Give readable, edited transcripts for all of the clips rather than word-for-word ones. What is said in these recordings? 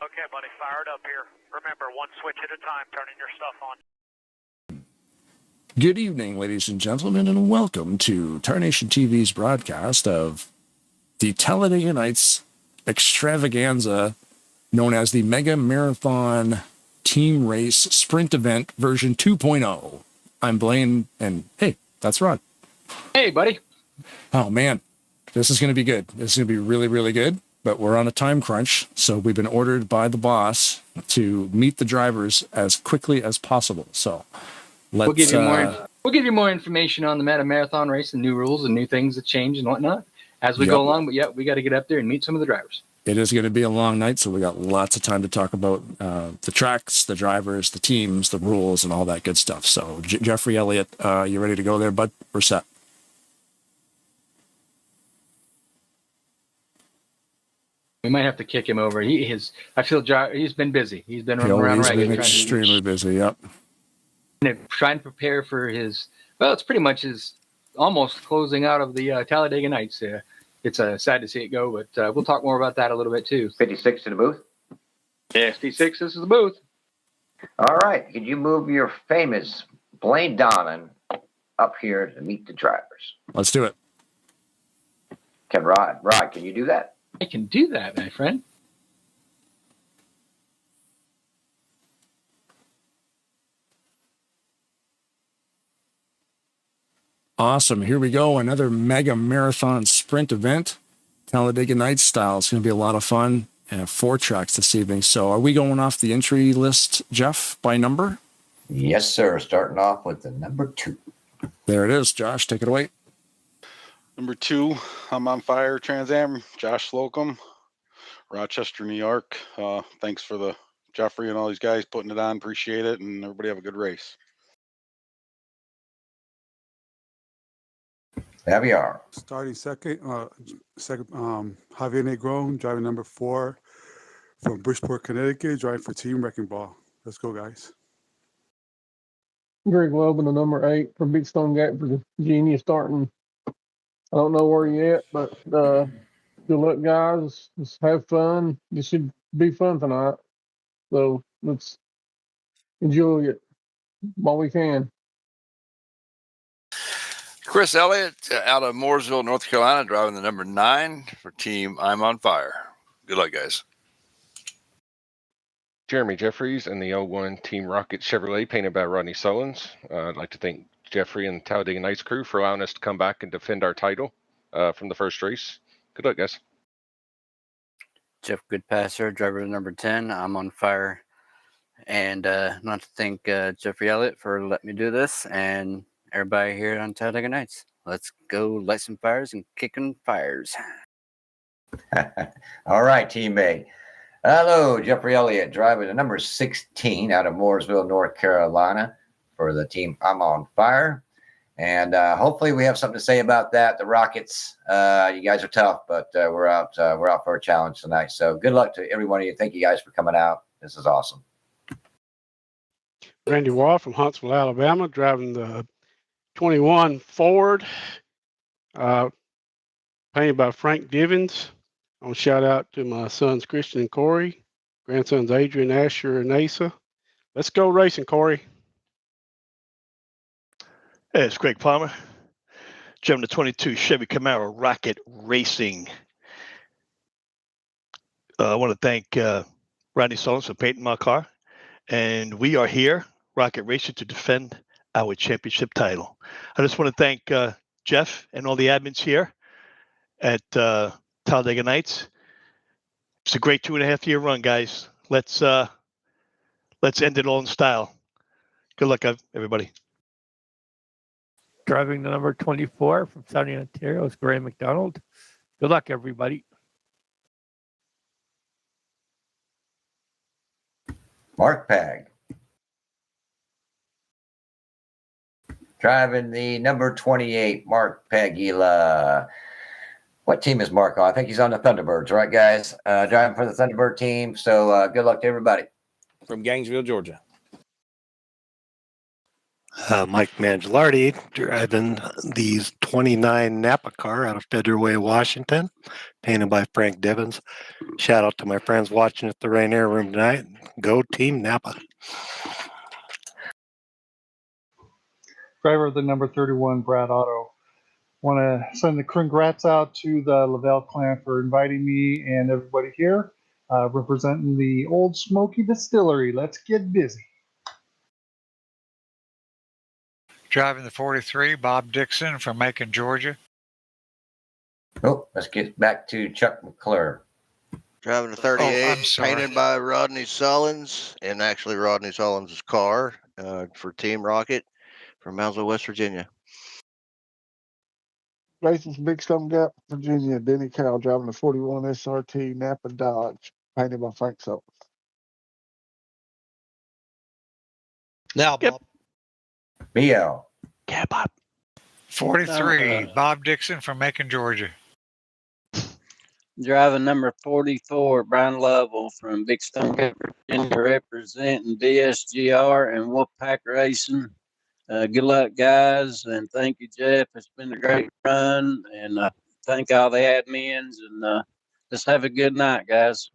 Okay, buddy, fired up here. Remember, one switch at a time, turning your stuff on. Good evening, ladies and gentlemen, and welcome to Tarnation TV's broadcast of the Talladega Nights extravaganza known as the Mega Marathon Team Race Sprint Event version 2.0. I'm Blaine, and hey, that's Rod. Hey, buddy. Oh, man, this is going to be good. This is going to be really, really good, but we're on a time crunch, so we've been ordered by the boss to meet the drivers as quickly as possible. So let's... We'll give you more information on the marathon race and new rules and new things that change and whatnot as we go along. But yeah, we got to get up there and meet some of the drivers. It is going to be a long night, so we got lots of time to talk about the tracks, the drivers, the teams, the rules, and all that good stuff. So, Jeffrey Elliott, you ready to go there, bud? We're set. We might have to kick him over. I feel he's been busy. He's been running around. He's been extremely busy. Yep. Trying to prepare for it's pretty much his almost closing out of the Talladega Nights. It's sad to see it go, but we'll talk more about that a little bit too. 56 to the booth? Yeah, 56, this is the booth. All right. Can you move your famous Blaine Donnan up here to meet the drivers? Let's do it. Rod, can you do that? I can do that, my friend. Awesome. Here we go. Another Mega Marathon Sprint event. Talladega Nights style. It's going to be a lot of fun. And 4 tracks this evening. So are we going off the entry list, Jeff, by number? Yes, sir. Starting off with the number 2. There it is. Josh, take it away. Number 2, I'm on fire, Trans Am, Josh Slocum, Rochester, New York. Thanks for the Jeffrey and all these guys putting it on. Appreciate it. And everybody have a good race. There we are. Starting second, Javier Negron, driving number 4 from Bridgeport, Connecticut, driving for Team Wrecking Ball. Let's go, guys. Greg Loban, the number 8 from Big Stone Gate for Virginia, starting. I don't know where you're at, but good luck, guys. Just have fun. This should be fun tonight. So let's enjoy it while we can. Chris Elliott out of Mooresville, North Carolina, driving the number 9 for Team I'm on Fire. Good luck, guys. Jeremy Jeffries and the 01 Team Rocket Chevrolet, painted by Rodney Sullins. I'd like to thank Jeffrey and the Talladega Nights crew for allowing us to come back and defend our title from the first race. Good luck, guys. Jeff Goodpasser, driver number 10. I'm on fire. And not to thank Jeffrey Elliott for letting me do this, and everybody here on Talladega Nights. Let's go light some fires and kicking fires. All right, teammate. Hello, Jeffrey Elliott, driving the number 16 out of Mooresville, North Carolina for the team I'm on Fire. And hopefully we have something to say about that. The Rockets, you guys are tough, but we're out for a challenge tonight. So good luck to every one of you. Thank you guys for coming out. This is awesome. Randy Wall from Huntsville, Alabama, driving the 21 Ford, painted by Frank Divins. I want to shout out to my sons Christian and Corey, grandsons Adrian, Asher, and Asa. Let's go racing, Corey. Hey, it's Greg Palmer, driving the 22 Chevy Camaro Rocket Racing. I want to thank Rodney Sullins for painting my car, and we are here, Rocket Racing, to defend our championship title. I just want to thank Jeff and all the admins here at Talladega Nights. It's a great 2.5-year run, guys. Let's end it all in style. Good luck, everybody. Driving the number 24 from Southern Ontario is Graham McDonald. Good luck, everybody. Mark Pag. Driving the number 28, Mark Pagula. What team is Mark on? I think he's on the Thunderbirds, right, guys? Driving for the Thunderbird team. So good luck to everybody. From Gainesville, Georgia. Mike Mangialardi, driving the 29 Napa car out of Federal Way, Washington, painted by Frank Divins. Shout out to my friends watching at the Rainier Room tonight. Go Team Napa. Driver of the number 31, Brad Otto. Want to send the congrats out to the Lavelle clan for inviting me and everybody here, representing the Old Smoky Distillery. Let's get busy. Driving the 43, Bob Dixon from Macon, Georgia. Oh, let's get back to Chuck McClure. Driving a 38, I'm sorry. painted by Rodney Sullins, and actually Rodney Sullins' car for Team Rocket from Moundsville, West Virginia. Racing from Big Stone Gap, Virginia. Denny Cowell driving the 41 SRT Napa Dodge, painted by Frank Sullivan. Now, Bob. BL. Yeah, Bob. 43, Bob Dixon from Macon, Georgia. Driving number 44, Brian Lovell from Big Stone Gap, Virginia, representing BSGR and Wolfpack Racing. Good luck, guys, and thank you, Jeff. It's been a great run, and thank all the admins, and just have a good night, guys.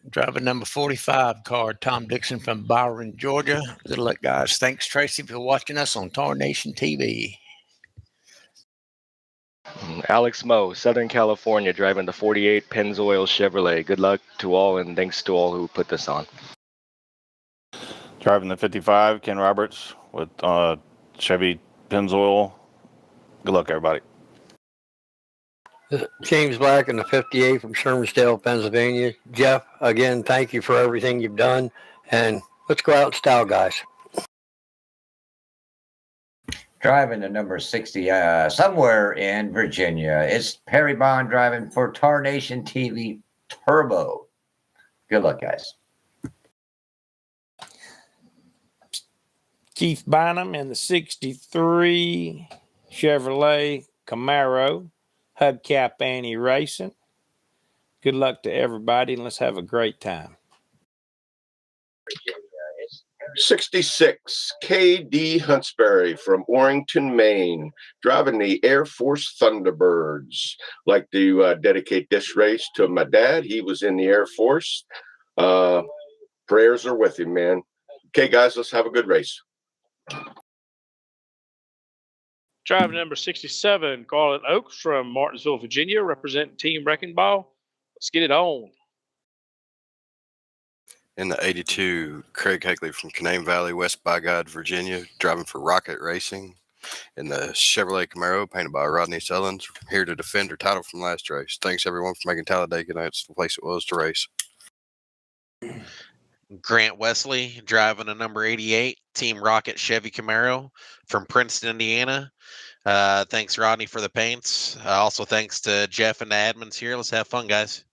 Driving number 45 car, Tom Dixon from Byron, Georgia. Good luck, guys. Thanks, Tracy, for watching us on Tarnation TV. Alex Moe, Southern California, driving the 48 Pennzoil Chevrolet. Good luck to all, and thanks to all who put this on. Driving the 55, Ken Roberts with Chevy Pennzoil. Good luck, everybody. James Black in the 58 from Shermansdale, Pennsylvania. Jeff, again, thank you for everything you've done, and let's go out in style, guys. Driving the number 60, somewhere in Virginia. It's Perry Bond driving for Tarnation TV Turbo. Good luck, guys. Keith Bynum in the 63 Chevrolet Camaro, hubcap Annie Racing. Good luck to everybody, and let's have a great time. 66, KD Huntsberry from Orrington, Maine, driving the Air Force Thunderbirds. Like to dedicate this race to my dad. He was in the Air Force. Prayers are with him, man. Okay, guys, let's have a good race. Driving number 67, Garland Oaks from Martinsville, Virginia, representing Team Wrecking Ball. Let's get it on. In the 82, Craig Heckley from Canaan Valley, West by God, Virginia, driving for Rocket Racing. In the Chevrolet Camaro, painted by Rodney Sullins, here to defend her title from last race. Thanks, everyone, for making Talladega Nights the place it was to race. Grant Wesley, driving a number 88, Team Rocket Chevy Camaro from Princeton, Indiana. Thanks, Rodney, for the paints. Also, thanks to Jeff and the admins here. Let's have fun, guys.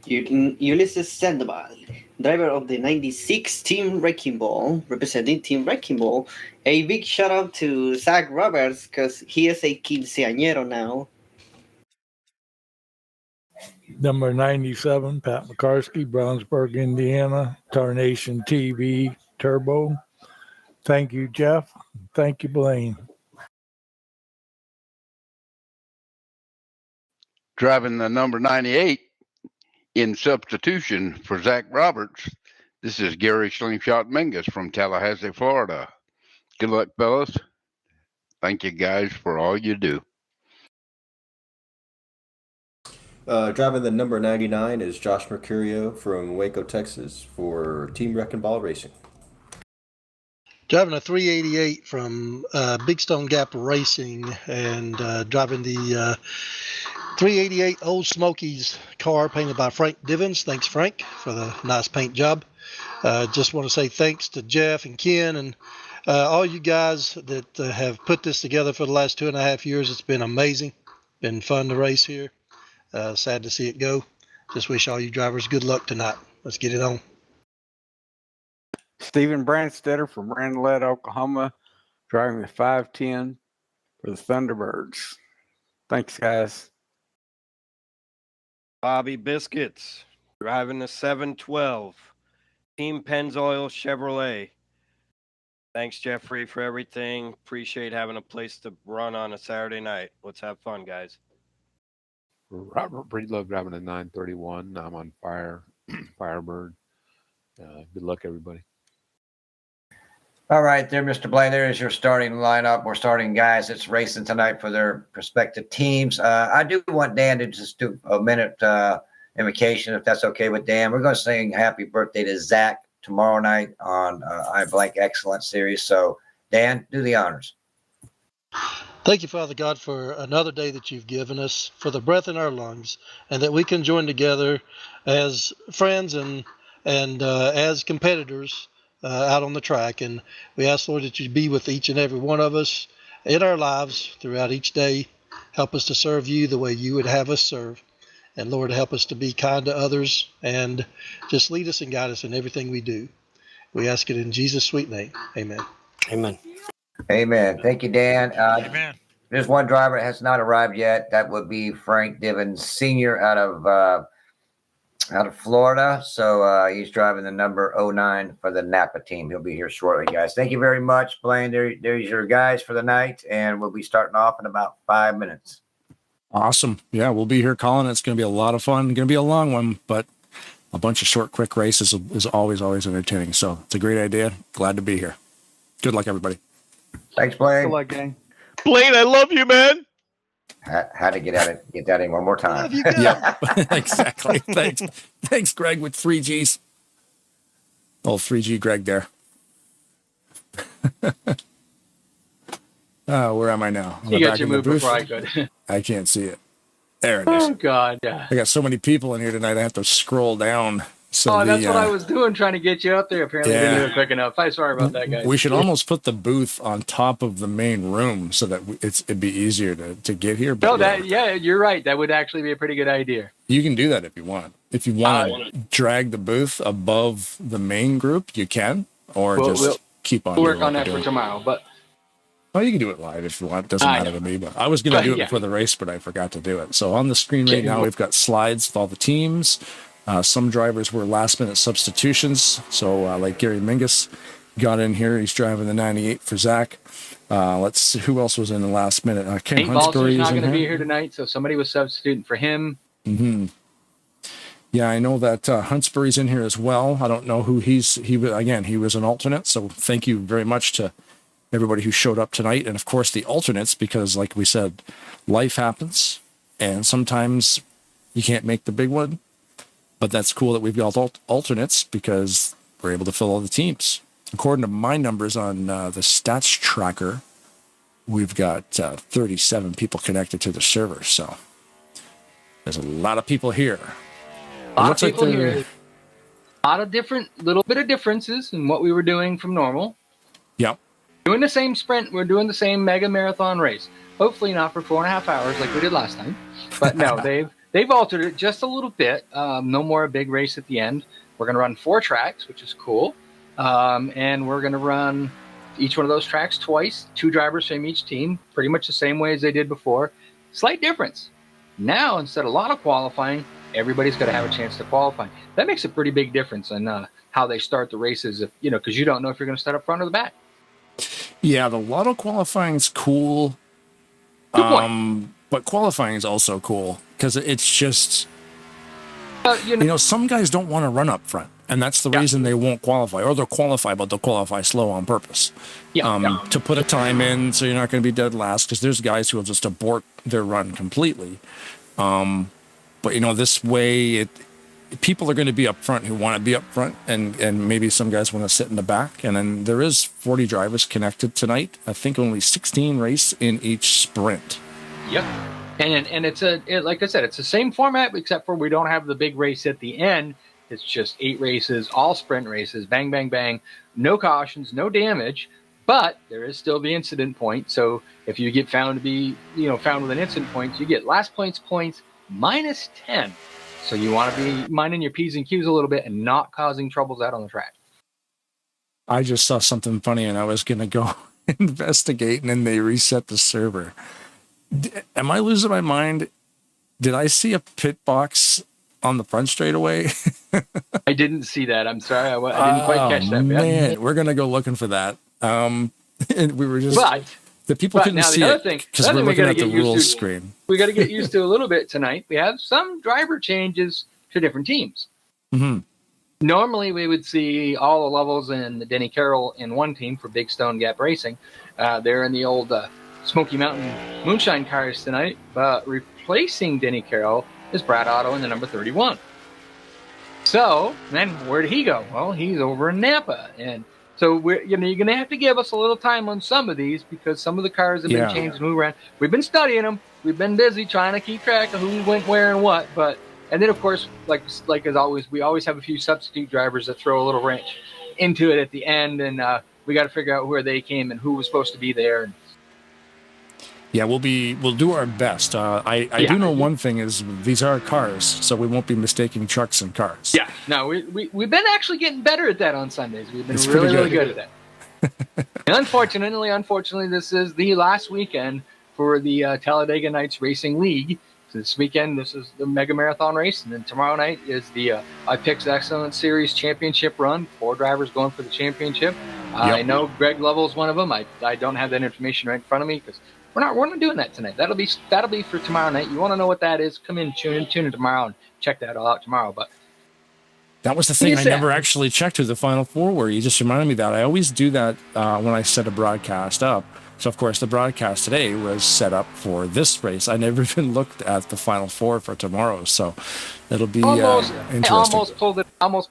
Ulysses Sandoval, driver of the 96 Team Wrecking Ball, representing Team Wrecking Ball. A big shout out to Zach Roberts because he is a quinceañero now. Number 97, Pat McCarsky, Brownsburg, Indiana, Tarnation TV Turbo. Thank you, Jeff. Thank you, Blaine. Driving the number 98 in substitution for Zach Roberts, this is Gary Slingshot Mingus from Tallahassee, Florida. Good luck, fellas. Thank you, guys, for all you do. Driving the number 99 is Josh Mercurio from Waco, Texas for Team Wrecking Ball Racing. Driving a 388 from Big Stone Gap Racing, and driving the 388 Old Smokies car painted by Frank Divins. Thanks, Frank, for the nice paint job. Just want to say thanks to Jeff and Ken and all you guys that have put this together for the last 2.5 years. It's been amazing. Been fun to race here. Sad to see it go. Just wish all you drivers good luck tonight. Let's get it on. Stephen Brandstetter from Randolph, Oklahoma, driving the 510 for the Thunderbirds. Thanks, guys. Bobby Biscuits, driving the 712. Team Pennzoil Chevrolet. Thanks, Jeffrey, for everything. Appreciate having a place to run on a Saturday night. Let's have fun, guys. Robert Breedlove driving a 931. I'm on Firebird. Good luck, everybody. All right, there, Mr. Blaine. There is your starting lineup. We're starting guys that's racing tonight for their respective teams. I do want Dan to just do a minute invocation, if that's okay with Dan. We're going to sing happy birthday to Zach tomorrow night on I Blank Excellence Series. So, Dan, do the honors. Thank you, Father God, for another day that you've given us, for the breath in our lungs, and that we can join together as friends and as competitors out on the track. And we ask, Lord, that you be with each and every one of us in our lives throughout each day. Help us to serve you the way you would have us serve. And Lord, help us to be kind to others and just lead us and guide us in everything we do. We ask it in Jesus' sweet name. Amen. Amen. Amen. Thank you, Dan. Amen. There's one driver that has not arrived yet. That would be Frank Divins Sr. out of Florida. So he's driving the number 09 for the Napa team. He'll be here shortly, guys. Thank you very much, Blaine. There's your guys for the night, and we'll be starting off in about 5 minutes. Awesome. Yeah, we'll be here, Colin. It's going to be a lot of fun. Going to be a long one, but a bunch of short, quick races is always entertaining. So it's a great idea. Glad to be here. Good luck, everybody. Thanks, Blaine. Good luck, gang. Blaine, I love you, man. Had to get that in one more time. Yeah, exactly. Thanks, Greg, with 3Gs. Oh, 3G Greg there. Where am I now? You got your move before I could. I can't see it. There it is. Oh, God. Yeah. I got so many people in here tonight, I have to scroll down. So that's what I was doing, trying to get you up there. Apparently, I didn't do it quick enough. I'm sorry about that, guys. We should almost put the booth on top of the main room so that it'd be easier to get here. But you're right. That would actually be a pretty good idea. You can do that if you want. If you want to drag the booth above the main group, you can, or we'll keep on. We'll work on that for tomorrow, but. Oh, you can do it live if you want. It doesn't matter to me. But I was going to do it before the race, but I forgot to do it. So on the screen right now, we've got slides with all the teams. Some drivers were last-minute substitutions. So like Gary Mingus got in here. He's driving the 98 for Zach. Let's see who else was in the last minute. Ken Hunsbury's not going to be here tonight, so somebody was substituting for him. Mm-hmm. Yeah, I know that Hunsbury's in here as well. I don't know who he was an alternate. So thank you very much to everybody who showed up tonight, and of course the alternates, because like we said, life happens, and sometimes you can't make the big one. But that's cool that we've got alternates because we're able to fill all the teams. According to my numbers on the stats tracker, we've got 37 people connected to the server. So there's a lot of people here. A lot of people here. A lot of little bit of differences in what we were doing from normal. Yep. Doing the same sprint. We're doing the same mega marathon race. Hopefully not for 4.5 hours like we did last time. But no, They've altered it just a little bit. No more a big race at the end. We're going to run 4 tracks, which is cool. And we're going to run each one of those tracks twice, 2 drivers from each team, pretty much the same way as they did before. Slight difference. Now, instead of a lot of qualifying, everybody's got to have a chance to qualify. That makes a pretty big difference in how they start the races, because you don't know if you're going to start up front or the back. Yeah, the lotto qualifying is cool. Good point. But qualifying is also cool because it's just, some guys don't want to run up front, and that's the reason they won't qualify, or they'll qualify, but they'll qualify slow on purpose. To put a time in so you're not going to be dead last, because there's guys who will just abort their run completely. But this way, people are going to be up front who want to be up front, and maybe some guys want to sit in the back. And then there is 40 drivers connected tonight. I think only 16 race in each sprint. Yep. And it's like I said, it's the same format, except for we don't have the big race at the end. It's just 8 races, all sprint races, bang, bang, bang, no cautions, no damage, but there is still the incident point. So if you get found to be, found with an incident point, you get last place points minus 10. So you want to be minding your P's and Q's a little bit and not causing troubles out on the track. I just saw something funny and I was going to go investigate, and then they reset the server. Am I losing my mind? Did I see a pit box on the front straightaway. I didn't see that. I'm sorry. I didn't quite catch that. Man, we're going to go looking for that. And we were just, But the people couldn't now see the other it thing, because we're looking at the rules screen. We got to get used to a little bit tonight. We have some driver changes to different teams. Mm-hmm. Normally, we would see all the levels and Denny Carroll in one team for Big Stone Gap Racing. They're in the old Smoky Mountain Moonshine cars tonight. But replacing Denny Carroll is Brad Otto in the number 31. So then where did he go? Well, he's over in Napa. And so you're going to have to give us a little time on some of these because some of the cars have been changed and moved around. We've been studying them. We've been busy trying to keep track of who went where and what. And then, of course, like as always, we always have a few substitute drivers that throw a little wrench into it at the end. And we got to figure out where they came and who was supposed to be there. Yeah, we'll do our best. I do know one thing is these are cars, so we won't be mistaking trucks and cars. Yeah, no, we've been actually getting better at that on Sundays. We've been really good at that. And unfortunately, this is the last weekend for the Talladega Nights Racing League. So this weekend, this is the Mega Marathon race, and then tomorrow night is the iPix Excellence Series Championship run. 4 drivers going for the championship. I know Greg Lovell's one of them. I don't have that information right in front of me because we're not doing that tonight. That'll be for tomorrow night. You want to know what that is? Come in, tune in tomorrow, and check that all out tomorrow. But that was the thing I never actually checked with the Final Four. Where you just reminded me that I always do that when I set a broadcast up. So of course the broadcast today was set up for this race. I never even looked at the Final Four for tomorrow, so it'll be interesting. I almost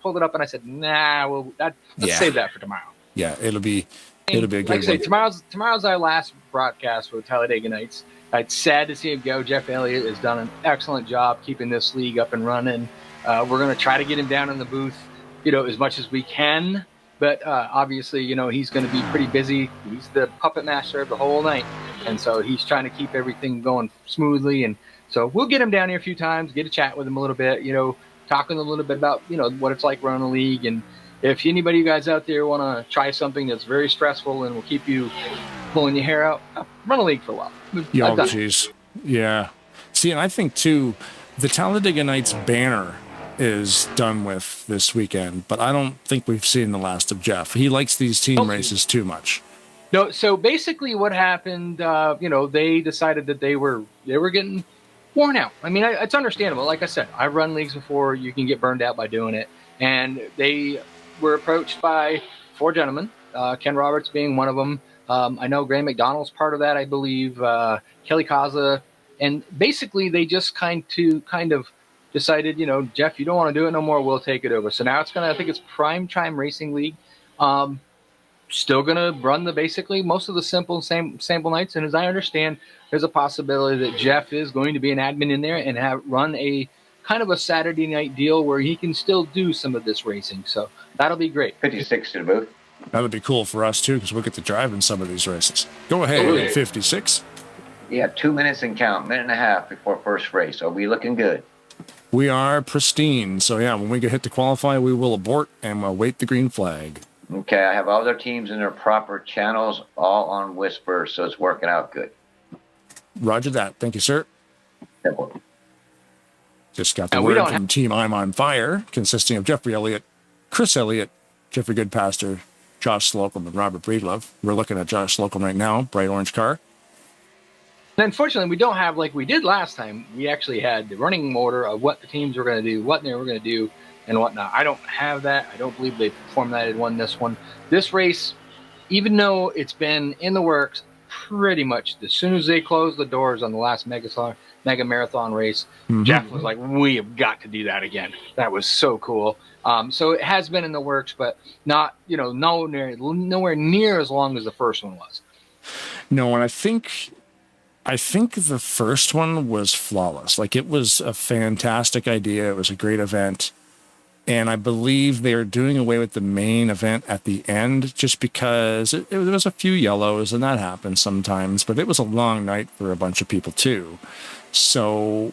pulled it up, and I said, "Nah, let's save that for tomorrow." Yeah, it'll be a good like I say, one. tomorrow's our last broadcast for Talladega Nights. It's sad to see him go. Jeff Elliott has done an excellent job keeping this league up and running. We're going to try to get him down in the booth, as much as we can. But obviously, he's going to be pretty busy. He's the puppet master of the whole night, and so he's trying to keep everything going smoothly. And so we'll get him down here a few times, get a chat with him a little bit, talking a little bit about what it's like running a league. And if anybody you guys out there want to try something that's very stressful and will keep you pulling your hair out, run a league for a while. Oh, jeez. Yeah. See, and I think, too, the Talladega Nights banner is done with this weekend, but I don't think we've seen the last of Jeff. He likes these team races too much. No, so basically what happened, they decided that they were getting worn out. I mean, it's understandable. Like I said, I've run leagues before. You can get burned out by doing it. And they were approached by 4 gentlemen, Ken Roberts being one of them. I know Graham McDonald's part of that, I believe, Kelly Kaza. And basically they just kind of decided, Jeff, you don't want to do it no more, we'll take it over. So now I think it's Prime Time Racing League. Still going to run basically most of the sample nights. And as I understand, there's a possibility that Jeff is going to be an admin in there and run a kind of a Saturday night deal where he can still do some of this racing. So that'll be great. 56 to the booth. That'll be cool for us too, because we'll get to drive in some of these races. Go ahead, 56. Yeah, 2 minutes and count, minute and a half before first race. So we looking good. We are pristine. So yeah, when we get hit to qualify, we will abort and we'll wait the green flag. Okay, I have all their teams in their proper channels, all on Whisper, so it's working out good. Roger that. Thank you, sir. Just got the And word from Team I'm on Fire, consisting of Jeffrey Elliott, Chris Elliott, Jeffrey Goodpaster, Josh Slocum, and Robert Breedlove. We're looking at Josh Slocum right now, bright orange car. And unfortunately, we don't have, like we did last time, we actually had the running order of what the teams were going to do, what they were going to do, and whatnot. I don't have that. I don't believe they formatted this one. This race, even though it's been in the works pretty much as soon as they closed the doors on the last Mega Marathon race, Jeff was like, we have got to do that again. That was so cool. So it has been in the works, but not, nowhere near as long as the first one was. No, and I think the first one was flawless. Like, it was a fantastic idea. It was a great event. And I believe they are doing away with the main event at the end just because there was a few yellows, and that happens sometimes. But it was a long night for a bunch of people, too. So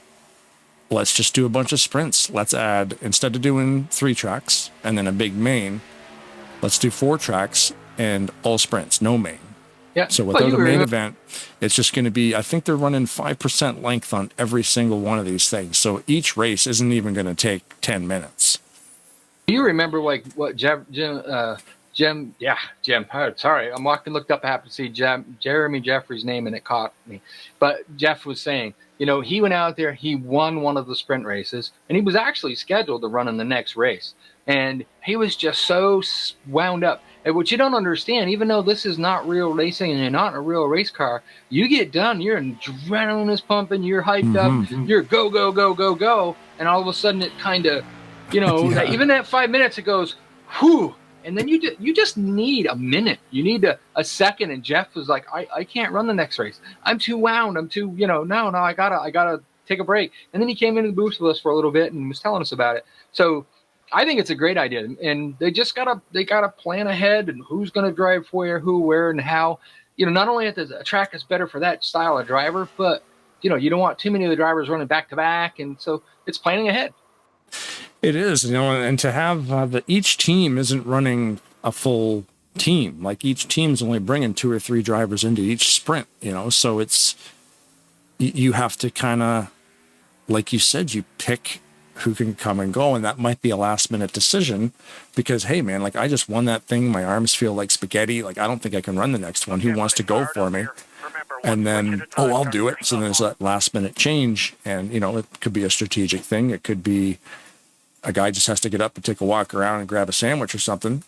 let's just do a bunch of sprints. Let's add, instead of doing 3 tracks and then a big main, let's do 4 tracks and all sprints, no main. Yeah. So Well, without you a main remember- event, it's just going to be, I think they're running 5% length on every single one of these things. So each race isn't even going to take 10 minutes. You remember like what Jim? Sorry, I'm walking, looked up, I happened to see Jeremy Jeffrey's name, and it caught me. But Jeff was saying, you know, he went out there, he won one of the sprint races, and he was actually scheduled to run in the next race, and he was just so wound up. And what you don't understand, even though this is not real racing and you're not in a real race car, you get done, your adrenaline is pumping, you're hyped up, you're go, go, go, go, go, and all of a sudden it kind of, you know, Yeah. even that 5 minutes, it goes, whew, and then you just need a minute. You need a second. And Jeff was like, I can't run the next race. I'm too wound. I'm too, you know, no, I gotta take a break. And then he came into the booth with us for a little bit and was telling us about it. So I think it's a great idea. And they just gotta plan ahead and who's gonna drive where, who, where, and how. You know, not only at the track is better for that style of driver, but you know, you don't want too many of the drivers running back to back. And so it's planning ahead. It is, you know, and to have each team isn't running a full team. Like each team's only bringing 2 or 3 drivers into each sprint, you know, so it's, you have to kind of, like you said, you pick who can come and go, and that might be a last minute decision because, hey man, like I just won that thing, my arms feel like spaghetti, like I don't think I can run the next one. Who wants to go for me? And then, oh, I'll do it. So there's that last minute change, and you know, it could be a strategic thing. It could be a guy just has to get up and take a walk around and grab a sandwich or something.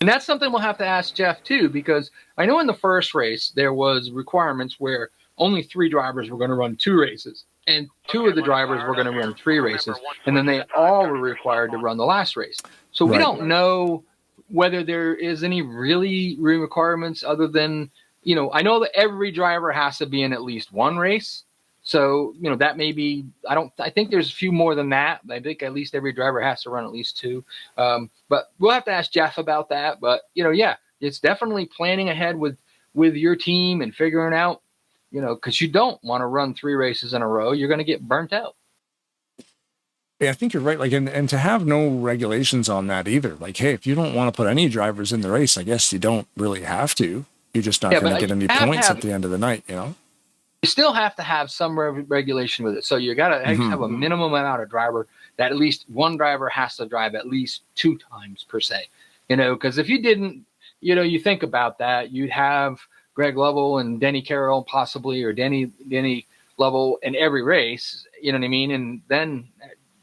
And that's something we'll have to ask Jeff too, because I know in the first race there was requirements where only 3 drivers were going to run 2 races, and 2 of the drivers were going to run 3 races, and then they all were required to run the last race. So we Right. don't know whether there is any really requirements other than, you know, I know that every driver has to be in at least 1 race. So, you know, that may be, I think there's a few more than that. I think at least every driver has to run at least 2. But we'll have to ask Jeff about that. But, you know, yeah, it's definitely planning ahead with your team and figuring out, you know, because you don't want to run 3 races in a row. You're going to get burnt out. Yeah, I think you're right. Like, and to have no regulations on that either. Like, hey, if you don't want to put any drivers in the race, I guess you don't really have to. You're just not going to get any points at the end of the night, you know? You still have to have some regulation with it. So you got to have a minimum amount of driver that at least one driver has to drive at least 2 times per se, you know, because if you didn't, you know, you think about that, you'd have Greg Lovell and Denny Carroll possibly, or Denny Lovell in every race, you know what I mean? And then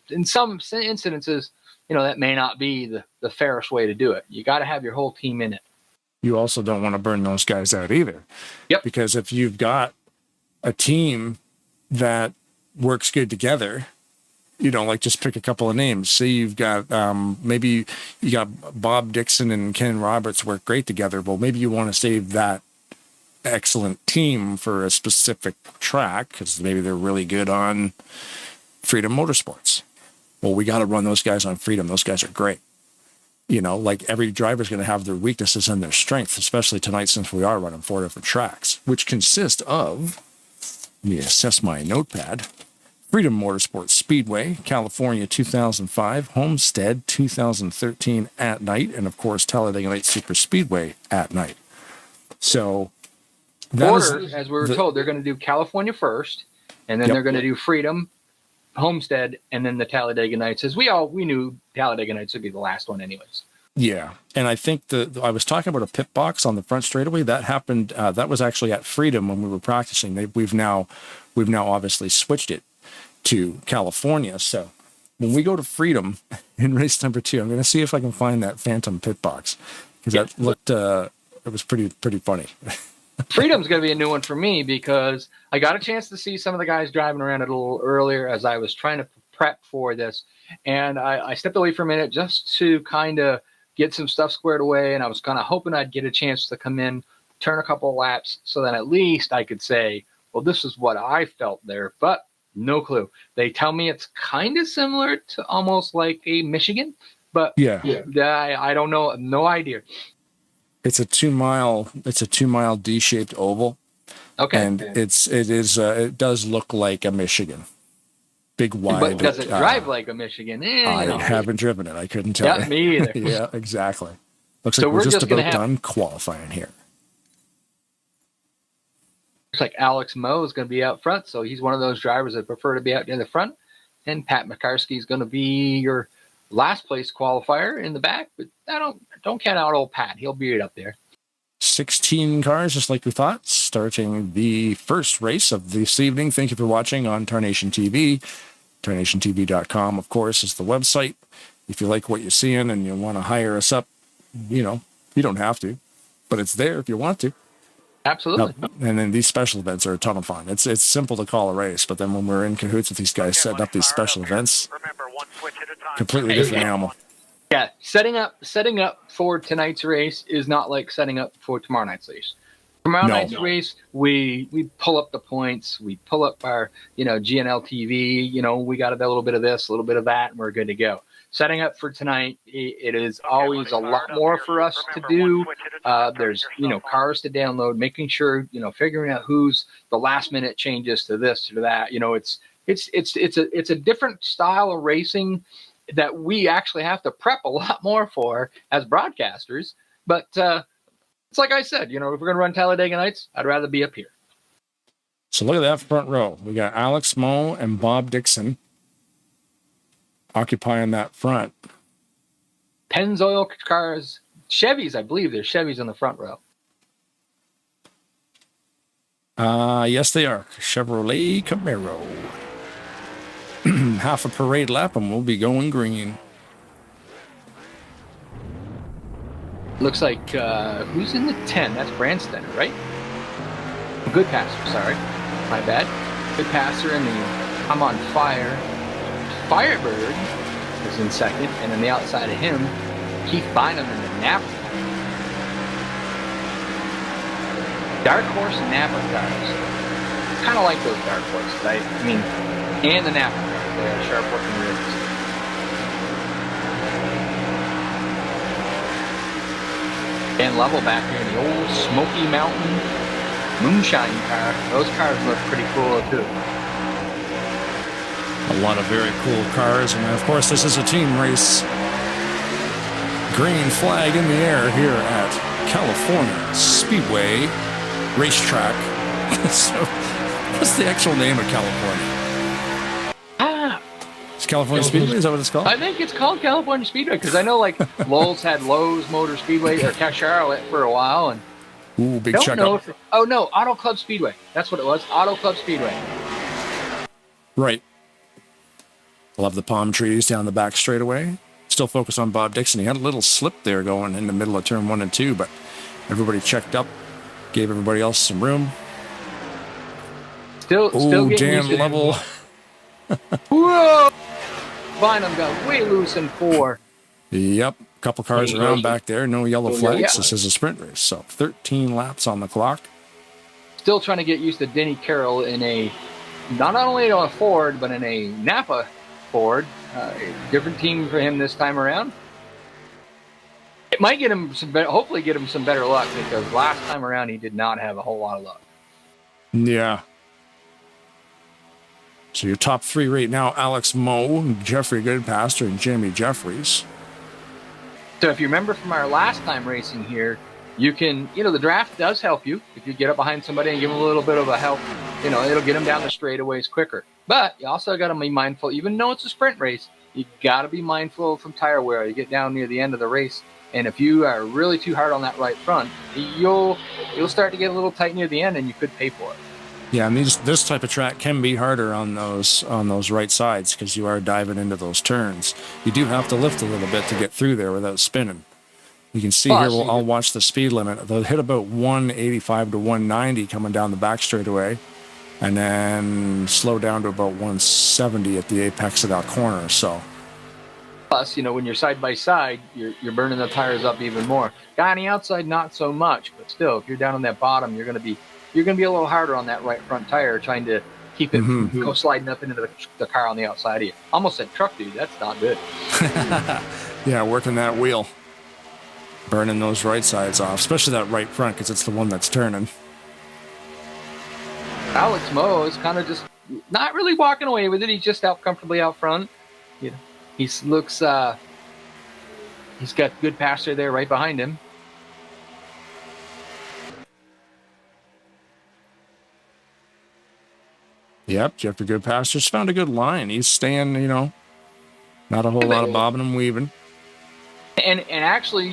in some incidences, you know, that may not be the fairest way to do it. You got to have your whole team in it. You also don't want to burn those guys out either. Yep. Because if you've got a team that works good together, you know, like just pick a couple of names. Say you've got maybe you got Bob Dixon and Ken Roberts work great together. Well, maybe you want to save that excellent team for a specific track because maybe they're really good on Freedom Motorsports. Well, we got to run those guys on Freedom. Those guys are great. You know, like every driver's going to have their weaknesses and their strengths, especially tonight since we are running 4 different tracks, which consist of, let me assess my notepad, Freedom Motorsports Speedway, California 2005, Homestead 2013 at night, and of course Talladega Night Super Speedway at night. So that Order, as we were told, they're going to do California first, and then they're going to do Freedom, Homestead, and then the Talladega Nights. As we knew Talladega Nights would be the last one anyways. Yeah, and I think I was talking about a pit box on the front straightaway. That happened. That was actually at Freedom when we were practicing. We've now obviously switched it to California. So when we go to Freedom in race number 2, I'm going to see if I can find that phantom pit box because that looked it was pretty funny. Freedom's going to be a new one for me because I got a chance to see some of the guys driving around it a little earlier as I was trying to prep for this, and I stepped away for a minute just to kind of get some stuff squared away, and I was kind of hoping I'd get a chance to come in, turn a couple of laps, so that at least I could say, well, this is what I felt there, but no clue. They tell me it's kind of similar to almost like a Michigan, but I don't know, no idea. It's a 2 mile D-shaped oval. Okay. And it does look like a Michigan. Big wide. But does it drive like a Michigan? I haven't driven it. I couldn't tell you. Me either. Yeah, exactly. Looks So like we're just about gonna done qualifying here. Looks like Alex Moe is going to be out front, so he's one of those drivers that prefer to be out near the front. And Pat McCarsky is going to be your last place qualifier in the back, but I don't count out old Pat. He'll be right up there. 16 cars, just like we thought, starting the first race of this evening. Thank you for watching on Tarnation TV. TarnationTV.com, of course, is the website. If you like what you're seeing and you want to hire us up, you don't have to, but it's there if you want to. Absolutely. And then these special events are a ton of fun. It's simple to call a race, but then when we're in cahoots with these guys setting up these special events, completely different animal. Yeah, setting up for tonight's race is not like setting up for tomorrow night's race. Tomorrow night's race, we pull up the points, we pull up our GNL TV. We got a little bit of this, a little bit of that, and we're good to go. Setting up for tonight, it is always a lot more for us to do. There's cars to download, making sure figuring out who's the last minute changes to this to that. It's a different style of racing that we actually have to prep a lot more for as broadcasters. But it's like I said, if we're going to run Talladega Nights, I'd rather be up here. So look at that front row. We got Alex Moe and Bob Dixon occupying that front. Pennzoil cars, Chevys, I believe there's Chevys in the front row. Yes, they are. Chevrolet Camaro. Half a parade lap and we'll be going green. Looks like, who's in the 10? That's Branston, right? Good passer, sorry. My bad. Good passer in the I'm on Fire. Firebird is in second, and on the outside of him, Keith Bynum in the Napa. Dark Horse Napa cars. Kind of like those Dark Horses. I mean, and the Napa cars. They are sharp working rims. And level back here in the old Smoky Mountain Moonshine car. Those cars look pretty cool too. A lot of very cool cars, and of course this is a team race. Green flag in the air here at California Speedway Racetrack. So, what's the actual name of California? It's California Speedway? Is that what it's called? I think it's called California Speedway because I know like Lowell's had Lowe's Motor Speedway or Charlotte for a while, and ooh, big checkup. Oh no, Auto Club Speedway. That's what it was. Auto Club Speedway. Right. Love the palm trees down the back straightaway. Still focused on Bob Dixon. He had a little slip there going in the middle of turn 1 and 2, but everybody checked up, gave everybody else some room. Still damn level. Whoa! Bynum got way loose in 4. Yep. A couple cars around back there. No yellow flags. This is a sprint race. So 13 laps on the clock. Still trying to get used to Denny Carroll in a, not only on a Ford, but in a Napa Ford. Different team for him this time around. It might get him some better, hopefully get him some better luck, because last time around he did not have a whole lot of luck. Yeah. So your top 3 right now, Alex Moe, Jeffrey Goodpaster, and Jamie Jeffries. So if you remember from our last time racing here, you can, the draft does help you. If you get up behind somebody and give them a little bit of a help, it'll get them down the straightaways quicker. But you also got to be mindful, even though it's a sprint race, you got to be mindful from tire wear. You get down near the end of the race, and if you are really too hard on that right front, you'll start to get a little tight near the end, and you could pay for it. Yeah, and this type of track can be harder on those right sides because you are diving into those turns. You do have to lift a little bit to get through there without spinning. You can see here, I'll watch the speed limit. They'll hit about 185 to 190 coming down the back straightaway, and then slow down to about 170 at the apex of that corner. So, plus, when you're side by side, you're burning the tires up even more. Guy on the outside, not so much, but still, if you're down on that bottom, you're going to be a little harder on that right front tire, trying to keep it from go sliding up into the car on the outside of you. Almost said truck dude. That's not good. Yeah, working that wheel, burning those right sides off, especially that right front because it's the one that's turning. Alex Moe is kind of just not really walking away with it. He's just out comfortably out front. He looks. He's got good passer there right behind him. Yep, Jeffrey Goodpass just found a good line. He's staying, not a whole lot of bobbing and weaving. And actually,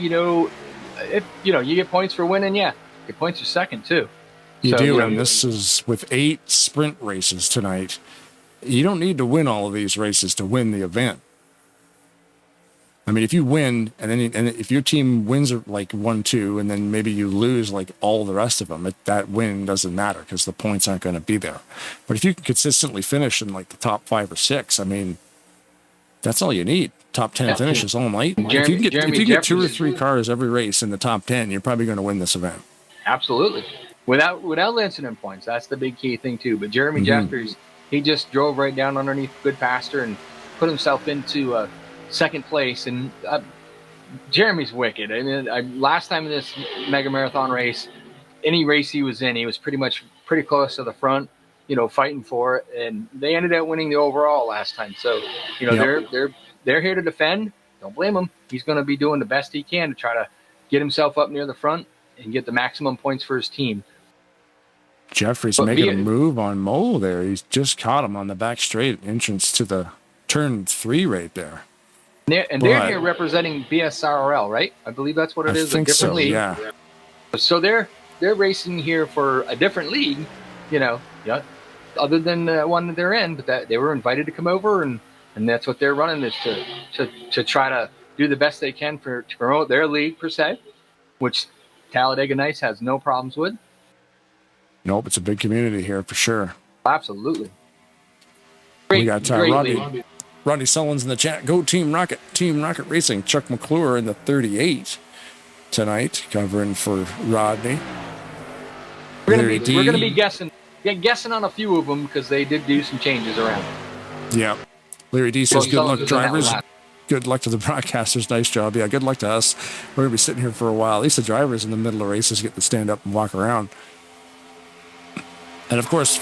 if you get points for winning, yeah, you get points for second too. You do, and this is with 8 sprint races tonight. You don't need to win all of these races to win the event. I mean, if you win, and if your team wins like 1-2, and then maybe you lose like all the rest of them, that win doesn't matter because the points aren't going to be there. But if you can consistently finish in like the top 5 or 6, I mean, that's all you need. Top 10 finishes all night. If you get 2 or 3 cars every race in the top 10, you're probably going to win this event. Absolutely, without incident points. That's the big key thing too. But Jeremy Jeffries, he just drove right down underneath Goodpaster and put himself into second place. And Jeremy's wicked. I mean, last time in this mega marathon race, any race he was in, he was pretty close to the front, fighting for it. And they ended up winning the overall last time. So, they're here to defend. Don't blame him. He's going to be doing the best he can to try to get himself up near the front and get the maximum points for his team. Jeffrey's making a move on Mo there. He's just caught him on the back straight entrance to the turn 3 right there. And they're here representing BSRL, right? I believe that's what it is. I think a different so, league. yeah. So they're racing here for a different league, other than the one that they're in. But that they were invited to come over, and that's what they're running, is to try to do the best they can to promote their league per se, which Talladega Nights has no problems with. Nope, it's a big community here for sure. Absolutely. We got Rodney Sullins in the chat. Go Team Rocket. Team Rocket Racing. Chuck McClure in the 38 tonight, covering for Rodney. We're going to be guessing on a few of them because they did do some changes around. Yeah. Larry D says, good luck, drivers. Good luck to the broadcasters. Nice job. Yeah, good luck to us. We're going to be sitting here for a while. At least the drivers in the middle of races get to stand up and walk around. And, of course,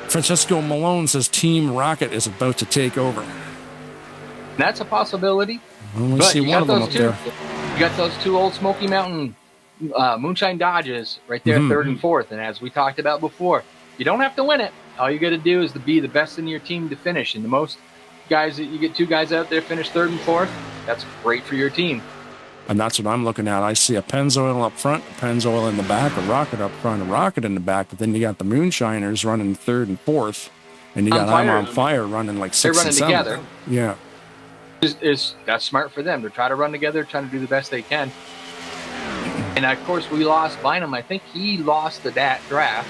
Francesco Malone says Team Rocket is about to take over. That's a possibility. Well, we see one of them up there. You got those 2 old Smoky Mountain Moonshine Dodges right there, 3rd and 4th. And as we talked about before, you don't have to win it. All you got to do is to be the best in your team to finish. And the most guys that you get 2 guys out there finish 3rd and 4th, that's great for your team. And that's what I'm looking at. I see a Pennzoil up front, a Pennzoil in the back, a Rocket up front, a Rocket in the back. But then you got the Moonshiners running 3rd and 4th, and you got I'm on Fire running like 6th and 7th. They're running together. Yeah. That's smart for them to try to run together, trying to do the best they can. And of course, we lost Bynum. I think he lost the draft.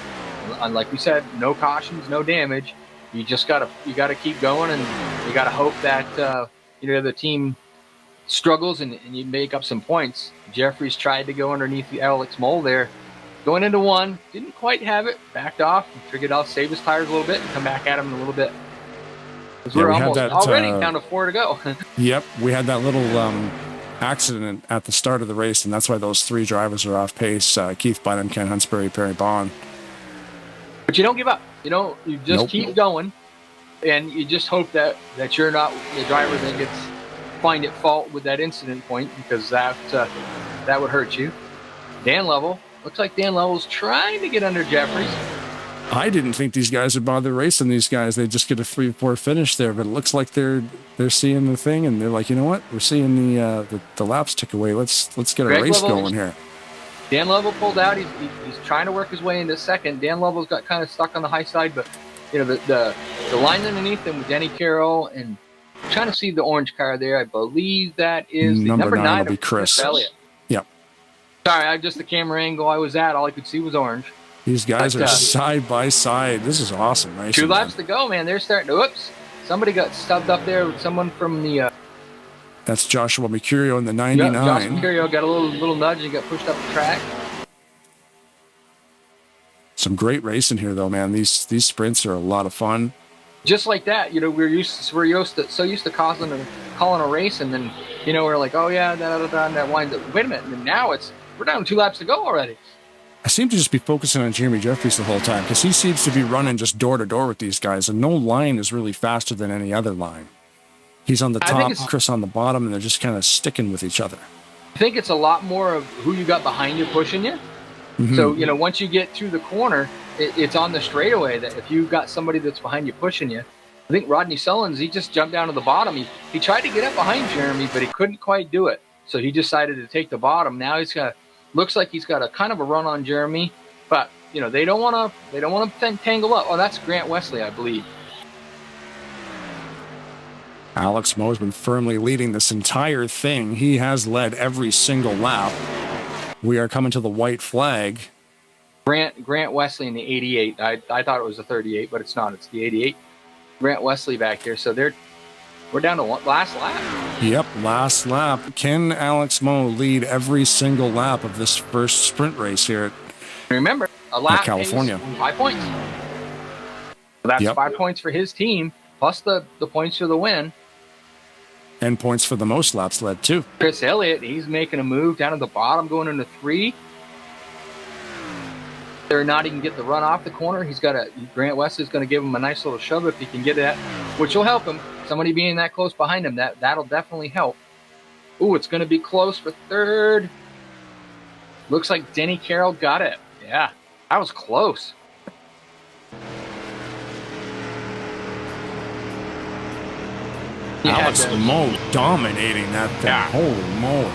And like we said, no cautions, no damage. You just gotta keep going, and you gotta hope that the team struggles and you make up some points. Jeffries tried to go underneath the Alex Mole there, going into 1, didn't quite have it, backed off, figured out save his tires a little bit and come back at him in a little bit. Because we're almost already down to 4 to go. Yep, we had that little accident at the start of the race, and that's why those 3 drivers are off pace. Keith Bynum, Ken Hunsbury, Perry Bond. But you don't give up. You just keep going, and you just hope that you're not the driver that gets find at fault with that incident point, because that would hurt you. Looks like Dan Level's trying to get under Jeffries. I didn't think these guys would bother racing these guys. They just get a 3-4 finish there, but it looks like they're seeing the thing, and they're like, you know what? We're seeing the laps tick away. Let's get a race going here. Dan Level pulled out. He's trying to work his way into second. Dan Level's got kind of stuck on the high side, but the line underneath him with Denny Carroll, and I'm trying to see the orange car there. I believe that is the number 9 will be Chris Elliott. Yep. Sorry, just the camera angle I was at. All I could see was orange. These guys are side by side. This is awesome, right? 2 laps to go, man. They're starting to. Oops! Somebody got stubbed up there with someone from the. That's Joshua Mercurio in the 99. Yep, Joshua Mercurio got a little nudge and got pushed up the track. Some great racing here, though, man. These sprints are a lot of fun. Just like that, we're used to calling a race, and then we're like, oh yeah, that winds up. Wait a minute, and now we're down 2 laps to go already. I seem to just be focusing on Jeremy Jeffries the whole time, because he seems to be running just door to door with these guys, and no line is really faster than any other line. He's on the top, Chris on the bottom, and they're just kind of sticking with each other. I think it's a lot more of who you got behind you pushing you. So, you know, once you get through the corner, it's on the straightaway that if you've got somebody that's behind you pushing you, I think Rodney Sullins, he just jumped down to the bottom. He tried to get up behind Jeremy, but he couldn't quite do it. So he decided to take the bottom. Now looks like he's got a kind of a run on Jeremy, but you know, they don't want to tangle up. Oh, that's Grant Wesley, I believe. Alex Moe's been firmly leading this entire thing. He has led every single lap. We are coming to the white flag. Grant Wesley in the 88. I thought it was the 38, but it's not. It's the 88. Grant Wesley back here. So we're down to last lap. Yep, last lap. Can Alex Moe lead every single lap of this first sprint race here Remember, a lap at California? 5 points. So that's 5 points for his team, plus the points for the win. And points for the most laps led, too. Chris Elliott, he's making a move down to the bottom, going into 3. They're not even get the run off the corner. Grant Wesley's going to give him a nice little shove if he can get that, which will help him. Somebody being that close behind him, that'll definitely help. Ooh, it's going to be close for 3rd. Looks like Denny Carroll got it. Yeah, that was close. Alex Moe dominating that thing. Yeah. Holy moly.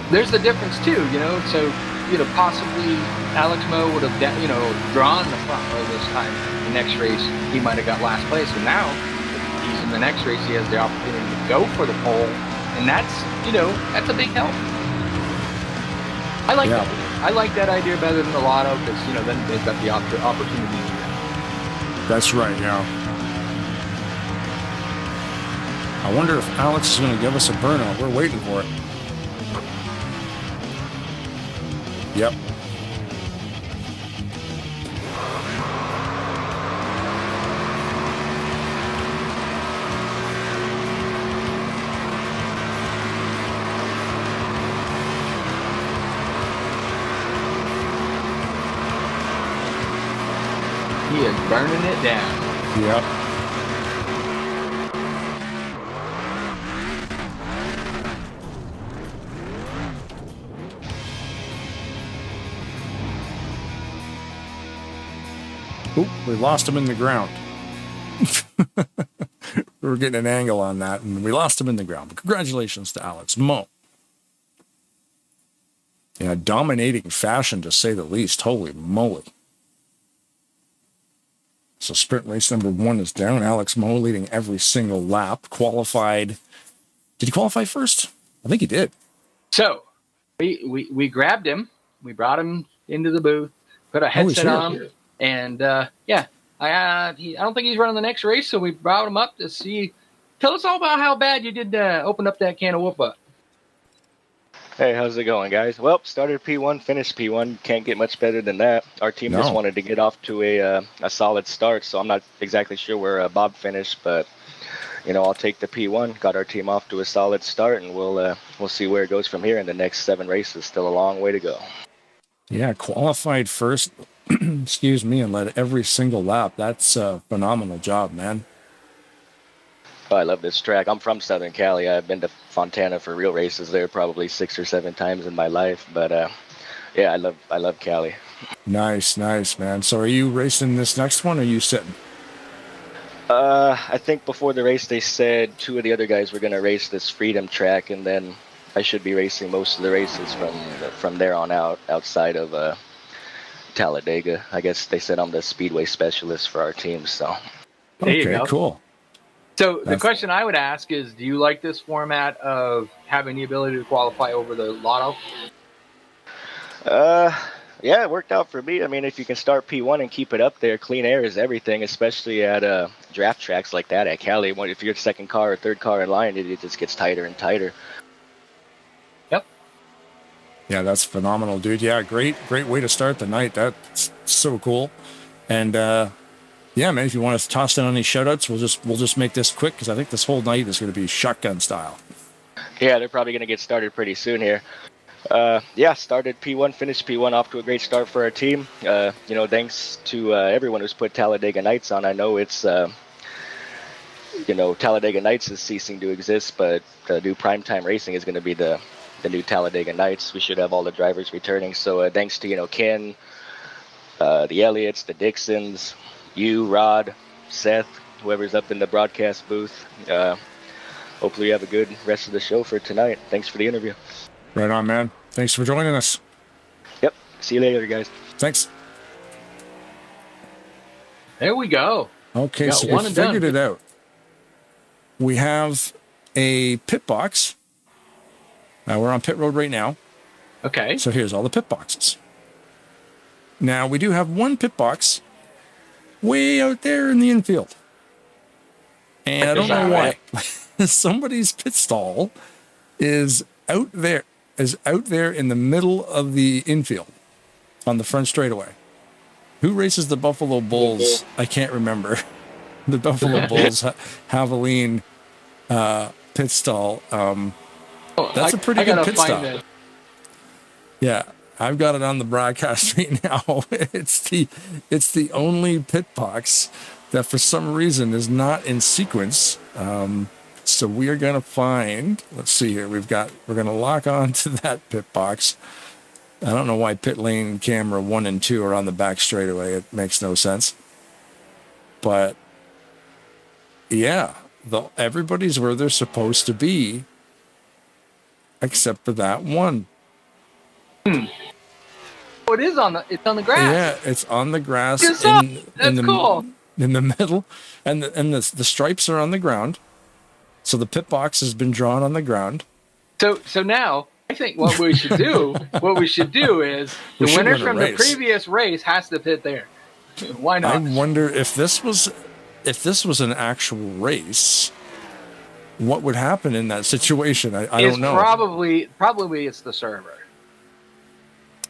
There's the difference too, you know. So, you know, possibly Alex Moe would have, you know, drawn the front row this time. The next race, he might have got last place. And now, if he's in the next race, he has the opportunity to go for the pole. And that's, you know, that's a big help. I like that. I like that idea better than the lotto because, you know, then they've got the opportunity to do that. That's right, yeah. I wonder if Alex is going to give us a burnout. We're waiting for it. Yep. He is burning it down. Yep. Oop, we lost him in the ground. We were getting an angle on that, and we lost him in the ground. But congratulations to Alex Moe. In a dominating fashion, to say the least. Holy moly. So sprint race number 1 is down. Alex Moe leading every single lap. Qualified. Did he qualify first? I think he did. So we grabbed him. We brought him into the booth, put a headset on him. And, yeah, I don't think he's running the next race, so we brought him up to see. Tell us all about how bad you did open up that can of whoop-up. Hey, how's it going, guys? Well, started P1, finished P1. Can't get much better than that. Our team just wanted to get off to a solid start, so I'm not exactly sure where Bob finished, but, you know, I'll take the P1. Got our team off to a solid start, and we'll see where it goes from here in the next 7 races. Still a long way to go. Yeah, qualified first, excuse me, and led every single lap. That's a phenomenal job, man. Oh, I love this track. I'm from Southern Cali. I've been to Fontana for real races there probably 6 or 7 times in my life. But, yeah, I love Cali. Nice, man. So are you racing this next one, or are you sitting? I think before the race they said 2 of the other guys were going to race this Freedom track, and then I should be racing most of the races from there on out, outside of Talladega. I guess they said I'm the speedway specialist for our team. So there you go. Cool. So the question I would ask is, do you like this format of having the ability to qualify over the lotto? Yeah, it worked out for me. I mean, if you can start P1 and keep it up there, clean air is everything, especially at draft tracks like that at Cali. If you're the second car or third car in line, it just gets tighter and tighter. Yep. Yeah, that's phenomenal, dude. Yeah, great way to start the night. That's so cool. And yeah, man, if you want to toss in any shoutouts, we'll just make this quick because I think this whole night is going to be shotgun style. Yeah, they're probably going to get started pretty soon here. Yeah, started P1, finished P1, off to a great start for our team. You know, thanks to everyone who's put Talladega Nights on. I know it's, you know, Talladega Nights is ceasing to exist, but new primetime racing is going to be the the new Talladega Nights. We should have all the drivers returning. So thanks to Ken, the Elliots, the Dixons, you, Rod, Seth, whoever's up in the broadcast booth. Hopefully you have a good rest of the show for tonight. Thanks for the interview. Right on, man. Thanks for joining us. Yep. See you later, guys. Thanks. There we go. Okay, Got so one we and done. figured it out. We have a pit box. We're on pit road right now. Okay. So here's all the pit boxes. Now, we do have one pit box way out there in the infield. And I don't know why. Somebody's pit stall is out there in the middle of the infield on the front straightaway. Who races the Buffalo Bulls? I can't remember. The Buffalo Bulls Havoline pit stall. That's a pretty good pit stop. Yeah, I've got it on the broadcast right now. It's the only pit box that for some reason is not in sequence. So we are going to find, let's see here, we're going to lock on to that pit box. I don't know why pit lane camera 1 and 2 are on the back straightaway. It makes no sense. But yeah, everybody's where they're supposed to be, except for that one. Oh, it is it's on the grass. Yeah, it's on the grass Cool. in the middle, and the stripes are on the ground. So the pit box has been drawn on the ground. So now I think what we should do is the winner from the previous race has to pit there. Why not? I wonder if this was an actual race, what would happen in that situation? I don't know. Probably it's the server.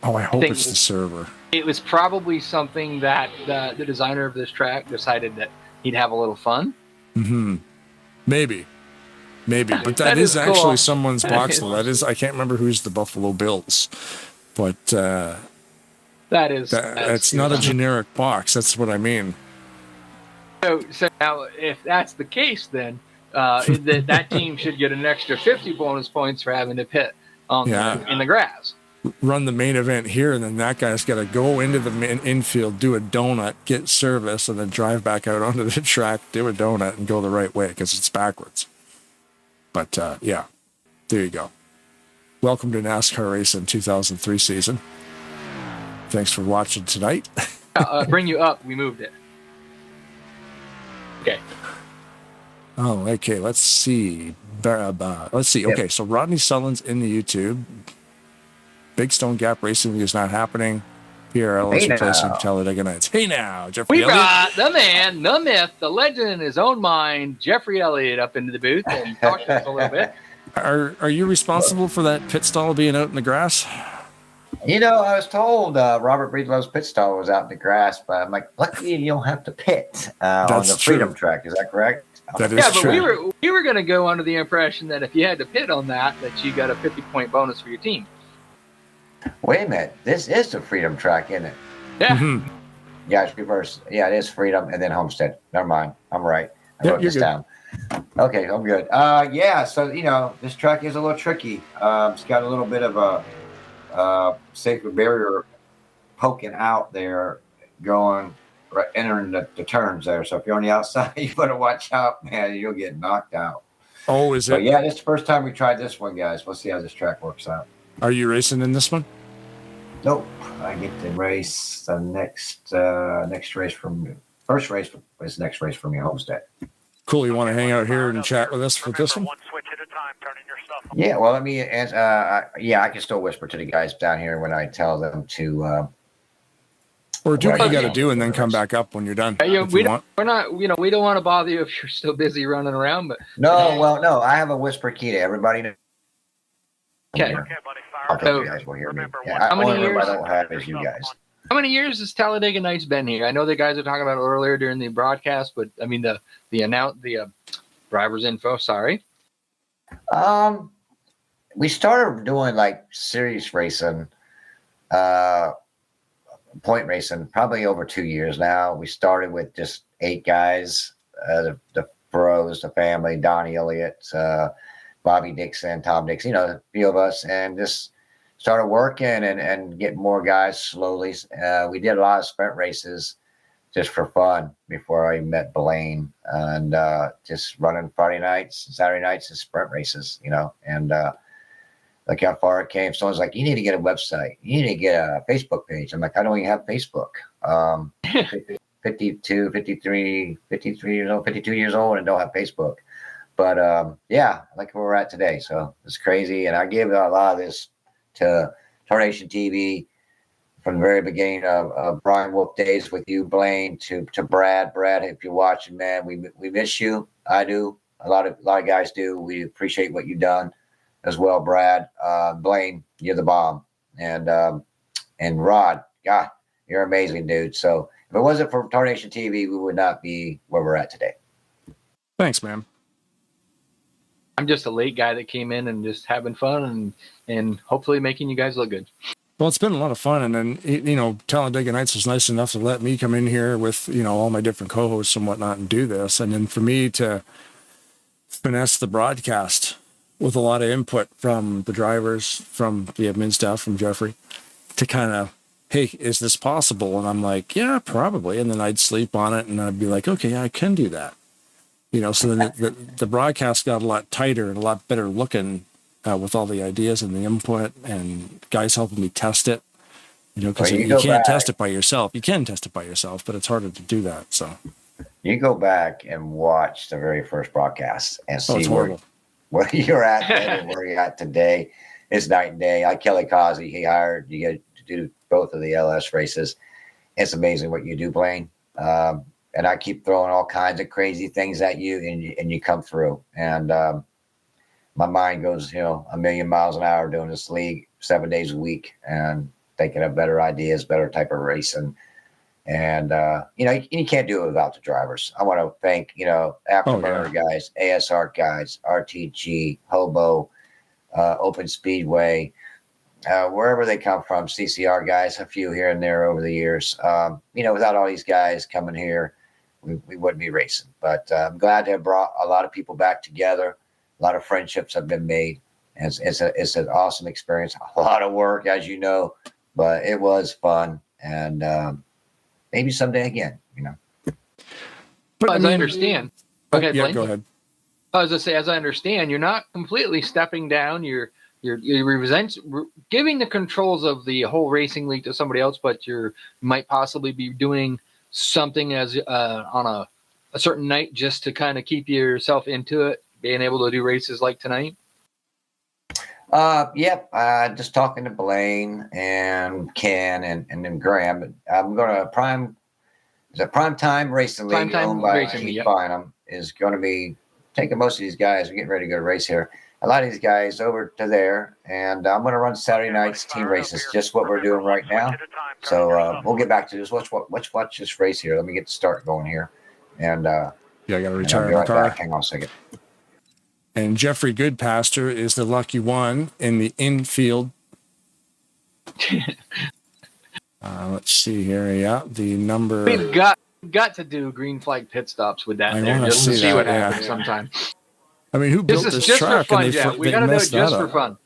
Oh, I hope it's the server. It was probably something that the designer of this track decided that he'd have a little fun. Mm-hmm. Maybe. But that is cool. actually someone's box. I can't remember who's the Buffalo Bills, but it's not a generic box. That's what I mean. So now, if that's the case, then that team should get an extra 50 bonus points for having to pit in the grass. Run the main event here, and then that guy's got to go into the infield, do a donut, get service, and then drive back out onto the track, do a donut, and go the right way because it's backwards. But yeah, there you go. Welcome to NASCAR Racing 2003 season. Thanks for watching tonight. Bring you up. We moved it. Okay. Oh, okay. Let's see. Okay, so Rodney Sullivan's in the YouTube. Big Stone Gap Racing is not happening. PRL is replacing Talladega Nights. Hey now, Jeffrey Elliott. Got the man, the myth, the legend in his own mind, Jeffrey Elliott, up into the booth and talk to us a little bit. Are you responsible for that pit stall being out in the grass? I was told Robert Breedlove's pit stall was out in the grass, but I'm like, luckily you don't have to pit on the Freedom track. Is that correct? That is true. But we were going to go under the impression that if you had to pit on that you got a 50-point bonus for your team. Wait a minute. This is the Freedom track, isn't it? Yeah. Mm-hmm. Yeah, it's reverse. Yeah, it is Freedom and then Homestead. Never mind. I'm right. I wrote this down. Okay, I'm good. Yeah, so, this track is a little tricky. It's got a little bit of a sacred barrier poking out there, entering the turns there. So if you're on the outside, you better watch out, man. You'll get knocked out. Oh, is it? Yeah, this is the first time we tried this one, guys. We'll see how this track works out. Are you racing in this one? Nope. I get to race the next race from first race is next race from your Homestead. Cool. You want to hang out here and chat with us for this one? Yeah. Well, let me. I can still whisper to the guys down here when I tell them to. Or do what you got to do and then come back up when you're done. We don't want to bother you if you're still busy running around. But no. I have a whisper key to everybody. Okay. I'll tell you guys will hear me. Yeah, how many years? I don't have is you guys. How many years has Talladega Nights been here? I know the guys were talking about it earlier during the broadcast, but I mean the driver's info. Sorry. We started doing like series racing, point racing, probably over 2 years now. We started with just 8 guys, the bros, the family, Donnie Elliott, Bobby Dixon, Tom Dixon, a few of us, and just started working and getting more guys slowly. We did a lot of sprint races just for fun before I met Blaine, and just running Friday nights, Saturday nights, and sprint races, and look how far it came. Someone's like, you need to get a website. You need to get a Facebook page. I'm like, I don't even have Facebook. 52 years old, 52 years old, and don't have Facebook. But yeah, like where we're at today. So it's crazy. And I gave a lot of this to Tarnation TV from the very beginning of Brian Wolf days with you, Blaine, to Brad. Brad, if you're watching, man, we miss you. I do. A lot of guys do. We appreciate what you've done as well, Brad. Blaine, you're the bomb. And Rod, God, you're amazing, dude. So if it wasn't for Tarnation TV, we would not be where we're at today. Thanks, man. I'm just a late guy that came in and just having fun and hopefully making you guys look good. Well, it's been a lot of fun. And then, Talladega Nights was nice enough to let me come in here with, all my different co-hosts and whatnot and do this. And then for me to finesse the broadcast with a lot of input from the drivers, from the admin staff, from Jeffrey, to kind of, hey, is this possible? And I'm like, yeah, probably. And then I'd sleep on it and I'd be like, okay, I can do that. So then the broadcast got a lot tighter and a lot better looking with all the ideas and the input and guys helping me test it. Because you can't test it by yourself. You can test it by yourself, but it's harder to do that. So you go back and watch the very first broadcast and see where you're at and where you're at today. It's night and day. Like Kelly Causey, he hired you to do both of the LS races. It's amazing what you do, Blaine. And I keep throwing all kinds of crazy things at you, and you come through. And my mind goes, a million miles an hour doing this league 7 days a week and thinking of better ideas, better type of racing. And, you can't do it without the drivers. I want to thank, Afterburner guys, ASR guys, RTG, Hobo, Open Speedway, wherever they come from, CCR guys, a few here and there over the years. Without all these guys coming here, we wouldn't be racing. But I'm glad to have brought a lot of people back together. A lot of friendships have been made. And it's an awesome experience. A lot of work, as you know, but it was fun. And maybe someday again, But as I understand. Okay, yeah, go ahead. I was going to say, as I understand, you're not completely stepping down. You're giving the controls of the whole racing league to somebody else, but you might possibly be doing something as on a certain night just to kind of keep yourself into it, being able to do races like tonight. Yep. Just talking to Blaine and Ken and then Graham. I'm going to Prime Time Racing League owned by Keith Bynum is going to be taking most of these guys. We're getting ready to go to race here. A lot of these guys over to there, and I'm going to run Saturday nights team races, just what we're doing right now. So we'll get back to this. Let's watch this race here. Let me get the start going here. And I got to retire my car. back. Hang on a second. And Jeffrey Goodpaster is the lucky one in the infield. Let's see here. Yeah, the number. We've got to do green flag pit stops with that there, just to see what happens sometime. I mean, who built this track? For fun, Jeff. We got to do it just for fun.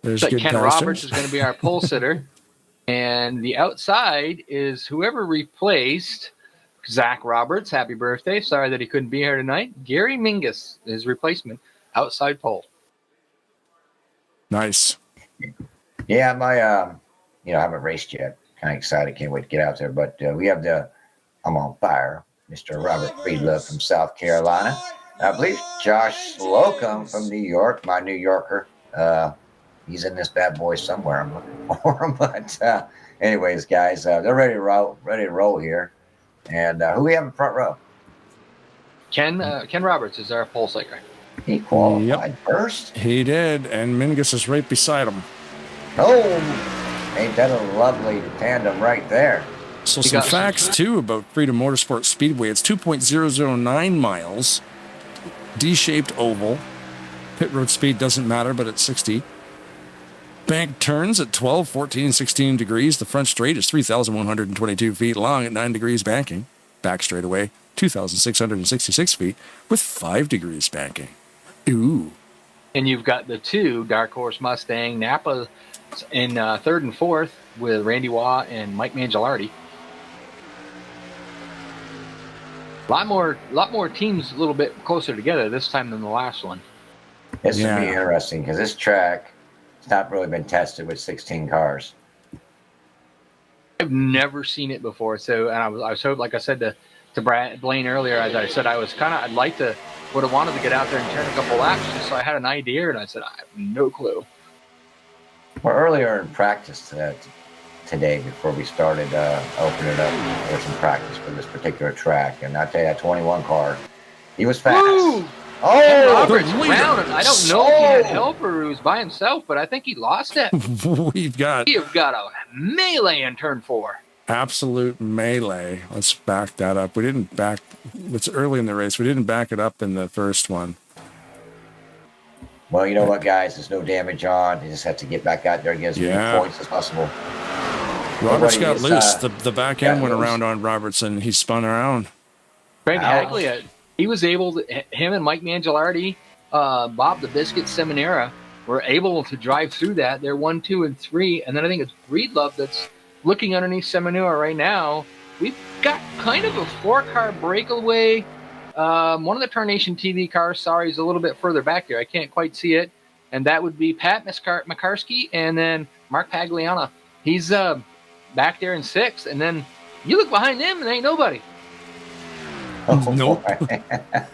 There's Ken Roberts is going to be our pole sitter, and the outside is whoever replaced Zach Roberts. Happy birthday! Sorry that he couldn't be here tonight. Gary Mingus, his replacement, outside pole. Nice. Yeah, I haven't raced yet. Kind of excited. Can't wait to get out there. But we have I'm on fire. Mr. Robert Friedlove from South Carolina. I believe Josh Slocum from New York, my New Yorker. He's in this bad boy somewhere. I'm looking for him. But anyways, guys, they're ready to roll here. And who we have in front row? Ken Roberts is our pole sitter. He qualified first. He did, and Mingus is right beside him. Oh, ain't that a lovely tandem right there? So some facts, too, about Freedom Motorsport Speedway. It's 2.009 miles, D-shaped oval. Pit road speed doesn't matter, but it's 60. Bank turns at 12, 14, 16 degrees. The front straight is 3,122 feet long at 9 degrees banking. Back straightaway, 2,666 feet with 5 degrees banking. Ooh. And you've got the 2 Dark Horse Mustang Napa in 3rd and 4th with Randy Waugh and Mike Mangialardi. A lot more teams a little bit closer together this time than the last one. This would be interesting because this track has not really been tested with 16 cars. I've never seen it before, so and I was hoping, like I said to Blaine earlier, as I said, would have wanted to get out there and turn a couple laps just so I had an idea, and I said I have no clue. Well, earlier in practice today, before we started opening up for some practice for this particular track, and I tell you, that 21 car, he was fast. Woo! Oh, Roberts round, and I don't know if he had help or he was by himself, but I think he lost it. We've got a melee in turn 4. Absolute melee. Let's back that up. We didn't back. It's early in the race. We didn't back it up in the first one. Well, you know what, guys? There's no damage on. You just have to get back out there and get as many points as possisable. Roberts got loose. The back end went around on Roberts, and he spun around. Craig Hagley, he was able to, him and Mike Mangialardi, Bob the Biscuit Seminara, were able to drive through that. They're 1, 2, and 3. And then I think it's Breedlove that's looking underneath Seminara right now. We've got kind of a 4-car breakaway. One of the Tarnation TV cars, sorry, is a little bit further back here. I can't quite see it. And that would be Pat Makarski and then Mark Pagliana. He's back there in 6th. And then you look behind them and there ain't nobody. Nope.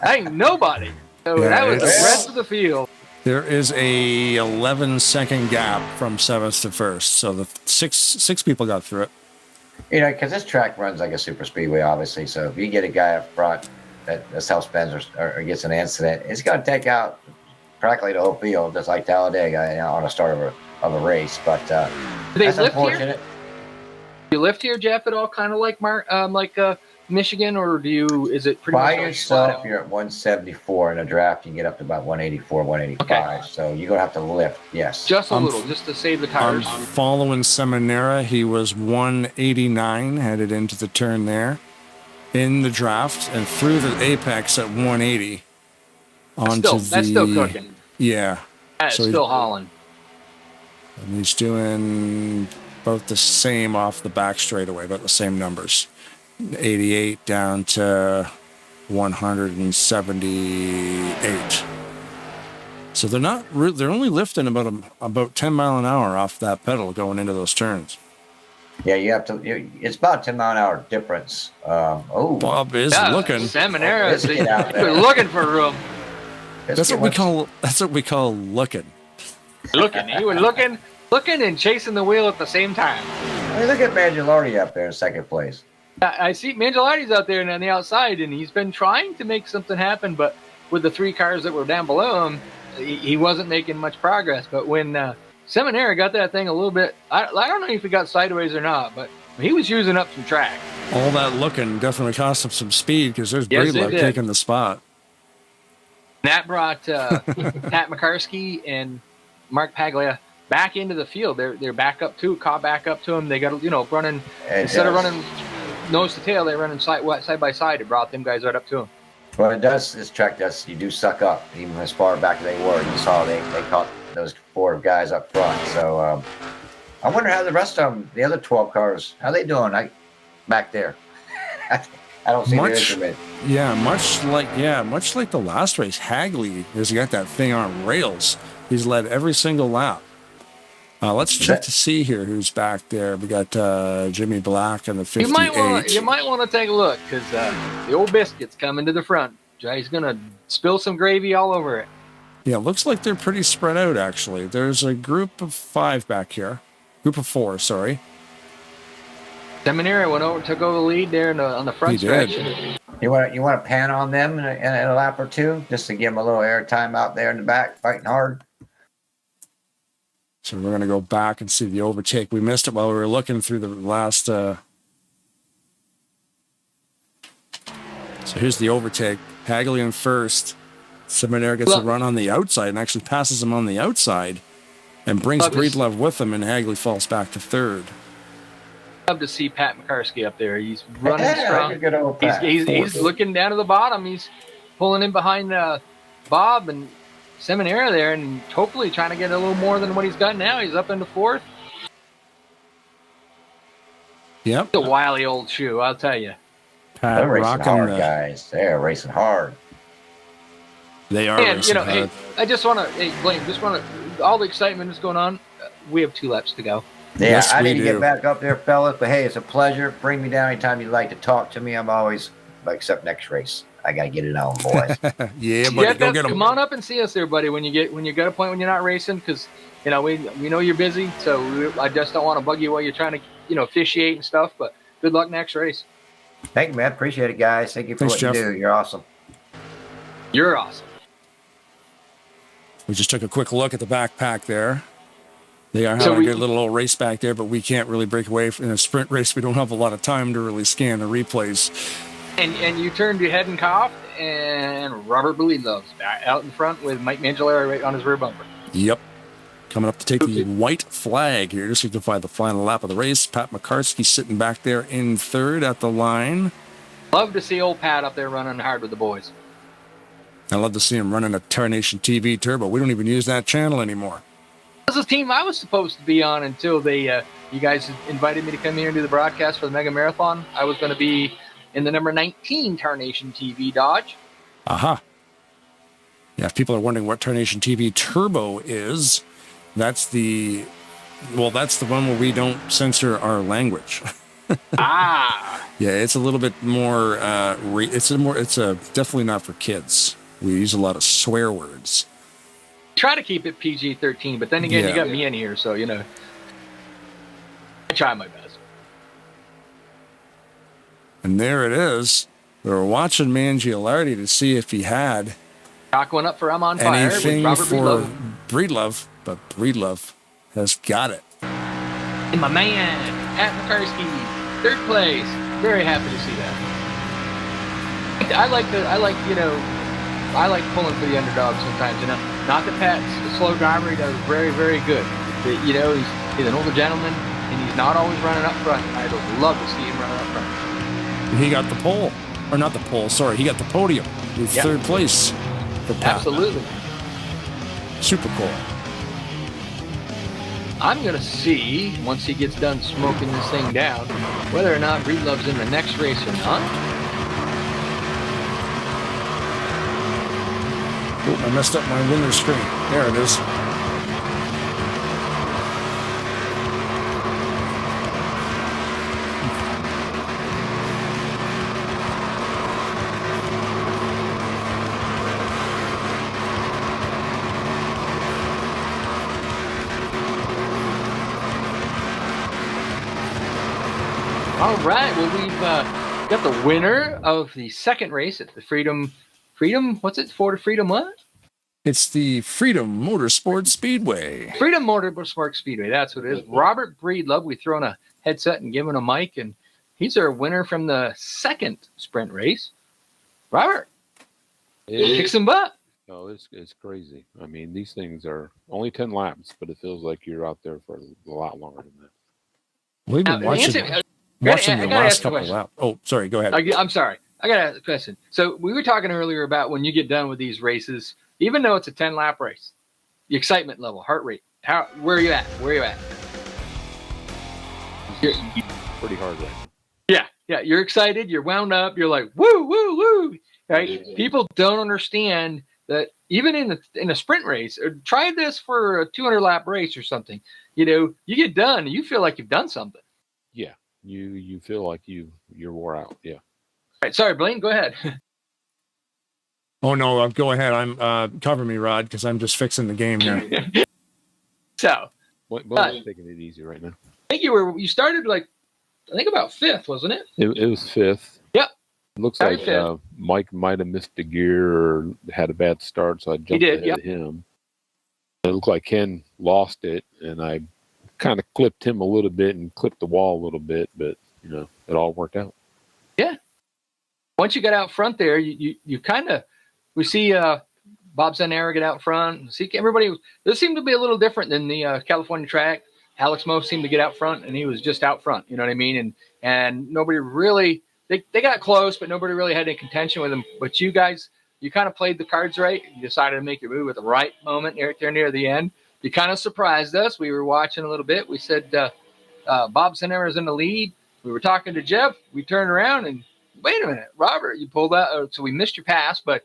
Ain't nobody. So that was the rest of the field. There is a 11-second gap from 7th to 1st, so the six people got through it. You know, because this track runs like a super speedway, obviously. So if you get a guy up front that self-spins or gets an incident, it's going to take out practically the whole field, just like Talladega on the start of a race. But Do they that's lift unfortunate. here? Do you lift here, Jeff, at all? Kind of like Michigan, or is it pretty By much yourself, you're at 174. In a draft, you get up to about 184, 185. Okay. So you're going to have to lift, yes. Just a little, just to save the tires. I'm following Seminara. He was 189, headed into the turn there in the draft and through the apex at 180. That's still cooking. Yeah. That's still hauling. And he's doing about the same off the back straightaway, about the same numbers. 88 down to 178. So they're only lifting about 10 mile an hour off that pedal going into those turns. Yeah, you have to. It's about a 10 mile an hour difference. Bob is looking. Seminara, we're looking for room. That's what we call looking. Looking. You were looking and chasing the wheel at the same time. I mean, look at Mangialardi up there in 2nd place. I see Mangialardi's out there and on the outside, and he's been trying to make something happen, but with the 3 cars that were down below him, he wasn't making much progress. But when Seminara got that thing a little bit, I don't know if he got sideways or not, but he was using up some track. All that looking definitely cost him some speed because there's Breedlove taking the spot. That brought Pat Makarski and Mark Paglia back into the field. They're back up to caught back up to him. They got running instead of running nose to tail, they're running side by side. It brought them guys right up to him. Well, it does. This track does. You do suck up, even as far back as they were. You saw they caught those 4 guys up front. So I wonder how the rest of them, the other 12 cars, how they doing? Back there. I don't see their instrument. Yeah, much like the last race, Hagley has got that thing on rails. He's led every single lap. Let's check to see here who's back there. We got Jimmy Black and the 58. You might want to take a look because the old biscuit's coming to the front. He's gonna spill some gravy all over it. Yeah, looks like they're pretty spread out actually. There's a group of 5 back here. Group of 4, sorry. Seminara took over the lead there on the front stretch. You want to pan on them in a lap or 2 just to give them a little air time out there in the back, fighting hard. So we're going to go back and see the overtake. We missed it while we were looking through the last. So here's the overtake. Hagley in first. Seminara gets a run on the outside and actually passes him on the outside and brings Breedlove with him, and Hagley falls back to 3rd. Love to see Pat McCarsky up there. He's running strong. Good old Pat. He's looking down to the bottom. He's pulling in behind Bob and Seminara there, and hopefully trying to get a little more than what he's got now. He's up into fourth. Yep. It's a wily old shoe, I'll tell you. Pat They're racing rocking hard, the- guys. They're racing hard. They are And, racing hard. hey, I just want to, hey, Blaine, all the excitement that's going on, we have 2 laps to go. Yeah, Yes, I we need to do. get back up there, fellas. But hey, it's a pleasure. Bring me down anytime you'd like to talk to me. I'm always, except next race. I got to get it on, boys. Yeah, buddy, go get them. Come on up and see us there, buddy. When you get a point when you're not racing, because we know you're busy. So I just don't want to bug you while you're trying to officiate and stuff. But good luck next race. Thank you, man. Appreciate it, guys. Thank you for Thanks, what Jeff. you do. You're awesome. You're awesome. We just took a quick look at the backpack there. They are So having we- a good little race back there, but we can't really break away in a sprint race. We don't have a lot of time to really scan the replays. And you turned your head and coughed, and Robert Breedlove's out in front with Mike Mangielari right on his rear bumper. Yep. Coming up to take the white flag here, just so you can find the final lap of the race. Pat McCarsky sitting back there in third at the line. Love to see old Pat up there running hard with the boys. I love to see him running a Tarnation TV Turbo. We don't even use that channel anymore. This is a team I was supposed to be on until they you guys invited me to come here and do the broadcast for the Mega Marathon. I was going to be in the number 19 Tarnation TV Dodge. Aha. Yeah, if people are wondering what Tarnation TV Turbo is, that's the one where we don't censor our language. Ah. Yeah, it's a little bit more. It's definitely not for kids. We use a lot of swear words. Try to keep it PG-13, but then again, Yeah. you got me in here, so I try my best. And there it is. We were watching Mangielari to see if he had Chalk one up for I'm on Fire with anything Robert for Breedlove. Breedlove, but Breedlove has got it. And my man, Pat McCarsky, third place. Very happy to see that. I like pulling for the underdog sometimes. Not that Pat's a slow driver. He does very, very good. But, he's an older gentleman, and he's not always running up front. I'd love to see him running up front. He got the pole, or not the pole. Sorry, he got the podium with Yep. third place for Pat. Absolutely. Super cool. I'm going to see, once he gets done smoking this thing down, whether or not Breedlove's in the next race or not. Oh, I messed up my winner screen. There it is. All right, well, we've got the winner of the second race at the Freedom, what's it, Ford Freedom what? It's the Freedom Motorsport Speedway. Freedom Motorsport Speedway, that's what it is. Robert Breedlove, we throw in a headset and give him a mic, and he's our winner from the second sprint race. Robert, kick some butt. No, it's crazy. I mean, these things are only 10 laps, but it feels like you're out there for a lot longer than that. We've been watching the last couple of laps. Oh, sorry. Go ahead. I'm sorry. I got to ask a question. So we were talking earlier about when you get done with these races, even though it's a 10-lap race, the excitement level, heart rate, where are you at? Where are you at? Pretty hard right now. Yeah. You're excited. You're wound up. You're like, woo, woo, woo. Right? People don't understand that even in a sprint race, or try this for a 200-lap race or something. You get done, and you feel like you've done something. Yeah, you feel like you're wore out. Yeah. All right, sorry, Blaine, go ahead. Oh no, go ahead. I'm cover me, Rod, because I'm just fixing the game here. So, Blaine taking it easy right now. I think you started about fifth, wasn't it? It was fifth. Yep. It looks Very like fifth. Mike might have missed a gear or had a bad start, so I jumped ahead of him. It looked like Ken lost it, and I kind of clipped him a little bit and clipped the wall a little bit, but it all worked out. Yeah. Once you got out front there, you kind of, we see Bob Zanera get out front. See everybody. This seemed to be a little different than the California track. Alex Moe seemed to get out front, and he was just out front. You know what I mean? And nobody really they got close, but nobody really had any contention with him. But you guys, you kind of played the cards right. You decided to make your move at the right moment right there near the end. You kind of surprised us. We were watching a little bit. We said Bob Sinner is in the lead. We were talking to Jeff. We turned around and wait a minute, Robert, you pulled out. So we missed your pass, but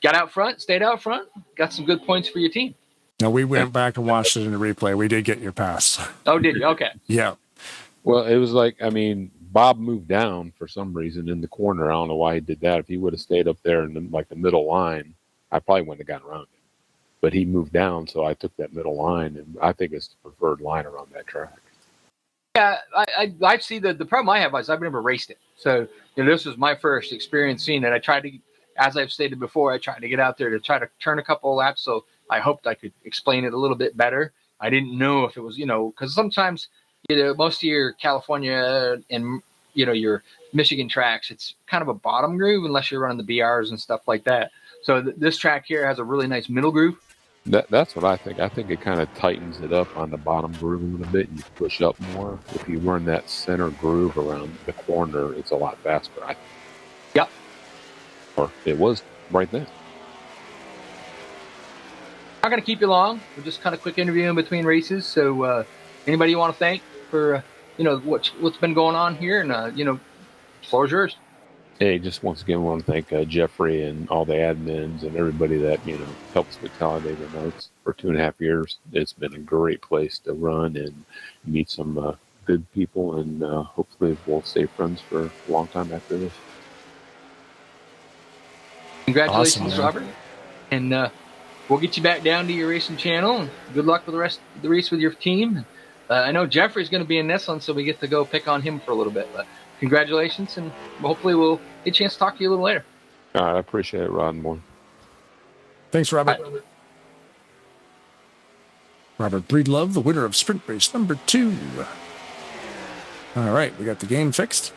got out front, stayed out front, got some good points for your team. No, we went back and watched it in the replay. We did get your pass. Oh, did you? Okay. Yeah. Well, it was like, I mean, Bob moved down for some reason in the corner. I don't know why he did that. If he would have stayed up there in the middle line, I probably wouldn't have gotten around him. But he moved down, so I took that middle line, and I think it's the preferred line around that track. Yeah, I see the problem I have is I've never raced it. So this was my first experience seeing it. I tried to, as I've stated before, I tried to get out there to try to turn a couple of laps. So I hoped I could explain it a little bit better. I didn't know if it was, because sometimes, most of your California and, your Michigan tracks, it's kind of a bottom groove unless you're running the BRs and stuff like that. So this track here has a really nice middle groove. That's what I think. I think it kind of tightens it up on the bottom groove a little bit, and you push up more. If you run that center groove around the corner, it's a lot faster, I think. Yep. Or it was right then. Not going to keep you long. We're just kind of quick interview in between races. So anybody you want to thank for, what's been going on here? And, floor's yours. Hey, just once again, I want to thank Jeffrey and all the admins and everybody that, helps with Talladega Nights for 2.5 years. It's been a great place to run and meet some good people, and hopefully we'll stay friends for a long time after this. Congratulations, Awesome, Robert. And we'll get you back down to your racing channel. And good luck with the rest of the race with your team. I know Jeffrey's going to be in this one, so we get to go pick on him for a little bit. But congratulations, and hopefully we'll get a chance to talk to you a little later. All right, I appreciate it, Rod and Moore. Thanks, Robert. Bye. Robert Breedlove, the winner of sprint race number 2. All right, we got the game fixed.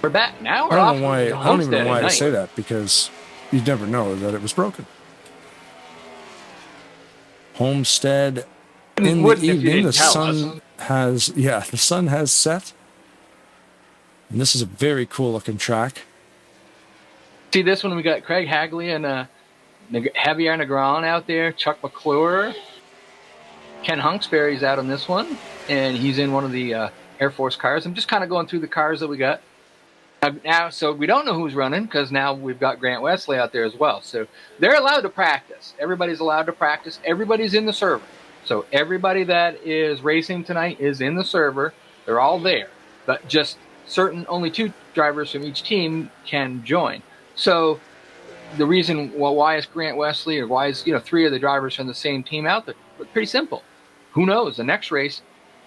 We're back now. I don't even know why I say that, because you'd never know that it was broken. Homestead in the evening. The sun has set. And this is a very cool looking track. See this one? We got Craig Hagley and Javier Negron out there. Chuck McClure. Ken Hunksbury's out on this one. And he's in one of the Air Force cars. I'm just kind of going through the cars that we got. Now, so we don't know who's running because now we've got Grant Wesley out there as well. So they're allowed to practice. Everybody's allowed to practice. Everybody's in the server. So everybody that is racing tonight is in the server. They're all there. But just only 2 drivers from each team can join. So the reason why is Grant Wesley or why is 3 of the drivers from the same team out there? Pretty simple. Who knows? The next race,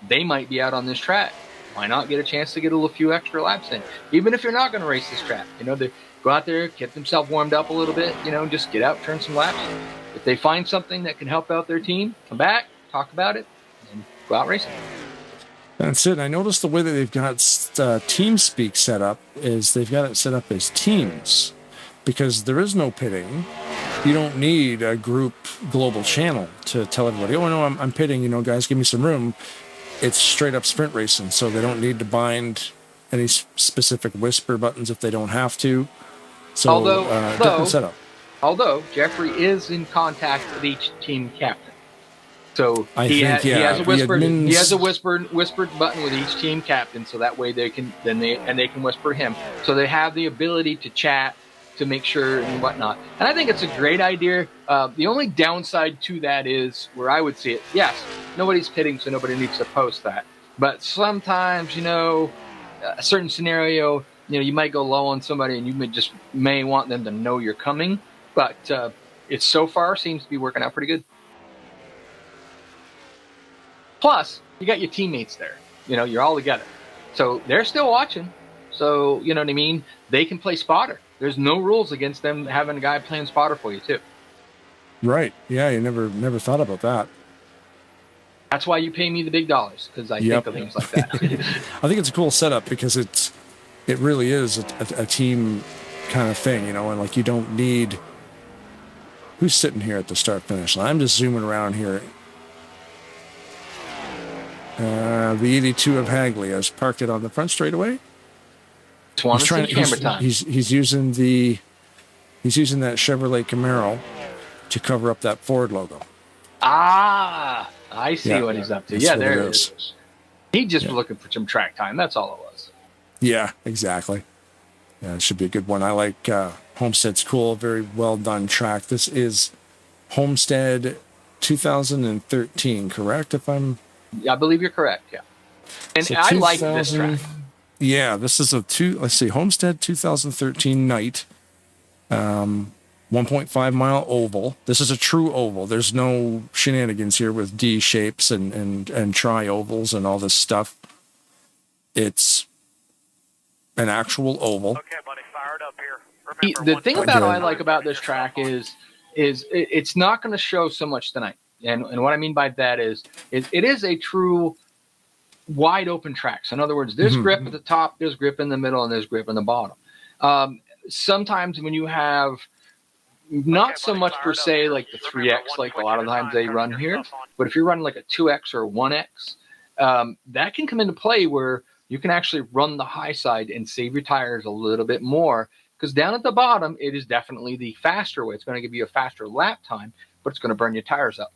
they might be out on this track. Why not get a chance to get a few extra laps in? Even if you're not going to race this track, they go out there, get themselves warmed up a little bit, just get out, turn some laps. If they find something that can help out their team, come back, talk about it, and go out racing. That's it. I noticed the way that they've got TeamSpeak set up is they've got it set up as teams, because there is no pitting. You don't need a group global channel to tell everybody, oh, no, I'm pitting, guys, give me some room. It's straight up sprint racing, so they don't need to bind any specific whisper buttons if they don't have to. So, different setup. Although Jeffrey is in contact with each team captain. So he has a whispered button with each team captain, so that way they can whisper him. So they have the ability to chat, to make sure and whatnot. And I think it's a great idea. The only downside to that is where I would see it. Yes, nobody's pitting, so nobody needs to post that. But sometimes, a certain scenario, you might go low on somebody, and you may want them to know you're coming. But it so far seems to be working out pretty good. Plus, you got your teammates there. You're all together. So they're still watching. So, you know what I mean? They can play spotter. There's no rules against them having a guy playing spotter for you, too. Right. Yeah, you never thought about that. That's why you pay me the big dollars, because I think of things like that. I think it's a cool setup because it really is a team kind of thing, and you don't need... Who's sitting here at the start-finish line? I'm just zooming around here. The 82 of Hagley has parked it on the front straightaway. He's using that Chevrolet Camaro to cover up that Ford logo. Ah, I see what he's up to. Yeah, there it is. is. He just was looking for some track time. That's all it was. Yeah, exactly. Yeah, it should be a good one. I like Homestead's cool, very well done track. This is Homestead 2013, correct? I believe you're correct. Yeah, and so I like this track. Yeah, this is Homestead 2013 night. 1.5 mile oval. This is a true oval. There's no shenanigans here with D shapes and tri-ovals and all this stuff. It's an actual oval. Okay, buddy, fired up here. The thing about I like about this track is it's not going to show so much tonight. And what I mean by that is it is a true wide open track. So in other words, there's grip at the top, there's grip in the middle, and there's grip in the bottom. Sometimes when you have not so much per se like the 3X, like a lot of times they run here, but if you're running like a 2X or a 1X, that can come into play where you can actually run the high side and save your tires a little bit more, because down at the bottom, it is definitely the faster way. It's going to give you a faster lap time, but it's going to burn your tires up.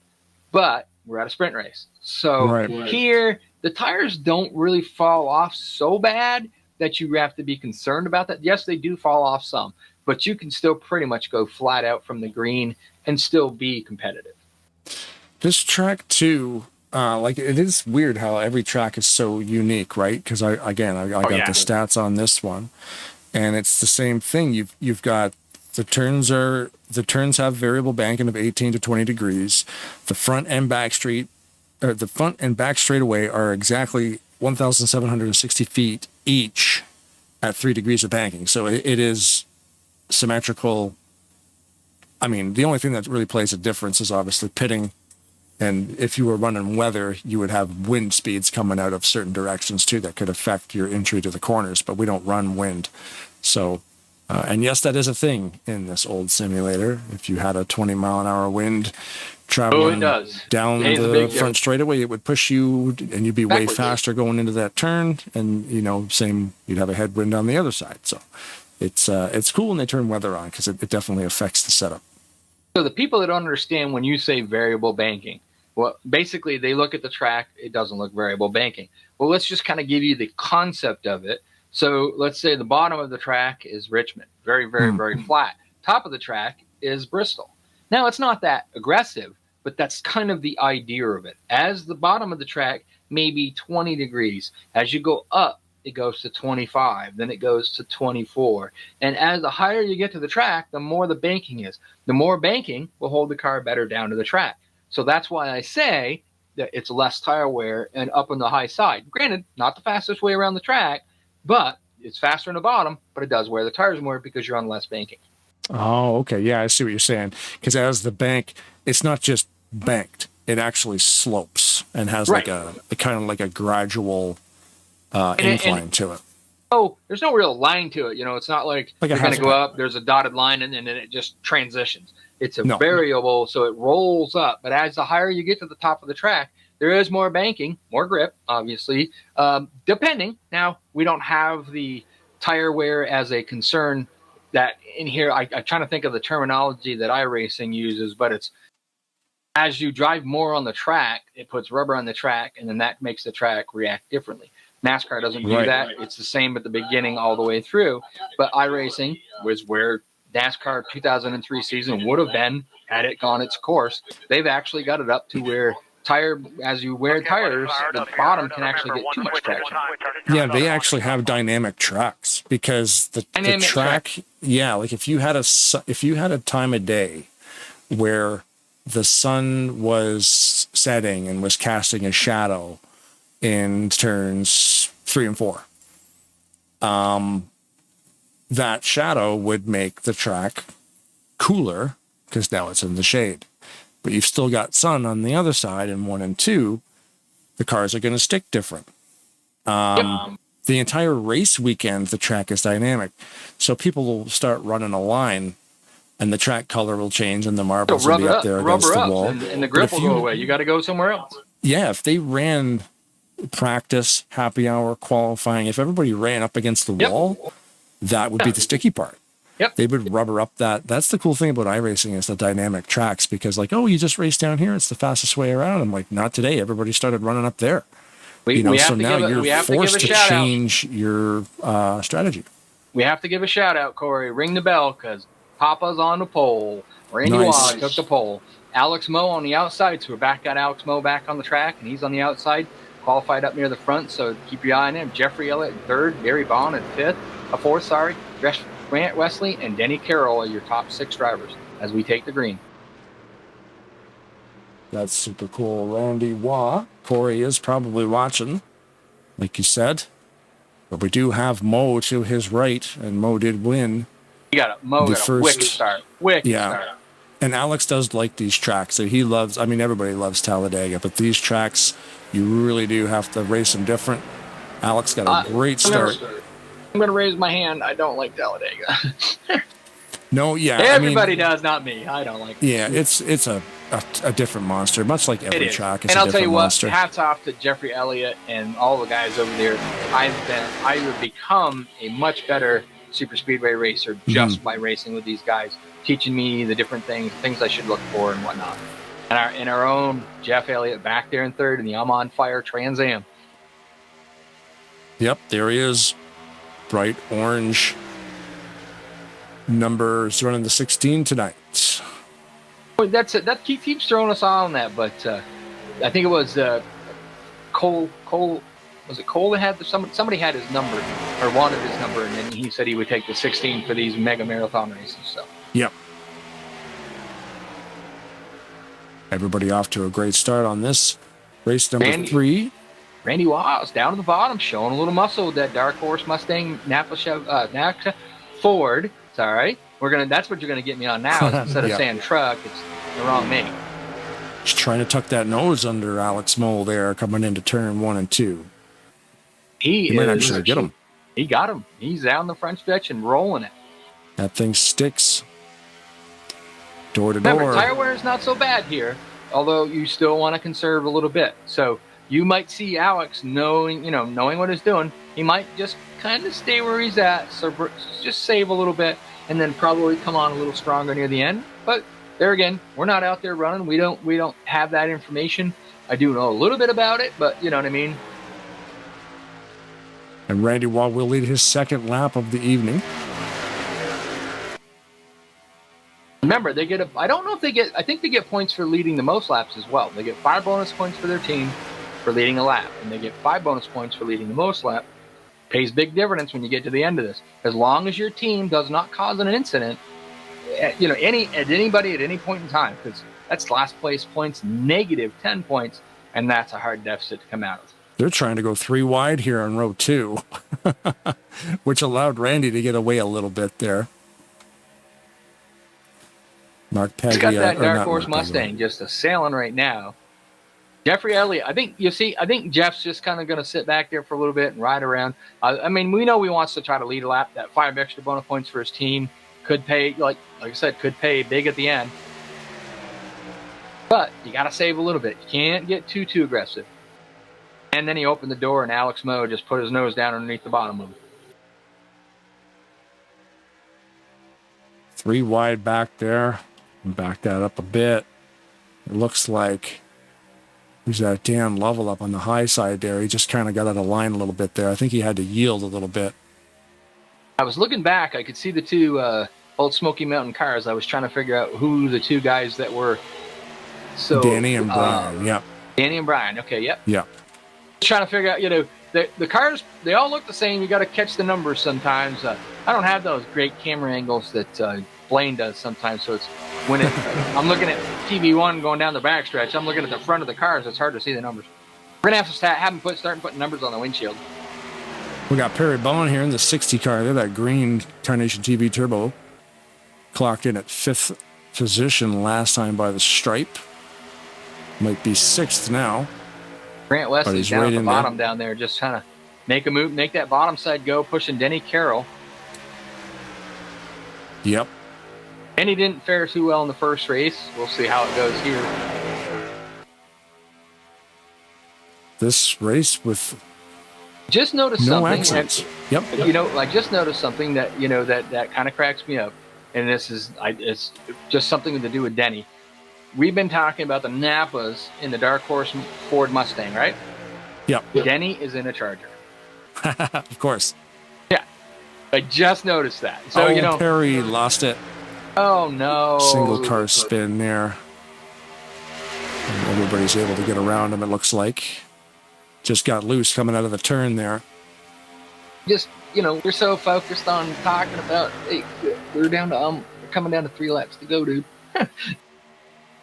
But we're at a sprint race. So here, the tires don't really fall off so bad that you have to be concerned about that. Yes, they do fall off some, but you can still pretty much go flat out from the green and still be competitive. This track too, like it is weird how every track is so unique, right? Because I got the stats on this one, and it's the same thing. You've got the turns have variable banking of 18 to 20 degrees. The front and back straightaway are exactly 1,760 feet each at 3 degrees of banking. So it is symmetrical. I mean, the only thing that really plays a difference is obviously pitting. And if you were running weather, you would have wind speeds coming out of certain directions too that could affect your entry to the corners, but we don't run wind. So, and yes, that is a thing in this old simulator. If you had a 20-mile-an-hour wind traveling down the front straightaway, it would push you and you'd be way faster going into that turn. And, you'd have a headwind on the other side. So it's cool when they turn weather on because it definitely affects the setup. So the people that don't understand when you say variable banking, well, basically they look at the track, it doesn't look variable banking. Well, let's just kind of give you the concept of it. So let's say the bottom of the track is Richmond, very, very, very flat. Top of the track is Bristol. Now, it's not that aggressive, but that's kind of the idea of it. As the bottom of the track may be 20 degrees, as you go up, it goes to 25, then it goes to 24. And as the higher you get to the track, the more the banking is. The more banking will hold the car better down to the track. So that's why I say that it's less tire wear and up on the high side. Granted, not the fastest way around the track, but it's faster in the bottom, but it does wear the tires more because you're on less banking. Oh, okay. Yeah, I see what you're saying. Because as the bank, it's not just banked. It actually slopes and has like a kind of like a gradual incline to it. Oh, there's no real line to it. It's not like you're going to go up, there's a dotted line, and then it just transitions. It's a variable, so it rolls up. But as the higher you get to the top of the track, there is more banking, more grip, obviously, depending. Now, we don't have the tire wear as a concern that in here. I'm trying to think of the terminology that iRacing uses, but it's as you drive more on the track, it puts rubber on the track, and then that makes the track react differently. NASCAR doesn't do that. It's the same at the beginning all the way through. But iRacing was where NASCAR 2003 season would have been had it gone its course. They've actually got it up to where as you wear tires, the bottom can actually get too much traction. Yeah, they actually have dynamic tracks because the track. Yeah, like if you had a time of day where the sun was setting and was casting a shadow in turns 3 and 4, that shadow would make the track cooler because now it's in the shade. But you've still got sun on the other side in 1 and 2. The cars are going to stick different. The entire race weekend, the track is dynamic. So people will start running a line and the track color will change and the marbles will be up there against the wall. And the grip will go away. You got to go somewhere else. Yeah, if they ran practice, happy hour, qualifying, if everybody ran up against the wall, that would be the sticky part. Yep. They would rubber up that. That's the cool thing about iRacing is the dynamic tracks, because like, oh, you just race down here, it's the fastest way around. I'm like, not today. Everybody started running up there. We have so to now give you're forced to shout change your strategy. We have to give a shout out, Corey. Ring the bell, because Papa's on the pole. Randy Waugh took the pole. Alex Moe on the outside, so we're got Alex Moe back on the track, and he's on the outside, qualified up near the front, so keep your eye on him. Jeffrey Elliott in third, Gary Bond in fourth, Grant Wesley, and Denny Carroll are your top 6 drivers as we take the green. That's super cool. Randy Waugh. Corey is probably watching, like you said. But we do have Mo to his right, and Mo did win. Mo got a wicked start. Wicked start. And Alex does like these tracks. So he loves, I mean, everybody loves Talladega, but these tracks, you really do have to race them different. Alex got a great start. I'm going to raise my hand. I don't like Talladega. No, yeah. Everybody does, not me. I don't like it. Yeah, it's a different monster, much like every track. It's and I'll tell you what, monster. hats off to Jeffrey Elliott and all the guys over there. I would become a much better super speedway racer just by racing with these guys, teaching me the different things I should look for and whatnot. And our own Jeff Elliott back there in third in the I'm on Fire Trans Am. Yep, there he is. Bright orange numbers running the 16 tonight. That's it. That keeps throwing us on that, but I think it was Cole. Was it Cole that had somebody had his number or wanted his number, and then he said he would take the 16 for these mega marathon races. So. Yep. Everybody off to a great start on this race number 3. Randy Waugh down to the bottom, showing a little muscle with that dark horse Mustang Napa Ford. It's all right. That's what you're gonna get me on now. Instead of saying truck, it's the wrong make. Just trying to tuck that nose under Alex Mole there, coming into turn 1 and 2. He might actually get him. He got him. He's down the front stretch and rolling it. That thing sticks. Door to Remember, door. tire wear is not so bad here, although you still want to conserve a little bit. So you might see Alex knowing what he's doing. He might just kind of stay where he's at, so just save a little bit, and then probably come on a little stronger near the end. But there again, we're not out there running. We don't have that information. I do know a little bit about it, but you know what I mean. And Randy Waugh will lead his second lap of the evening. Remember, they get I think they get points for leading the most laps as well. They get 5 bonus points for their team for leading a lap, and they get 5 bonus points for leading the most lap. Pays big dividends when you get to the end of this. As long as your team does not cause an incident, anybody at any point in time, because that's last place points, negative 10 points, and that's a hard deficit to come out of. They're trying to go 3 wide here on row 2, which allowed Randy to get away a little bit there. Mark Paglia. He's got that dark horse Mustang just a-sailing right now. Jeffrey Elliott, I think Jeff's just kind of going to sit back there for a little bit and ride around. I mean, we know he wants to try to lead a lap. That 5 extra bonus points for his team could pay, like I said, could pay big at the end. But you got to save a little bit. You can't get too aggressive. And then he opened the door, and Alex Moe just put his nose down underneath the bottom of it. 3 wide back there. Back that up a bit. It looks like there's that Dan Lovell up on the high side there. He just kind of got out of line a little bit there. I think he had to yield a little bit. I was looking back. I could see the 2 old Smoky Mountain cars. I was trying to figure out who the 2 guys that were. So Danny and Brian, yep. Danny and Brian, okay, yep. Yep. Trying to figure out, the cars, they all look the same. You got to catch the numbers sometimes. I don't have those great camera angles that Blaine does sometimes, so it's when I'm looking at TV1 going down the backstretch, I'm looking at the front of the cars. It's hard to see the numbers. We're gonna have to have them start putting numbers on the windshield. We got Perry Bowen here in the 60 car there, that green Tarnation TV Turbo, clocked in at 5th position last time by the stripe. Might be 6th now. Grant Wesley's down right at the bottom down there, just trying to make a move, make that bottom side go, pushing Denny Carroll. Yep. And he didn't fare too well in the first race. We'll see how it goes here. this race with just noticed no something. accidents. Yep. You know, I just noticed something that that kind of cracks me up, and it's just something to do with Denny. We've been talking about the Napas in the Dark Horse Ford Mustang, right? Yep. Denny is in a Charger. Of course. Yeah, I just noticed that. So Perry lost it. Oh no! Single car spin there. And everybody's able to get around him. It looks like just got loose coming out of the turn there. Just we're so focused on talking about. Hey, we're down to we're coming down to 3 laps to go, dude.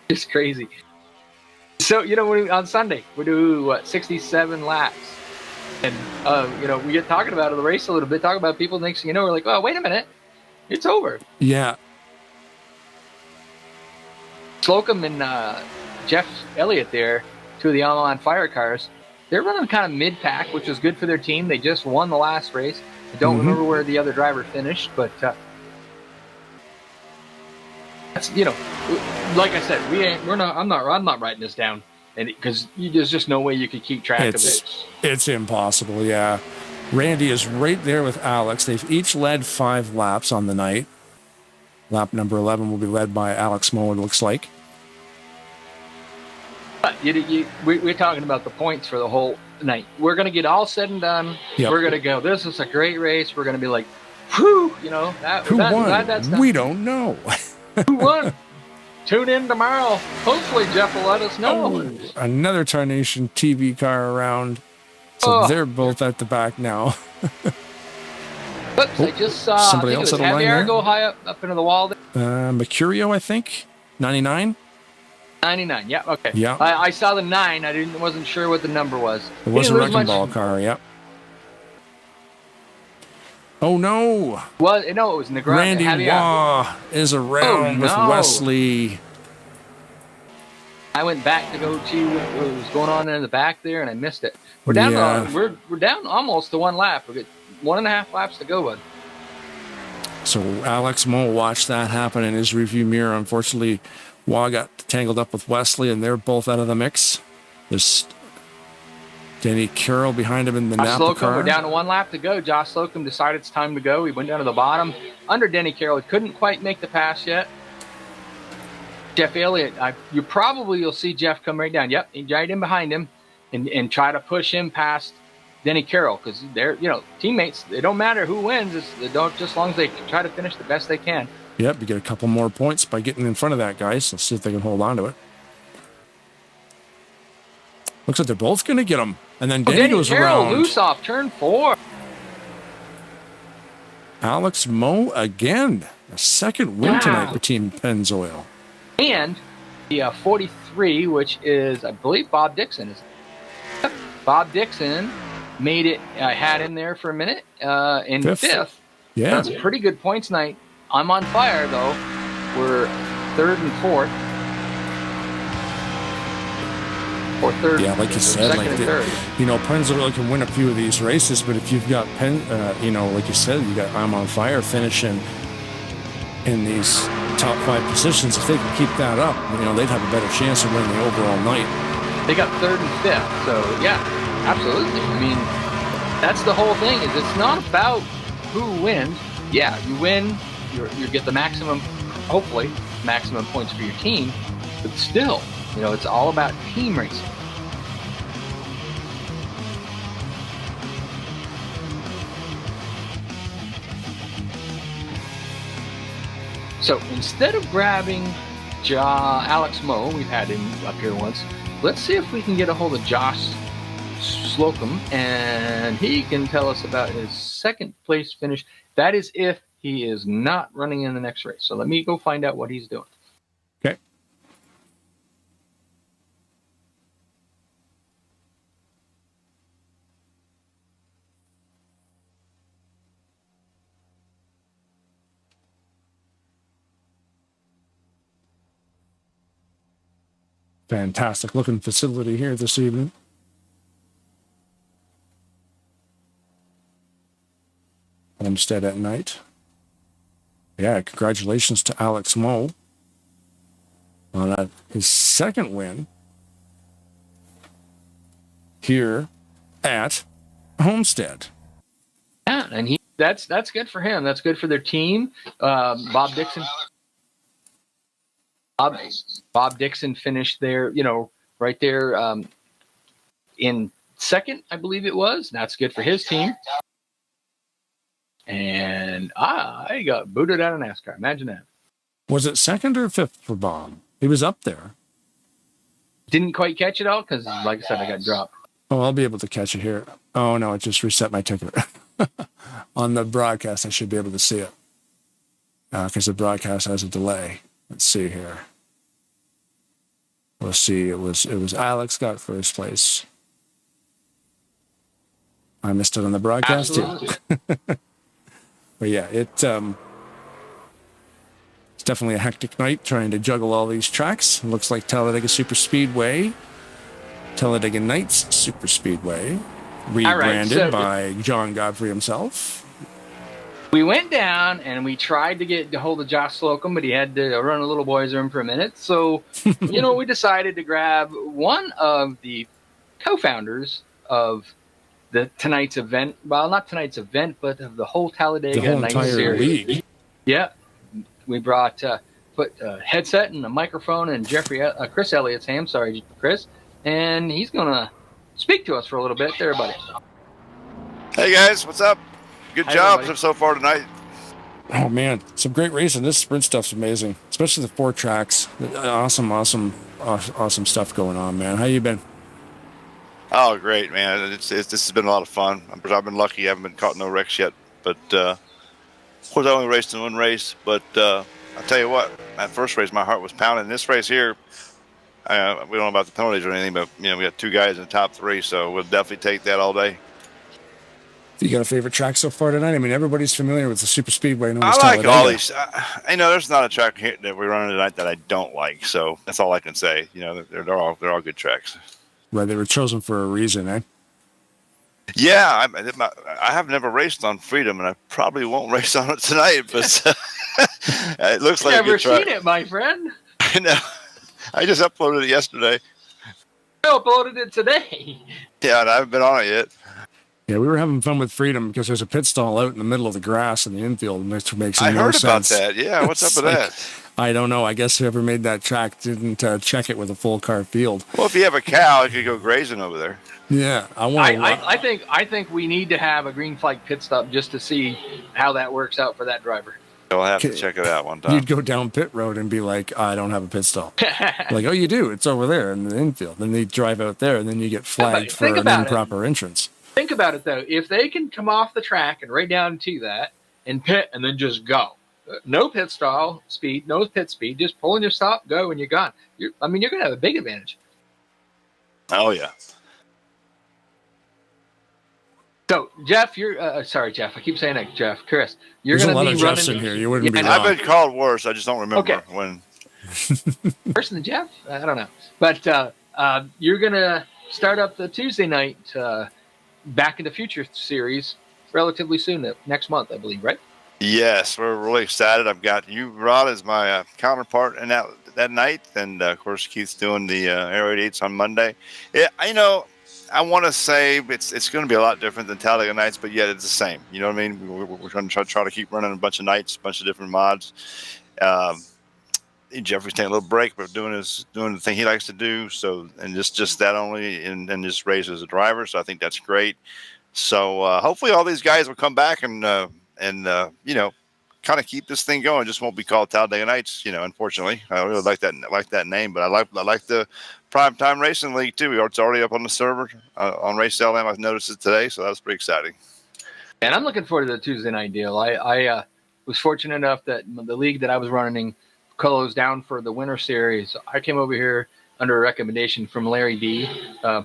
It's crazy. So on Sunday we do 67 laps, and we get talking about the race a little bit, talking about people. Next thing you know, we're like, oh, wait a minute, it's over. Yeah. Slocum and Jeff Elliott there, 2 of the I'm on Fire cars. They're running kind of mid-pack, which was good for their team. They just won the last race. I don't remember where the other driver finished, but that's like I said, I'm not writing this down, and because there's just no way you could keep track of it. It's impossible. Yeah, Randy is right there with Alex. They've each led 5 laps on the night. Lap number 11 will be led by Alex Moe, it looks like. But we're talking about the points for the whole night. We're going to get all said and done. Yep. We're going to go, this is a great race. We're going to be like, whew, Who won? We don't know. Who won? Tune in tomorrow. Hopefully Jeff will let us know. Another Tarnation TV car around. So they're both at the back now. Oops, I just saw somebody else on the line there. go high up into the wall there. Mercurio, I think. 99? 99, yeah, okay. Yeah. I saw the 9. I wasn't sure what the number was. It was a wrecking ball car, yep. Oh no! Well, no, it was Negron. Randy Waugh is around with Wesley. I went back to go to what was going on in the back there, and I missed it. We're down. We're down almost to 1 lap. We got 1.5 laps to go, bud. So Alex Moe watched that happen in his review mirror. Unfortunately, Waugh got tangled up with Wesley, and they're both out of the mix. There's Denny Carroll behind him in the Napa Slocum, car. we're down to 1 lap to go. Josh Slocum decided it's time to go. He went down to the bottom. Under Denny Carroll, he couldn't quite make the pass yet. Jeff Elliott, you'll see Jeff come right down. Yep, he right in behind him and try to push him past Denny Carroll, because they're teammates. It don't matter who wins. Just as long as they try to finish the best they can. Yep, you get a couple more points by getting in front of that guy. So let's see if they can hold on to it. Looks like they're both going to get him. And then Denny goes Carroll, around. Loose off turn 4. Alex Moe again. A second win tonight for Team Pennzoil. And the 43, which is, I believe, Bob Dixon. Bob Dixon made it, had in there for a minute in 5th. Yeah. That's a pretty good points night. I'm on fire, though. We're 3rd and 4th. Or 3rd. Yeah, like you said, Pennzoil can win a few of these races, but if you've got like you said, you got I'm on Fire finishing in these top 5 positions. If they can keep that up, they'd have a better chance of winning the overall night. They got 3rd and 5th, so yeah, absolutely. I mean, that's the whole thing. Is it's not about who wins. Yeah, you win, you get the maximum, hopefully, maximum points for your team, but still, it's all about team racing. So instead of grabbing Alex Moe, we've had him up here once, let's see if we can get a hold of Josh Slocum, and he can tell us about his 2nd place finish. That is if he is not running in the next race. So let me go find out what he's doing. Okay. Fantastic looking facility here this evening. Homestead at night. Yeah, congratulations to Alex Moe on his 2nd win. here at Homestead. Yeah, and that's good for him. That's good for their team. Bob Dixon. Bob Dixon finished there, right there in second, I believe it was. That's good for his team. And I got booted out of NASCAR. Imagine that. Was it second or fifth for Bob? He was up there. Didn't quite catch it all because, like I said, I got dropped. Oh, I'll be able to catch it here. Oh, no, it just reset my ticket. On the broadcast, I should be able to see it. Because the broadcast has a delay. Let's see here. Let's see. It was Alex got first place. I missed it on the broadcast too. But yeah, it's definitely a hectic night trying to juggle all these tracks. It looks like Talladega Super Speedway, Talladega Nights Super Speedway, rebranded by John Godfrey himself. We went down and we tried to get a hold of Josh Slocum, but he had to run a little boy's room for a minute. So, we decided to grab one of the co-founders of tonight's event. Well, not tonight's event, but of the whole Talladega Night Series. League. Yeah. We brought put a headset and a microphone in Chris Elliott's hand. Sorry, Chris. And he's going to speak to us for a little bit there, buddy. Hey, guys. What's up? Good job so far tonight. Oh, man. Some great racing. This sprint stuff's amazing, especially the 4 tracks. Awesome stuff going on, man. How you been? Oh, great, man. This has been a lot of fun. I've been lucky. I haven't been caught in no wrecks yet. But, of course, I only raced in one race. But I'll tell you what, that first race, my heart was pounding. This race here, we don't know about the penalties or anything, but, we got 2 guys in the top 3, so we'll definitely take that all day. You got a favorite track so far tonight? I mean, everybody's familiar with the Super Speedway. I like all these. There's not a track here that we're running tonight that I don't like. So that's all I can say. They're all good tracks. Right, they were chosen for a reason, eh? Yeah, I have never raced on Freedom, and I probably won't race on it tonight. But it looks like a good track. Never seen it, my friend. I know. I just uploaded it yesterday. I uploaded it today. Yeah, and I haven't been on it yet. Yeah, we were having fun with Freedom because there's a pit stall out in the middle of the grass in the infield, which makes I no heard sense. about that. Yeah, what's up with that? I don't know. I guess whoever made that track didn't check it with a full car field. Well, if you have a cow, you could go grazing over there. Yeah, I think we need to have a green flag pit stop just to see how that works out for that driver. I'll have to check it out one time. You'd go down pit road and be like, I don't have a pit stall. Like, oh, you do. It's over there in the infield. Then they drive out there, and then you get flagged for an improper entrance. Think about it, though. If they can come off the track and right down to that and pit and then just go. No pit stall speed, no pit speed. Just pull in your stop, go, and you're gone. You're going to have a big advantage. Oh, yeah. So, Jeff, you're sorry, Jeff. I keep saying that, Jeff. Chris, you're There's going a to lot be of Jeffs running. in here. You wouldn't be wrong. I've been called worse. I just don't remember when. Worse than Jeff? I don't know. But you're going to start up the Tuesday night Back in the Future series relatively soon, next month, I believe, right? Yes, we're really excited. I've got you, Rod, as my counterpart in that night, and of course Keith's doing the Air 88s on Monday. Yeah, I want to say it's going to be a lot different than Talladega Nights, but yet it's the same. You know what I mean? We're going to try to keep running a bunch of nights, a bunch of different mods. Jeffrey's taking a little break, but doing the thing he likes to do. So, and just that only, and just raise as a driver. So I think that's great. So hopefully all these guys will come back and kind of keep this thing going. Just won't be called Talladega Nights, unfortunately. I really like that name, but I like the Primetime Racing League too. It's already up on the server on Race LM. I've noticed it today, so that was pretty exciting. And I'm looking forward to the Tuesday night deal. I was fortunate enough that the league that I was running closed down for the winter series. I came over here under a recommendation from Larry D,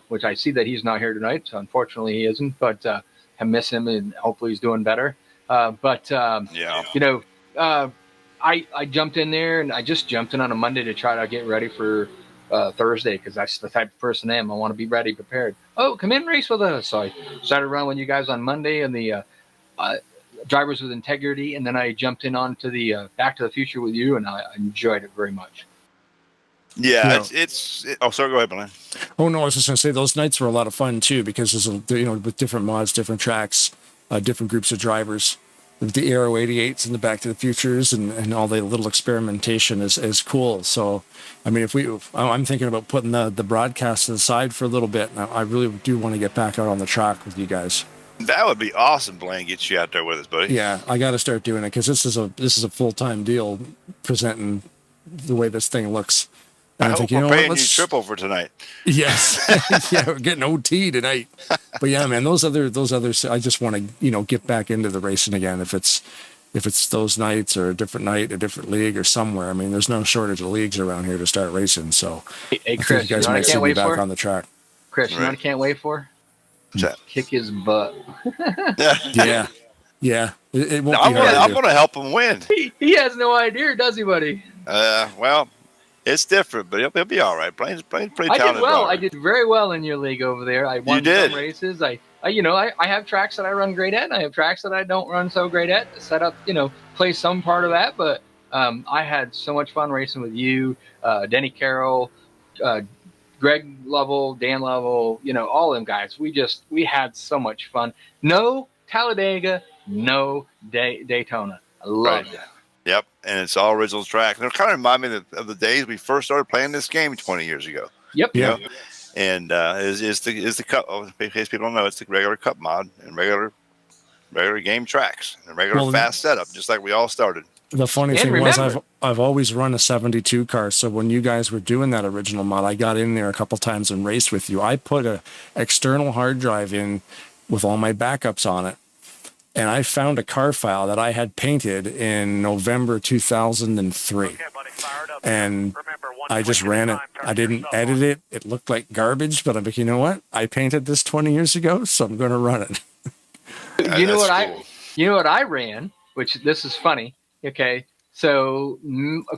which I see that he's not here tonight. So unfortunately he isn't, but I miss him and hopefully he's doing better. I jumped in there and I just jumped in on a Monday to try to get ready for Thursday because that's the type of person I am. I want to be ready, prepared. Oh, come in and race with us. So I started running with you guys on Monday and the Drivers with Integrity, and then I jumped in onto the Back to the Future with you, and I enjoyed it very much. Yeah, oh, sorry. Go ahead, Brian. Oh no, I was just going to say those nights were a lot of fun too because there's with different mods, different tracks, different groups of drivers. The Aero 88s and the Back to the Futures and all the little experimentation is cool. So, I mean, I'm thinking about putting the broadcast aside for a little bit. And I really do want to get back out on the track with you guys. That would be awesome, Blaine. Get you out there with us, buddy. Yeah, I got to start doing it because this is a full-time deal presenting the way this thing looks. And I hope think, we're paying you triple for tonight. Yes, yeah, we're getting OT tonight. But yeah, man, those other, I just want to get back into the racing again. If it's those nights or a different night, a different league or somewhere. I mean, there's no shortage of leagues around here to start racing. So, hey Chris, you guys might see me back on the track. Chris, you know what I can't wait for? Kick his butt. Yeah. It won't I'm be hard. I'm gonna help him win. He has no idea, does he, buddy? Well. It's different, but he'll be all right. Blaine's pretty talented. I did well. driver. I did very well in your league over there. I won some races. I have tracks that I run great at, and I have tracks that I don't run so great at. Set up, play some part of that, but I had so much fun racing with you, Denny Carroll, Greg Lovell, Dan Lovell, all them guys. We had so much fun. No Talladega, no Daytona. I loved it. Yep, and it's all original tracks. And it kind of remind me of the days we first started playing this game 20 years ago. Yep. Yeah. And is the cup? In case people don't know, it's the regular cup mod and regular game tracks and regular fast setup, just like we all started. The funny thing was, I've always run a 72 car. So when you guys were doing that original mod, I got in there a couple times and raced with you. I put a external hard drive in with all my backups on it. And I found a car file that I had painted in November 2003. And I just ran it. I didn't edit it. It looked like garbage, but I'm like, you know what? I painted this 20 years ago, so I'm going to run it. You know what I ran, which this is funny. Okay. So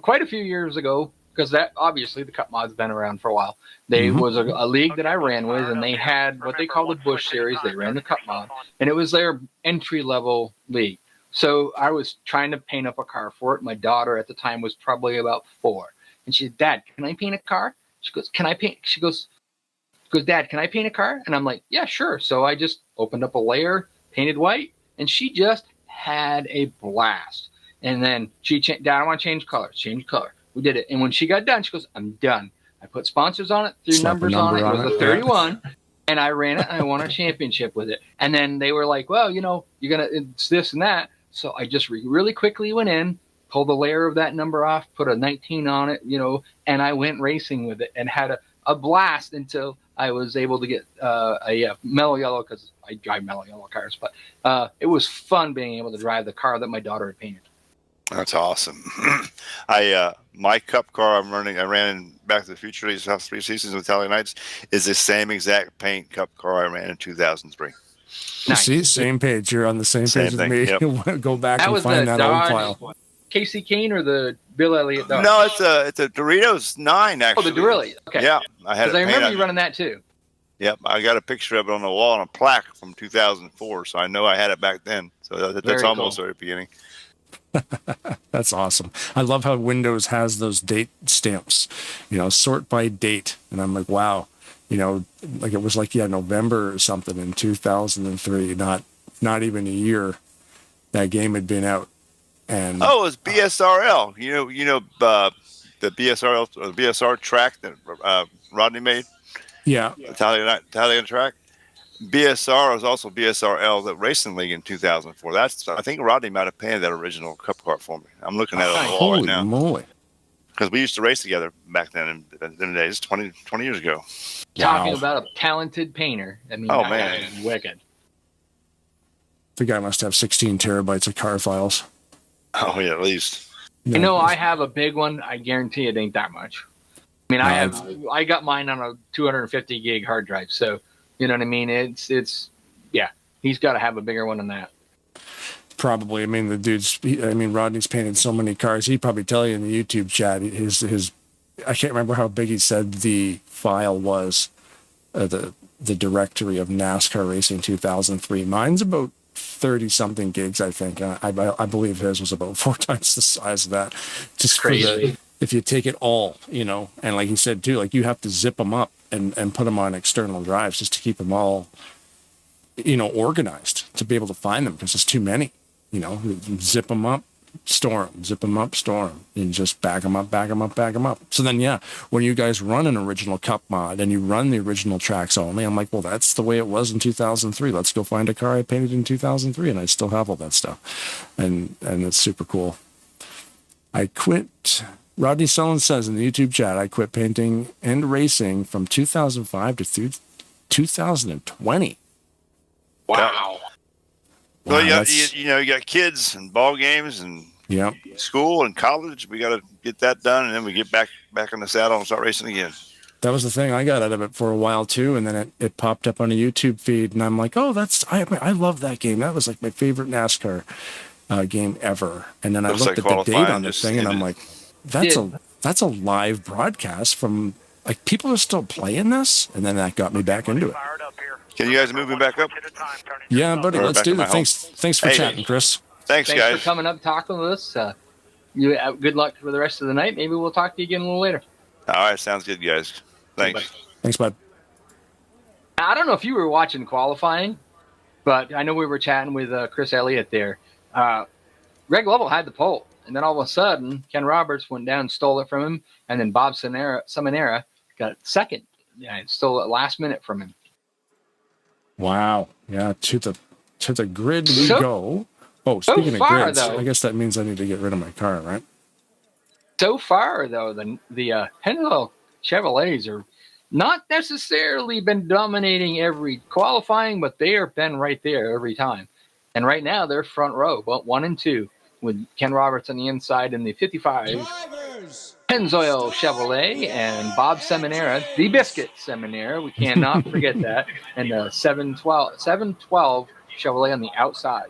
quite a few years ago, because that obviously the Cup Mod's been around for a while. They was a league that I ran with, and they had what they call the Bush Series. They ran the Cup Mod, and it was their entry level league. So I was trying to paint up a car for it. My daughter at the time was probably about 4, and she said, "Dad, can I paint a car?" She goes, "Can I paint?" She goes, "Dad, can I paint a car?" And I'm like, "Yeah, sure." So I just opened up a layer, painted white, and she just had a blast. And then she changed, "Dad, I want to change color." Change color. We did it. And when she got done, she goes, "I'm done." I put sponsors on it, threw numbers on it. It was a 31. And I ran it, and I won a championship with it. And then they were like, "Well, it's this and that." So I just really quickly went in, pulled a layer of that number off, put a 19 on it, and I went racing with it and had a blast until I was able to get a mellow yellow, because I drive mellow yellow cars. But it was fun being able to drive the car that my daughter had painted. That's awesome. My cup car I ran in Back to the Future these last 3 seasons with Italian Nights is the same exact paint cup car I ran in 2003. Nice. See, same page. You're on the same page as me. Yep. Go back and find that old file. Casey Kane or the Bill Elliott Dodge? No, it's a Doritos 9 actually. Oh, the Doritos. Okay. Yeah, I remember you running that too. Yep, I got a picture of it on the wall on a plaque from 2004, so I know I had it back then. So that's almost the very beginning. That's awesome. I love how Windows has those date stamps, sort by date. And I'm like, wow, like it was like, November or something in 2003, not even a year that game had been out. And it was BSRL. The BSR track that Rodney made. Yeah. Italian track. BSR was also BSRL, the racing league in 2004. I think Rodney might have painted that original cup car for me. I'm looking at it on the wall right now. Holy moly. Because we used to race together back then in the days, 20 years ago. Talking about a talented painter. I mean, man, is wicked. The guy must have 16 terabytes of car files. Oh, yeah, at least. I have a big one. I guarantee it ain't that much. I mean, I got mine on a 250 gig hard drive, so you know what I mean? It's he's got to have a bigger one than that. Probably. I mean, Rodney's painted so many cars. He'd probably tell you in the YouTube chat, his I can't remember how big he said the file was, the directory of NASCAR Racing 2003. Mine's about 30-something gigs, I think. I believe his was about 4 times the size of that. Just crazy. if you take it all, and like he said too, like you have to zip them up and put them on external drives just to keep them all, organized to be able to find them because there's too many, zip them up, store them, zip them up, store them, and just back them up, back them up, back them up. So then, when you guys run an original cup mod and you run the original tracks only, I'm like, well, that's the way it was in 2003. Let's go find a car I painted in 2003, and I still have all that stuff, and it's super cool. I quit. Rodney Sullen says in the YouTube chat, I quit painting and racing from 2005 to 2020. Wow. Well, you got kids and ball games and school and college. We got to get that done, and then we get back on the saddle and start racing again. That was the thing. I got out of it for a while too, and then it popped up on a YouTube feed, and I'm like, oh, I love that game. That was like my favorite NASCAR game ever. And then I looked at the date on this thing, and I'm like, that's a live broadcast from, like, people are still playing this, and then that got me back into it. Can you guys move me back up? Yeah, buddy, let's do that. Thanks for chatting, Chris. Thanks, guys. For coming up, talking with us. You have good luck for the rest of the night. Maybe we'll talk to you again a little later. All right, sounds good, guys. Thanks. Thanks, bud. I don't know if you were watching qualifying, but I know we were chatting with Chris Elliott there. Greg Lovell had the pole, and then all of a sudden, Ken Roberts went down and stole it from him, and then Bob Seminara got second. Yeah, stole it last minute from him. Wow. Yeah, to the grid we go. Oh, speaking of grids, I guess that means I need to get rid of my car, right? So far, though, the Pennzoil Chevrolets are not necessarily been dominating every qualifying, but they have been right there every time. And right now, they're front row, but 1 and 2, with Ken Roberts on the inside in the 55 Pennzoil Chevrolet and Bob Seminara, the Biscuit Seminara. We cannot forget that. And the 712 Chevrolet on the outside.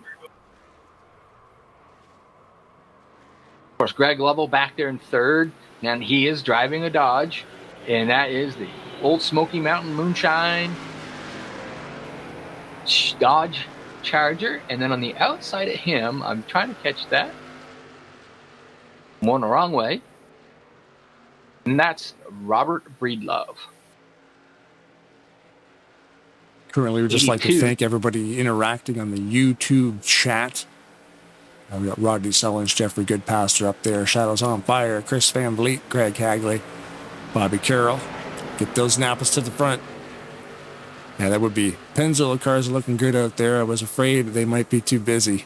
Of course, Greg Lovell back there in third, and he is driving a Dodge, and that is the old Smoky Mountain Moonshine Dodge Charger. And then on the outside of him, I'm trying to catch that. I'm going the wrong way. And that's Robert Breedlove. Currently, we'd just like to thank everybody interacting on the YouTube chat. We got Rodney Sellens, Jeffrey Goodpaster up there, Shadows on Fire, Chris Van Vliet, Greg Hagley, Bobby Carroll. Get those Napas to the front. Yeah, that would be. Pennzoil cars are looking good out there. I was afraid they might be too busy.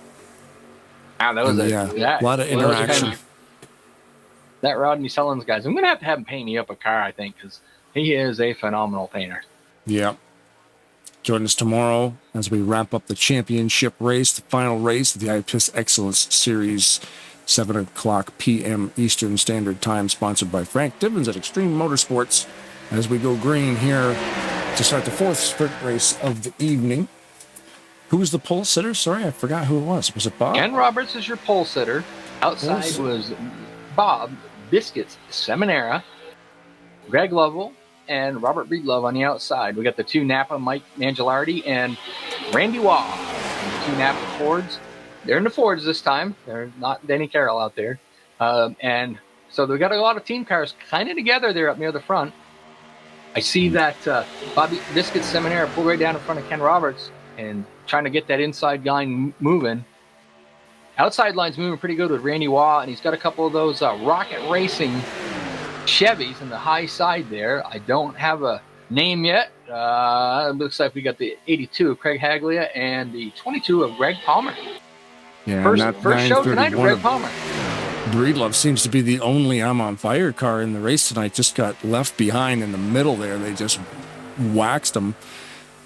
Wow, that was a lot of interaction. That Rodney Sellens guys, I'm going to have him paint me up a car, I think, because he is a phenomenal painter. Yeah. Join us tomorrow as we wrap up the championship race, the final race of the IPS Excellence Series, 7 o'clock p.m. Eastern Standard Time, sponsored by Frank Divins at Extreme Motorsports, as we go green here to start the 4th sprint race of the evening. Who was the pole sitter? Sorry, I forgot who it was. Was it Bob? Ken Roberts is your pole sitter. Outside was Bob Biscuits Seminara, Greg Lovell, and Robert Breedlove on the outside. We got the 2 Napa, Mike Mangialardi and Randy Waugh. The 2 Napa Fords. They're in the Fords this time. They're not Denny Carroll out there. And so we got a lot of team cars kind of together there up near the front. I see that Bobby Biscuits Seminara pull right down in front of Ken Roberts and trying to get that inside line moving. Outside line's moving pretty good with Randy Waugh, and he's got a couple of those Rocket Racing Chevys in the high side there. I don't have a name yet. It looks like we got the 82 of Craig Haglia and the 22 of Greg Palmer. Yeah, first show tonight of Greg Palmer. Breedlove seems to be the only I'm on fire car in the race tonight. Just got left behind in the middle there. They just waxed him.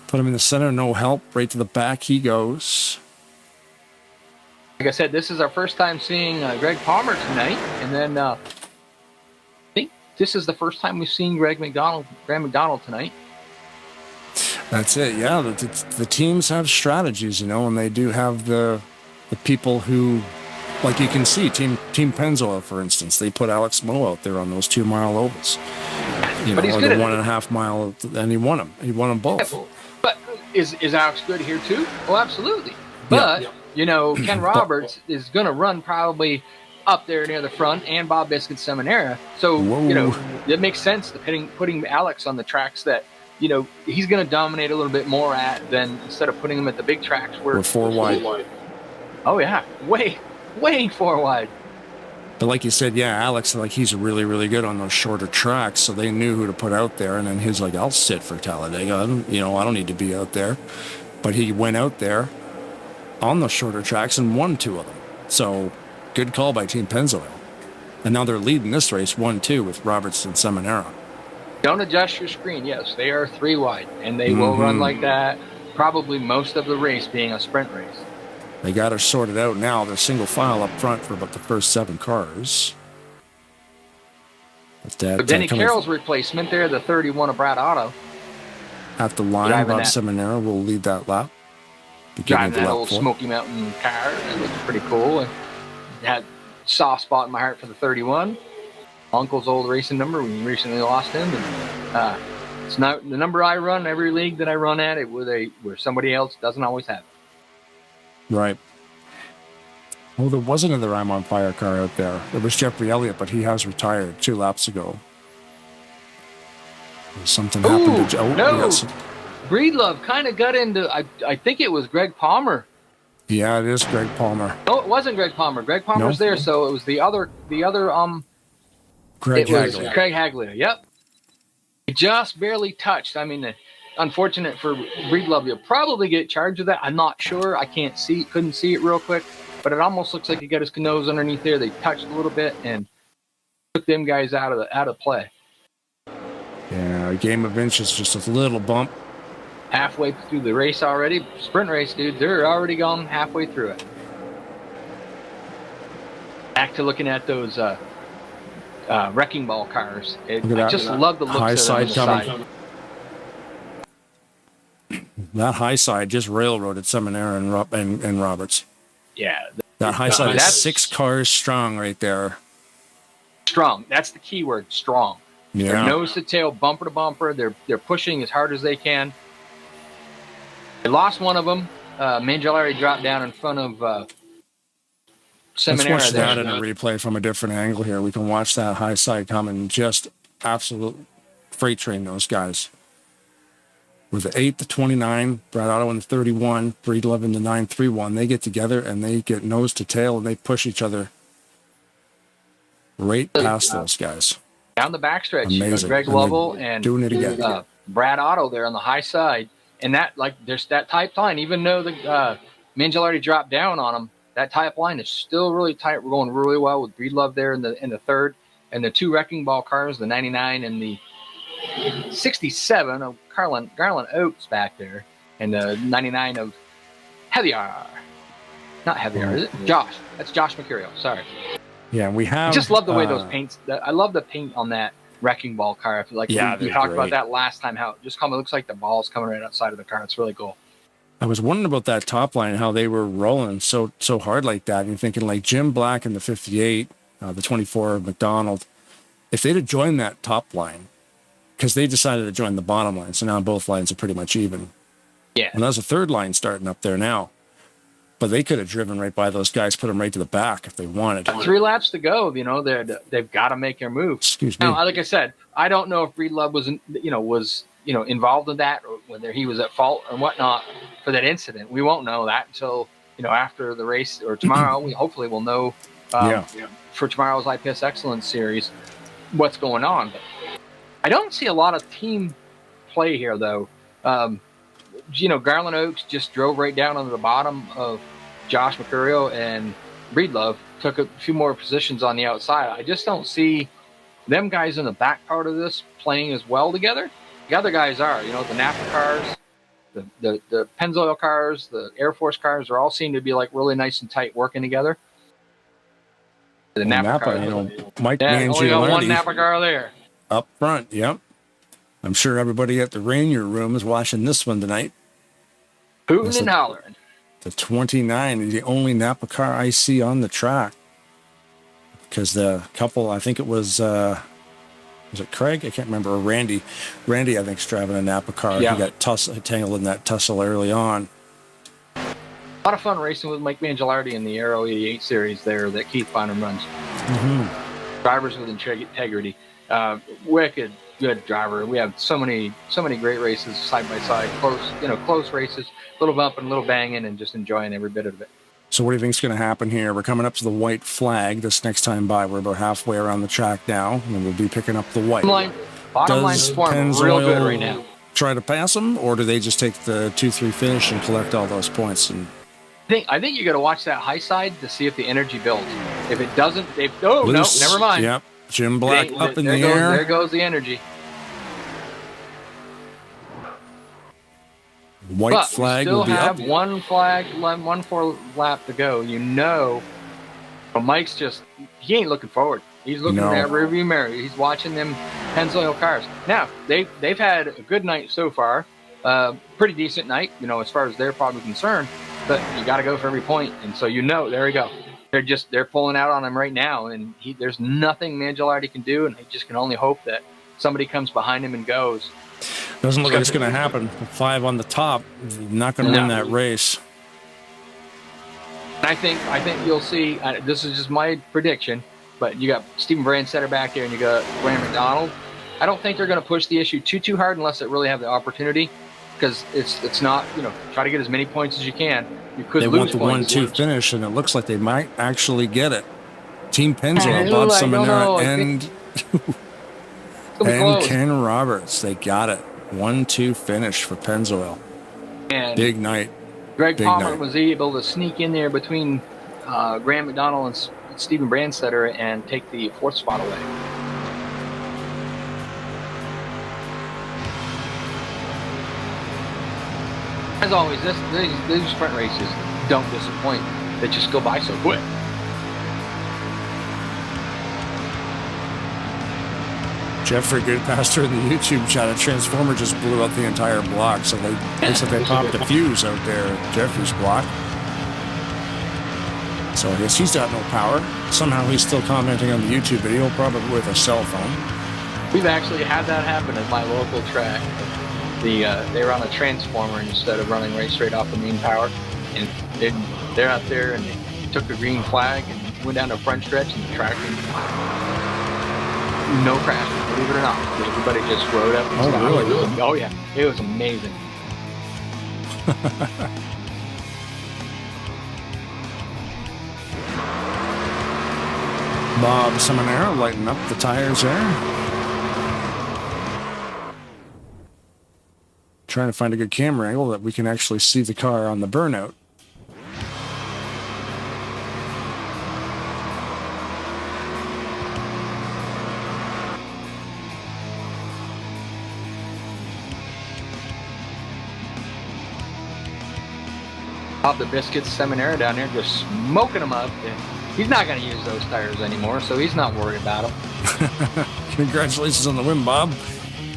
Put him in the center, no help. Right to the back he goes. Like I said, this is our first time seeing Greg Palmer tonight, and then I think this is the first time we've seen Graham McDonald tonight. That's it. Yeah, the teams have strategies, and they do have the people who, like you can see, Team Pennzoil, for instance, they put Alex Moe out there on those 2 mile ovals. But he's or good the at 1.5 mile, and he won them. He won them both. Yeah, but is Alex good here too? Oh, absolutely. But Ken Roberts is going to run probably up there near the front, and Bob Biscuit Seminara. So, you know, it makes sense to putting Alex on the tracks that, you know, he's going to dominate a little bit more at than instead of putting him at the big tracks where we're 4 wide. Oh yeah, way 4 wide. But like you said, yeah, Alex, like he's really, really good on those shorter tracks, so they knew who to put out there. And then he's like, "I'll sit for Talladega. I don't need to be out there." But he went out there on the shorter tracks and won 2 of them. So good call by Team Pennzoil. And now they're leading this race 1-2 with Roberts and Seminara. Don't adjust your screen. Yes, they are 3 wide, and they will run like that. Probably most of the race being a sprint race. They got her sorted out now. They're single file up front for about the first 7 cars. But Denny Carroll's replacement there, the 31 of Brad Otto. At the line, Bob Seminara will lead that lap. Driving that old Smoky Mountain car. It looks pretty cool. And had a soft spot in my heart for the 31. Uncle's old racing number. We recently lost him. And, it's not the number I run every league that I run at. It where somebody else doesn't always have it. Right. Well, there was another I'm on Fire car out there. It was Jeffrey Elliott, but he has retired 2 laps ago. Something happened to yes. Breedlove kind of got into, I think it was Greg Palmer. Yeah, it is Greg Palmer. No, it wasn't Greg Palmer. Greg Palmer's there, so it was the other Craig Hagler. Craig Hagler, yep. He just barely touched. I mean, unfortunate for Breedlove, you'll probably get charged with that. I'm not sure. I couldn't see it real quick, but it almost looks like he got his nose underneath there. They touched a little bit and took them guys out of play. Yeah, a game of inches, just a little bump. Halfway through the race already. Sprint race, dude. They're already gone halfway through it. Back to looking at those wrecking ball cars. I just love the looks high of them on the side. That high side just railroaded Seminara and Roberts. Yeah. That high side is 6 cars strong right there. Strong. That's the key word, strong. Yeah. They're nose to tail, bumper to bumper. They're pushing as hard as they can. They lost one of them. Mangiolari dropped down in front of Seminara. Let's watch that in a replay from a different angle here. We can watch that high side come and just absolute freight train those guys. With the 8 to 29, Brad Otto in the 31, Breedlove in the 931, they get together and they get nose to tail and they push each other right past those guys. Down the backstretch, Amazing. Greg Lovell and doing it again. Brad Otto there on the high side. And that, there's that tight line, even though the Mangiolari dropped down on him, that tight line is still really tight. We're going really well with Breedlove there in the third. And the 2 wrecking ball cars, the 99 and the 67 of Garland Oates back there, and the 99 of Heavier. Not Heavier, is it? Josh. That's Josh Mercurio. Sorry. Yeah, we have. I just love the way those paints. I love the paint on that wrecking ball car. I feel like we talked about that last time. How it just looks like the ball's coming right outside of the car. It's really cool. I was wondering about that top line, how they were rolling so hard like that, and thinking like Jim Black in the 58, the 24 of McDonald. If they'd have joined that top line, because they decided to join the bottom line, so now both lines are pretty much even. Yeah. And there's a third line starting up there now. But they could have driven right by those guys, put them right to the back if they wanted. 3 laps to go. You know, they've got to make their move. Excuse me. Now, like I said, I don't know if Breedlove was involved in that, or whether he was at fault or whatnot for that incident. We won't know that until after the race or tomorrow. We hopefully will know for tomorrow's IPS Excellence Series what's going on. But I don't see a lot of team play here, though. Garland Oaks just drove right down onto the bottom of Josh Mercurio, and Breedlove took a few more positions on the outside. I just don't see them guys in the back part of this playing as well together. The other guys are, the Napa cars, the Pennzoil cars, the Air Force cars, are all seem to be like really nice and tight working together. The Napa cars, Mike only got one Napa car there. Up front, yep. I'm sure everybody at the Rainier room is watching this one tonight. Hooting and hollering. The 29 is the only Napa car I see on the track. Because the couple, I think it was it Craig? I can't remember. Or Randy. Randy, I think, is driving a Napa car. Yeah. He got tangled in that tussle early on. lot of fun racing with Mike Mangialardi in the Aero 88 series there that Keith Bynum runs. Drivers with integrity. Wicked good driver. We have so many great races side by side, close races, little bumping, little banging, and just enjoying every bit of it. So what do you think's going to happen here? We're coming up to the white flag this next time by. We're about halfway around the track now, and we'll be picking up the white. Bottom line's form real good right now. Try to pass them, or do they just take the 2-3 finish and collect all those points? And I think you got to watch that high side to see if the energy builds. If it doesn't, no, never mind. Yep, Jim Black up in the air. There goes the energy. White flag will be up. We still have one full lap to go. But Mike's he ain't looking forward. He's looking in that rearview mirror. He's watching them Pennzoil cars. Now, they've had a good night so far. Pretty decent night, as far as they're probably concerned. But you got to go for every point. And so there we go. They're pulling out on him right now. And there's nothing Mangialardi can do. And he just can only hope that somebody comes behind him and goes. Doesn't look like it's going to happen. 5 on the top, not going to win that race. I think you'll see. This is just my prediction, but you got Stephen Brandsetter back there, and you got Graham McDonald. I don't think they're going to push the issue too hard unless they really have the opportunity, because it's not try to get as many points as you can. You could they lose want the 1-2 finish, and it looks like they might actually get it. Team Pennzoil, Bob Seminara, and Ken Roberts, they got it. 1-2 finish for Pennzoil. And big night. Greg Palmer was able to sneak in there between Graham McDonald and Stephen Brandsetter and take the 4th spot away. As always, these sprint races don't disappoint. They just go by so quick. Jeffrey Goodpaster in the YouTube chat, a transformer just blew up the entire block, so looks like they popped a fuse out there at Jeffrey's block. So I guess he's got no power. Somehow he's still commenting on the YouTube video, probably with a cell phone. We've actually had that happen at my local track. They run a transformer instead of running right straight off the main power, and they're out there and they took the green flag and went down the front stretch and the track. No crashes, believe it or not. Everybody just rode up and stopped. Really? Oh, yeah. It was amazing. Bob Seminara lighting up the tires there. Trying to find a good camera angle that we can actually see the car on the burnout. Bob the Biscuits Seminara down there just smoking them up. He's not going to use those tires anymore, so he's not worried about them. Congratulations on the win, Bob.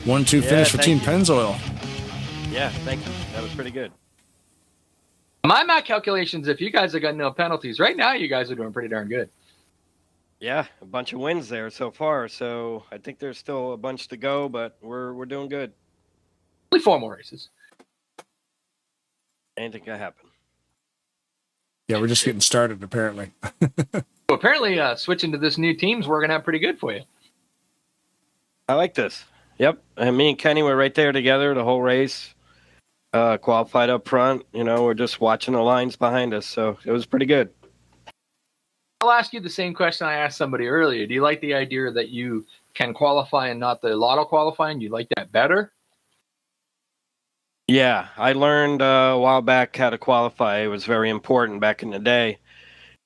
1-2 finish for Team Pennzoil. Yeah, thank you. That was pretty good. My calculations, if you guys have got no penalties, right now you guys are doing pretty darn good. Yeah, a bunch of wins there so far. So I think there's still a bunch to go, but we're doing good. Only 4 more races. Anything can happen. Yeah, we're just getting started, apparently. Well, apparently, switching to this new team's working out pretty good for you. I like this. Yep. And me and Kenny were right there together the whole race. Qualified up front. We're just watching the lines behind us. So it was pretty good. I'll ask you the same question I asked somebody earlier. Do you like the idea that you can qualify and not the lotto qualifying? Do you like that better? Yeah, I learned a while back how to qualify. It was very important back in the day.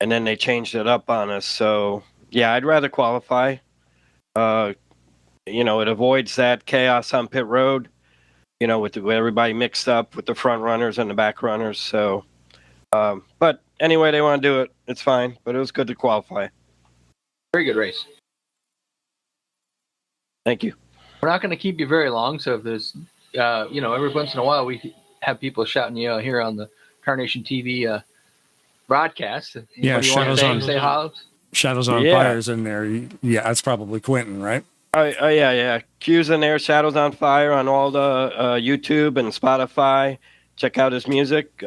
And then they changed it up on us. So, yeah, I'd rather qualify. It avoids that chaos on pit road, with everybody mixed up with the front runners and the back runners. So, but anyway, they want to do it. It's fine. But it was good to qualify. Very good race. Thank you. We're not going to keep you very long. So if there's, every once in a while we have people shouting you out here on the Tarnation TV broadcast. Yeah, Shadows on Yeah. Fire's in there. Yeah, that's probably Quentin, right? Oh yeah. Q's in there. Shadows on Fire on all the YouTube and Spotify. Check out his music.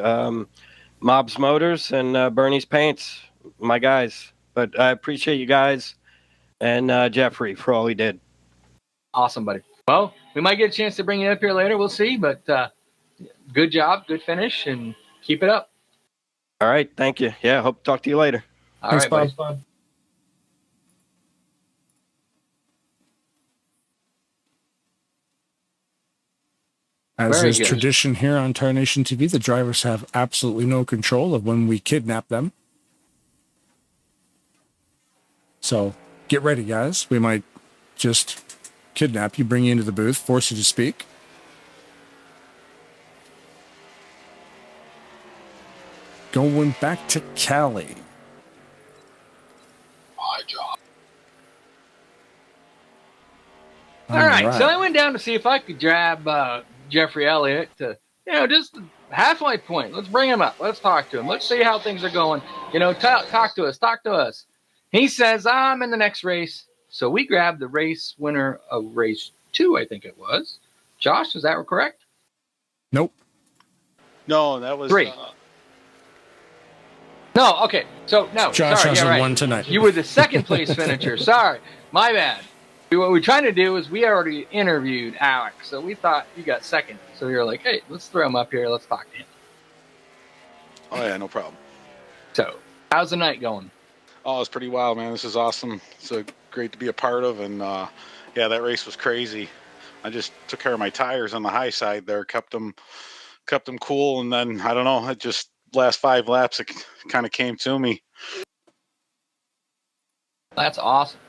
Mob's Motors and Bernie's Paints, my guys. But I appreciate you guys and Jeffrey for all he did. Awesome, buddy. Well, we might get a chance to bring you up here later. We'll see. But good job, good finish, and keep it up. All right. Thank you. Yeah. Hope to talk to you later. All Thanks, right, Bob. buddy. As Very is good. tradition here on Tarnation TV, the drivers have absolutely no control of when we kidnap them. So get ready, guys. We might just kidnap you, bring you into the booth, force you to speak. Going back to Cali. My job. All right. So I went down to see if I could grab Jeffrey Elliott to, just halfway point. Let's bring him up. Let's talk to him. Let's see how things are going. Talk to us. Talk to us. He says, I'm in the next race. So we grabbed the race winner of race 2, I think it was. Josh, is that correct? Nope. No, that was 3. No, okay. So, no. Josh sorry, hasn't right. won tonight. You were the second place finisher. Sorry. My bad. What we're trying to do is we already interviewed Alex. So we thought you got second. So we were like, hey, let's throw him up here. Let's talk to him. Oh, yeah, no problem. So, how's the night going? Oh, it's pretty wild, man. This is awesome. It's great to be a part of. And, yeah, that race was crazy. I just took care of my tires on the high side there, kept them cool. And then, I don't know, it just last 5 laps, it kind of came to me. That's awesome.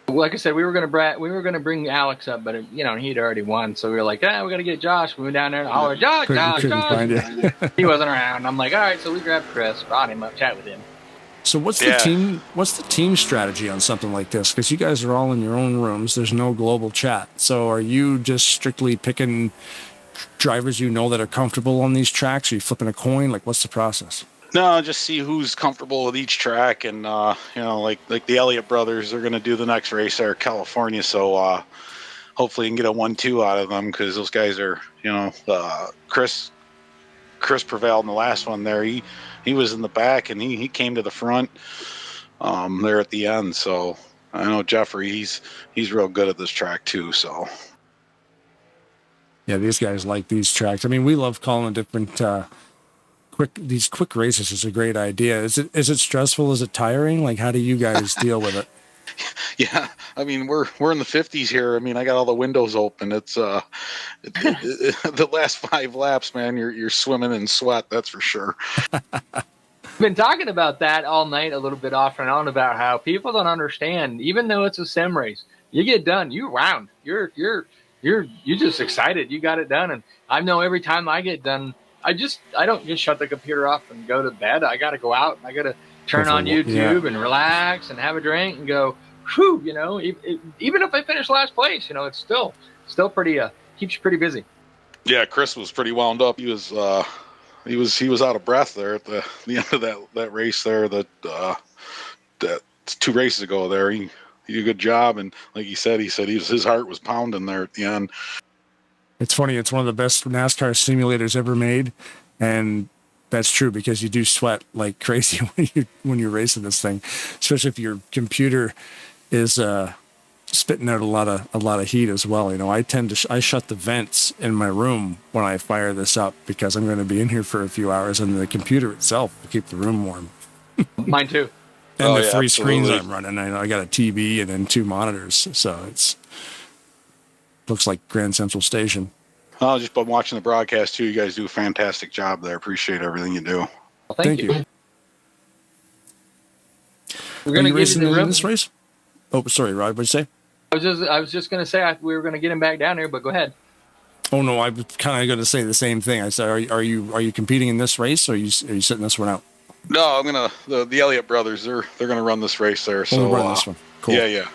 Like I said, we were gonna bring Alex up, but he'd already won, so we were like, we gotta get Josh. We went down there and hollered, Josh. Couldn't find you. He wasn't around. I'm like, all right, so we grabbed Chris, brought him up, chat with him. So what's the team strategy on something like this? Because you guys are all in your own rooms. There's no global chat. So are you just strictly picking drivers that are comfortable on these tracks? Are you flipping a coin? Like, what's the process? No, just see who's comfortable with each track, and like the Elliott brothers, they're going to do the next race there, California. So hopefully, you can get a 1-2 out of them because those guys are, Chris prevailed in the last one there. He was in the back and he came to the front there at the end. So I know Jeffrey, he's real good at this track too. So yeah, these guys like these tracks. I mean, we love calling different. These quick races is a great idea. Is it stressful? Is it tiring? Like, how do you guys deal with it? Yeah, I mean, we're in the 50s here. I mean, I got all the windows open. It's the last 5 laps, man. You're swimming in sweat. That's for sure. Been talking about that all night, a little bit off and on, about how people don't understand. Even though it's a sim race, you get done, you round. You're just excited. You got it done, and I know every time I get done. I don't just shut the computer off and go to bed. I got to go out and I got to turn on YouTube and relax and have a drink and go, whew, even if I finish last place, it's still pretty, keeps you pretty busy. Yeah. Chris was pretty wound up. He was out of breath there at the end of that race there, that 2 races ago there. He did a good job. And like he said his heart was pounding there at the end. It's funny. It's one of the best NASCAR simulators ever made, and that's true because you do sweat like crazy when you're racing this thing, especially if your computer is spitting out a lot of heat as well. I shut the vents in my room when I fire this up because I'm going to be in here for a few hours, and the computer itself will keep the room warm. Mine too. And the 3 screens I'm running. I got a TV and then 2 monitors, so looks like Grand Central Station. Oh, just been watching the broadcast too. You guys do a fantastic job there. Appreciate everything you do. Well, thank you. We're going to racing in this race. Oh, sorry, Rod. What'd you say? I was just going to say we were going to get him back down here, but go ahead. Oh no, I was kind of going to say the same thing. I said, are you competing in this race, or are you sitting this one out? No, I'm gonna the Elliott brothers. They're gonna run this race there. So run this one. Cool. Yeah.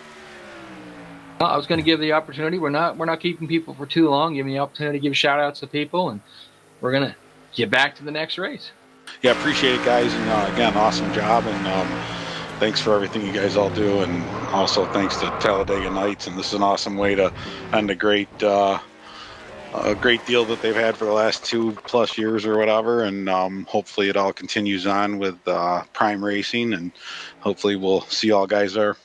Well, I was going to give the opportunity. We're not keeping people for too long. Give me the opportunity to give shout outs to people, and we're going to get back to the next race. Yeah, appreciate it, guys. And again, awesome job. And thanks for everything you guys all do. And also thanks to Talladega Nights. And this is an awesome way to end a great a great deal that they've had for the last 2+ years or whatever, and hopefully it all continues on with Prime Racing, and hopefully we'll see all guys there.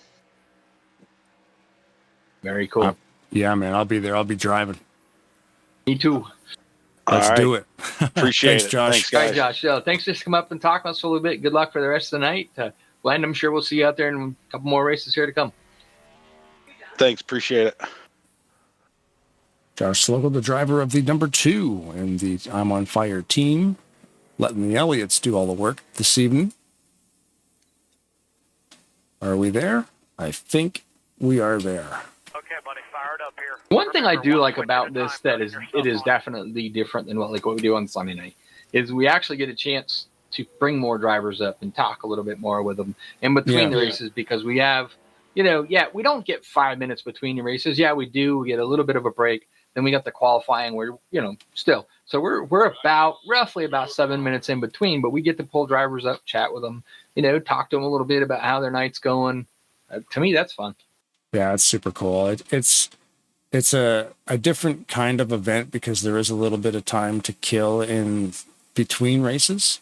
Very cool. Yeah, man, I'll be there. I'll be driving. Me too. Let's do it. Appreciate Thanks, it. Josh. Thanks, All guys. right, Josh. Thanks for coming up and talking to us for a little bit. Good luck for the rest of the night. Glenn, I'm sure we'll see you out there in a couple more races here to come. Thanks. Appreciate it. Josh Slocum, the driver of the number 2 in the I'm on Fire team, letting the Elliots do all the work this evening. Are we there? I think we are there. Okay, buddy, fired up here. One thing I do like about this that is definitely different than what we do on Sunday night is we actually get a chance to bring more drivers up and talk a little bit more with them in between the races, because we have, we don't get 5 minutes between the races. Yeah, we do. We get a little bit of a break. Then we got the qualifying where, still. So we're roughly about 7 minutes in between, but we get to pull drivers up, chat with them, talk to them a little bit about how their night's going. To me, that's fun. Yeah, it's super cool. It's a different kind of event because there is a little bit of time to kill in between races.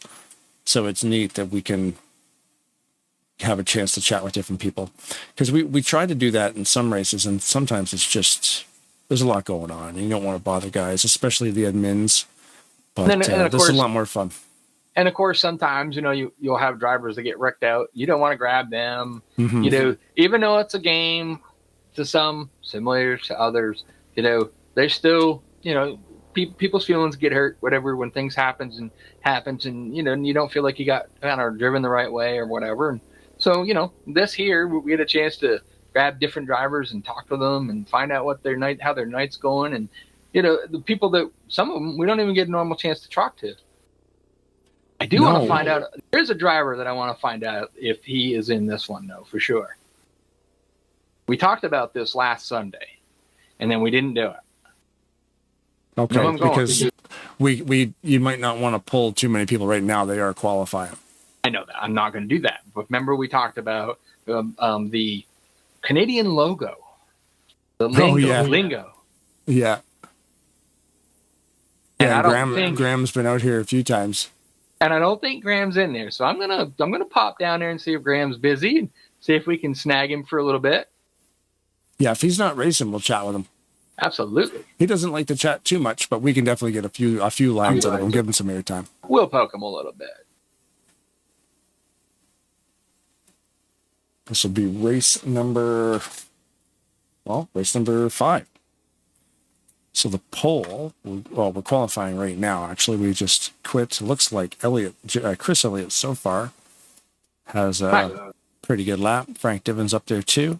So it's neat that we can have a chance to chat with different people, because we try to do that in some races, and sometimes it's just, there's a lot going on and you don't want to bother guys, especially the admins, but and of this course, is a lot more fun. And of course, sometimes, you'll have drivers that get wrecked out. You don't want to grab them, Mhm. Even though it's a game to some, similar to others, they're still, people's feelings get hurt, whatever, when things happens and you don't feel like you got kind of driven the right way or whatever. And so, this here, we get a chance to grab different drivers and talk to them and find out how their night's going. And, the people that, some of them, we don't even get a normal chance to talk to. I do want to find out, there's a driver that I want to find out if he is in this one, though, for sure. We talked about this last Sunday, and then we didn't do it. Okay, because you might not want to pull too many people right now. They are qualifying. I know that. I'm not going to do that. But remember, we talked about the Canadian logo. The lingo. Yeah. And Yeah, Graham's been out here a few times. And I don't think Graham's in there. So I'm gonna pop down there and see if Graham's busy and see if we can snag him for a little bit. Yeah, if he's not racing, we'll chat with him. Absolutely. He doesn't like to chat too much, but we can definitely get a few lines out of him, give him some airtime. We'll poke him a little bit. This will be race number 5. So the poll, we're qualifying right now. Actually, we just quit. It looks like Chris Elliott so far has a pretty good lap. Frank Divins up there too.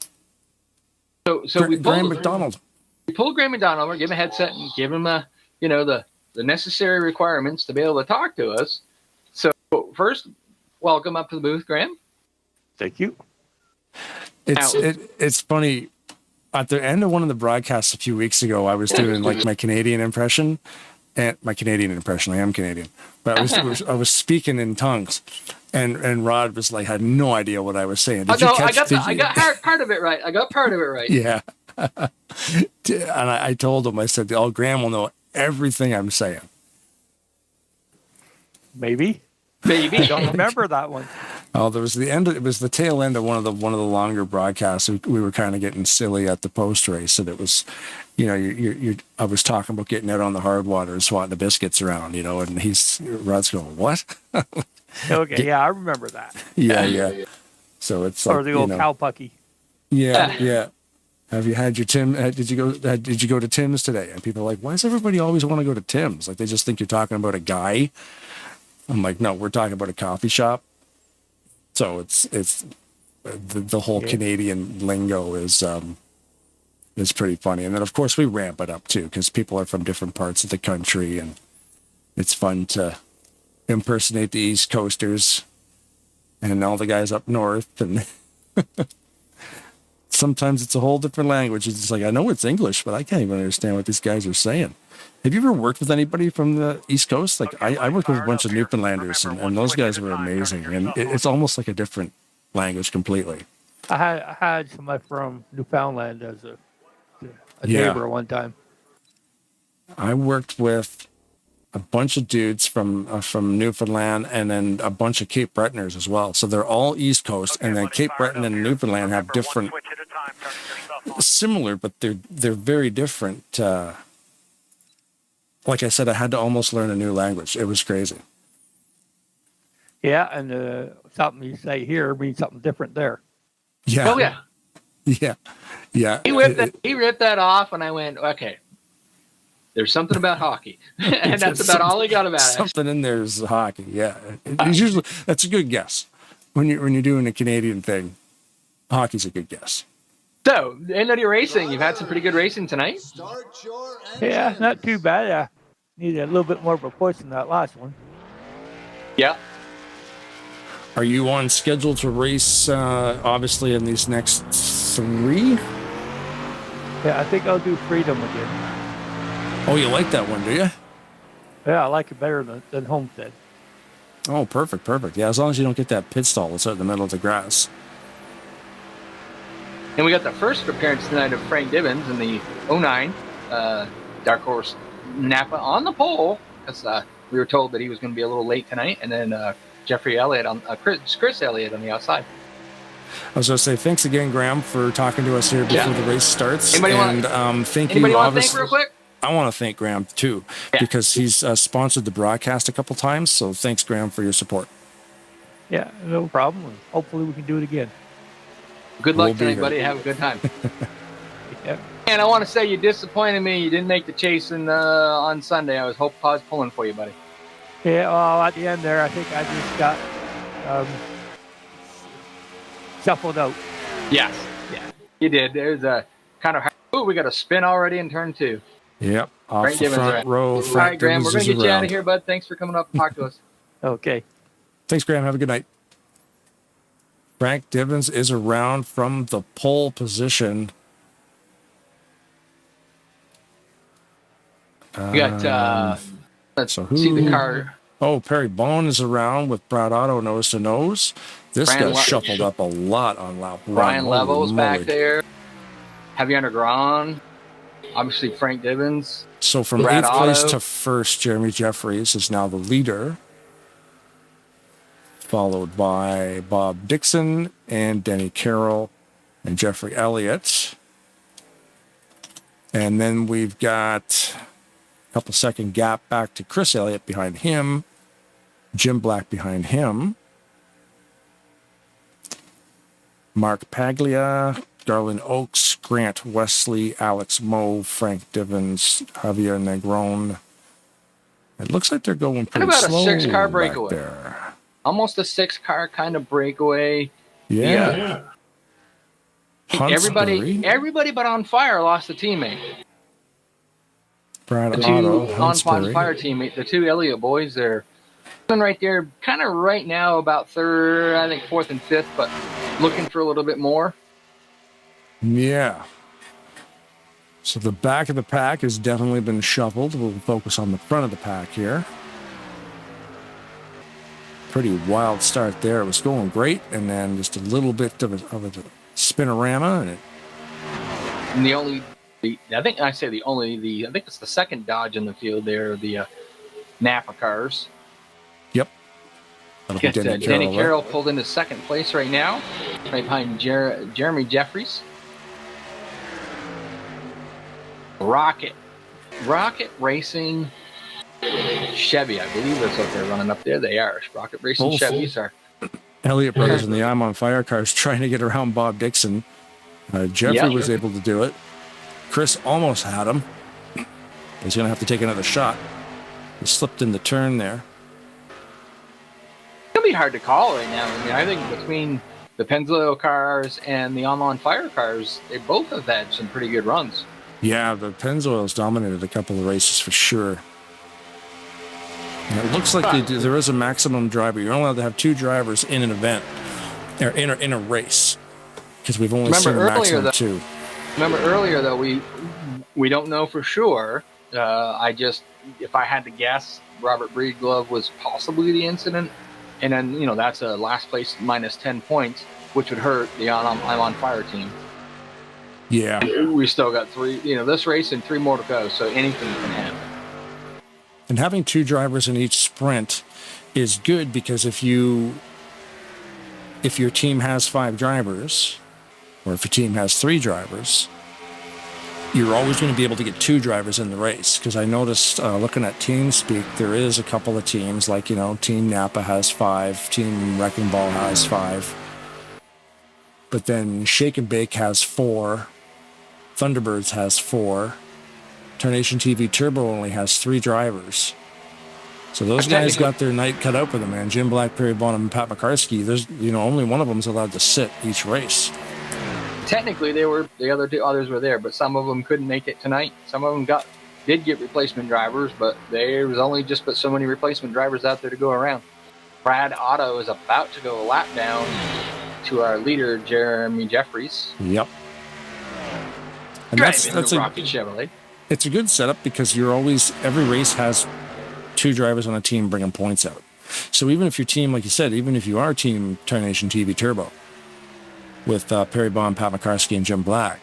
So we Graham McDonald. We pulled Graham McDonald over, give him a headset and give him the necessary requirements to be able to talk to us. So first, welcome up to the booth, Graham. Thank you. It's funny. At the end of one of the broadcasts a few weeks ago, I was doing like my Canadian impression, I am Canadian, but I was speaking in tongues, and Rod was like, had no idea what I was saying. I got part of it right. Yeah. And I told him, I said, Graham will know everything I'm saying. Maybe. I don't remember that one. Oh, it was the tail end of one of the longer broadcasts. We were kind of getting silly at the post race, and it was, I was talking about getting out on the hard water and swatting the biscuits around, and Rod's going, what? Okay, yeah, I remember that. Yeah. So it's or like, the old cow pucky. Yeah. Have you had your Tim? Did you go to Tim's today? And people are like, why does everybody always want to go to Tim's? Like they just think you're talking about a guy. I'm like, no, we're talking about a coffee shop. So it's the whole Canadian lingo is pretty funny. And then of course we ramp it up too, because people are from different parts of the country, and it's fun to impersonate the East Coasters and all the guys up north. And sometimes it's a whole different language. It's just like, I know it's English, but I can't even understand what these guys are saying. Have you ever worked with anybody from the East Coast? Like I worked with a bunch of Newfoundlanders, and those guys were amazing. And it's almost like a different language completely. I had somebody from Newfoundland as a neighbor one time. I worked with a bunch of dudes from Newfoundland, and then a bunch of Cape Bretoners as well. So they're all East Coast, and then Cape Breton and Newfoundland have different, similar, but they're very different. Like I said, I had to almost learn a new language. It was crazy. Yeah, and something you say here means something different there. Yeah. Oh yeah. Yeah. Yeah. He ripped that off, and I went, okay. There's something about hockey, and that's about all he got about it. Something in there is hockey. Yeah, it's usually that's a good guess when you're doing a Canadian thing. Hockey's a good guess. So, end of your racing. You've had some pretty good racing tonight. Yeah, not too bad. I needed a little bit more of a push than that last one. Yeah. Are you on schedule to race? Obviously, in these next 3. Yeah, I think I'll do Freedom again. Oh, you like that one, do you? Yeah, I like it better than Homestead. Oh, perfect. Yeah, as long as you don't get that pit stall that's out in the middle of the grass. And we got the first appearance tonight of Frank Divins in the 09 Dark Horse Napa on the pole, because we were told that he was going to be a little late tonight, and then Jeffrey Elliott Chris Elliott on the outside. I was going to say thanks again, Graham, for talking to us here before the race starts. Anybody and thank you. Anybody want to thank real quick? I want to thank Graham too, because he's sponsored the broadcast a couple times. So thanks, Graham, for your support. Yeah, no problem. Hopefully we can do it again. Good luck tonight, buddy. Have a good time. Yeah. And I want to say you disappointed me. You didn't make the chase on Sunday. I was pulling for you, buddy. Yeah, well, at the end there, I think I just got shuffled out. Yes, yeah, you did. There's a kind of. Oh, we got a spin already in turn 2. Yep, off Frank the Divins front row. All right, Graham, we're going to get you out of here, bud. Thanks for coming up and talk to us. Okay. Thanks, Graham. Have a good night. Frank Divins is around from the pole position. We got, let's see the car. Oh, Perry Bone is around with Brad Otto nose to nose. This got shuffled up a lot on lap 1. Brian Level's back there. Heavy Underground. Obviously, Frank Divins. So from Brad 8th place Otto to 1st, Jeremy Jeffries is now the leader, followed by Bob Dixon and Denny Carroll and Jeffrey Elliott. And then we've got a couple second gap back to Chris Elliott behind him, Jim Black behind him, Mark Paglia, Darlin Oaks, Grant Wesley, Alex Moe, Frank Divins, Javier Negron. It looks like they're going pretty slow. About a 6-car back breakaway. there. Almost a 6-car kind of breakaway. Yeah. Everybody but On Fire lost a teammate. Brad The Otto, two On Hunsbury. Fire teammate, the 2 Elliott boys, they're right there, kind of right now about 3rd, I think 4th and 5th, but looking for a little bit more. Yeah. So the back of the pack has definitely been shuffled. We'll focus on the front of the pack here. Pretty wild start there. It was going great, and then just a little bit of a spinorama. And I think it's the second Dodge in the field there, the Napa cars. Yep. Got Denny Carroll pulled into 2nd place right now, right behind Jeremy Jeffries. Rocket Racing Chevy, I believe that's what they're running up there. They are. Rocket Racing Chevys are. Elliott Brothers and the I'm on Fire cars trying to get around Bob Dixon. Jeffrey was able to do it. Chris almost had him. He's going to have to take another shot. He slipped in the turn there. It's going to be hard to call right now. I mean, I think between the Pennzoil cars and the I'm on Fire cars, they both have had some pretty good runs. Yeah, the Pennzoil's dominated a couple of races for sure. And it looks like there is a maximum driver. You're only allowed to have 2 drivers in an event, or in a race, because we've only seen a maximum of 2. Remember earlier, though, we don't know for sure. If I had to guess, Robert Breedglove was possibly the incident, and then that's a last place minus 10 points, which would hurt the I'm on Fire team. Yeah, we still got 3. This race and 3 more to go, so anything can happen. And having 2 drivers in each sprint is good because if your team has 5 drivers, or if your team has 3 drivers, you're always going to be able to get 2 drivers in the race. Because I noticed looking at TeamSpeak, there is a couple of teams like, Team Napa has 5, Team Wrecking Ball has 5. But then Shake and Bake has 4, Thunderbirds has 4, Tarnation TV Turbo only has 3 drivers. So those guys got their night cut out for them, man. Jim Black, Perry Bonham, and Pat McCarskey. There's, only one of them's allowed to sit each race. Technically, the other 2 others were there, but some of them couldn't make it tonight. Some of them did get replacement drivers, but there was only just but so many replacement drivers out there to go around. Brad Otto is about to go a lap down to our leader, Jeremy Jeffries. Yep. And that's a Rocket Chevrolet. It's a good setup because every race has 2 drivers on a team bringing points out. So even if your team, like you said, even if you are Team Tarnation TV Turbo with Perry Baum, Pat McCarskey, and Jim Black,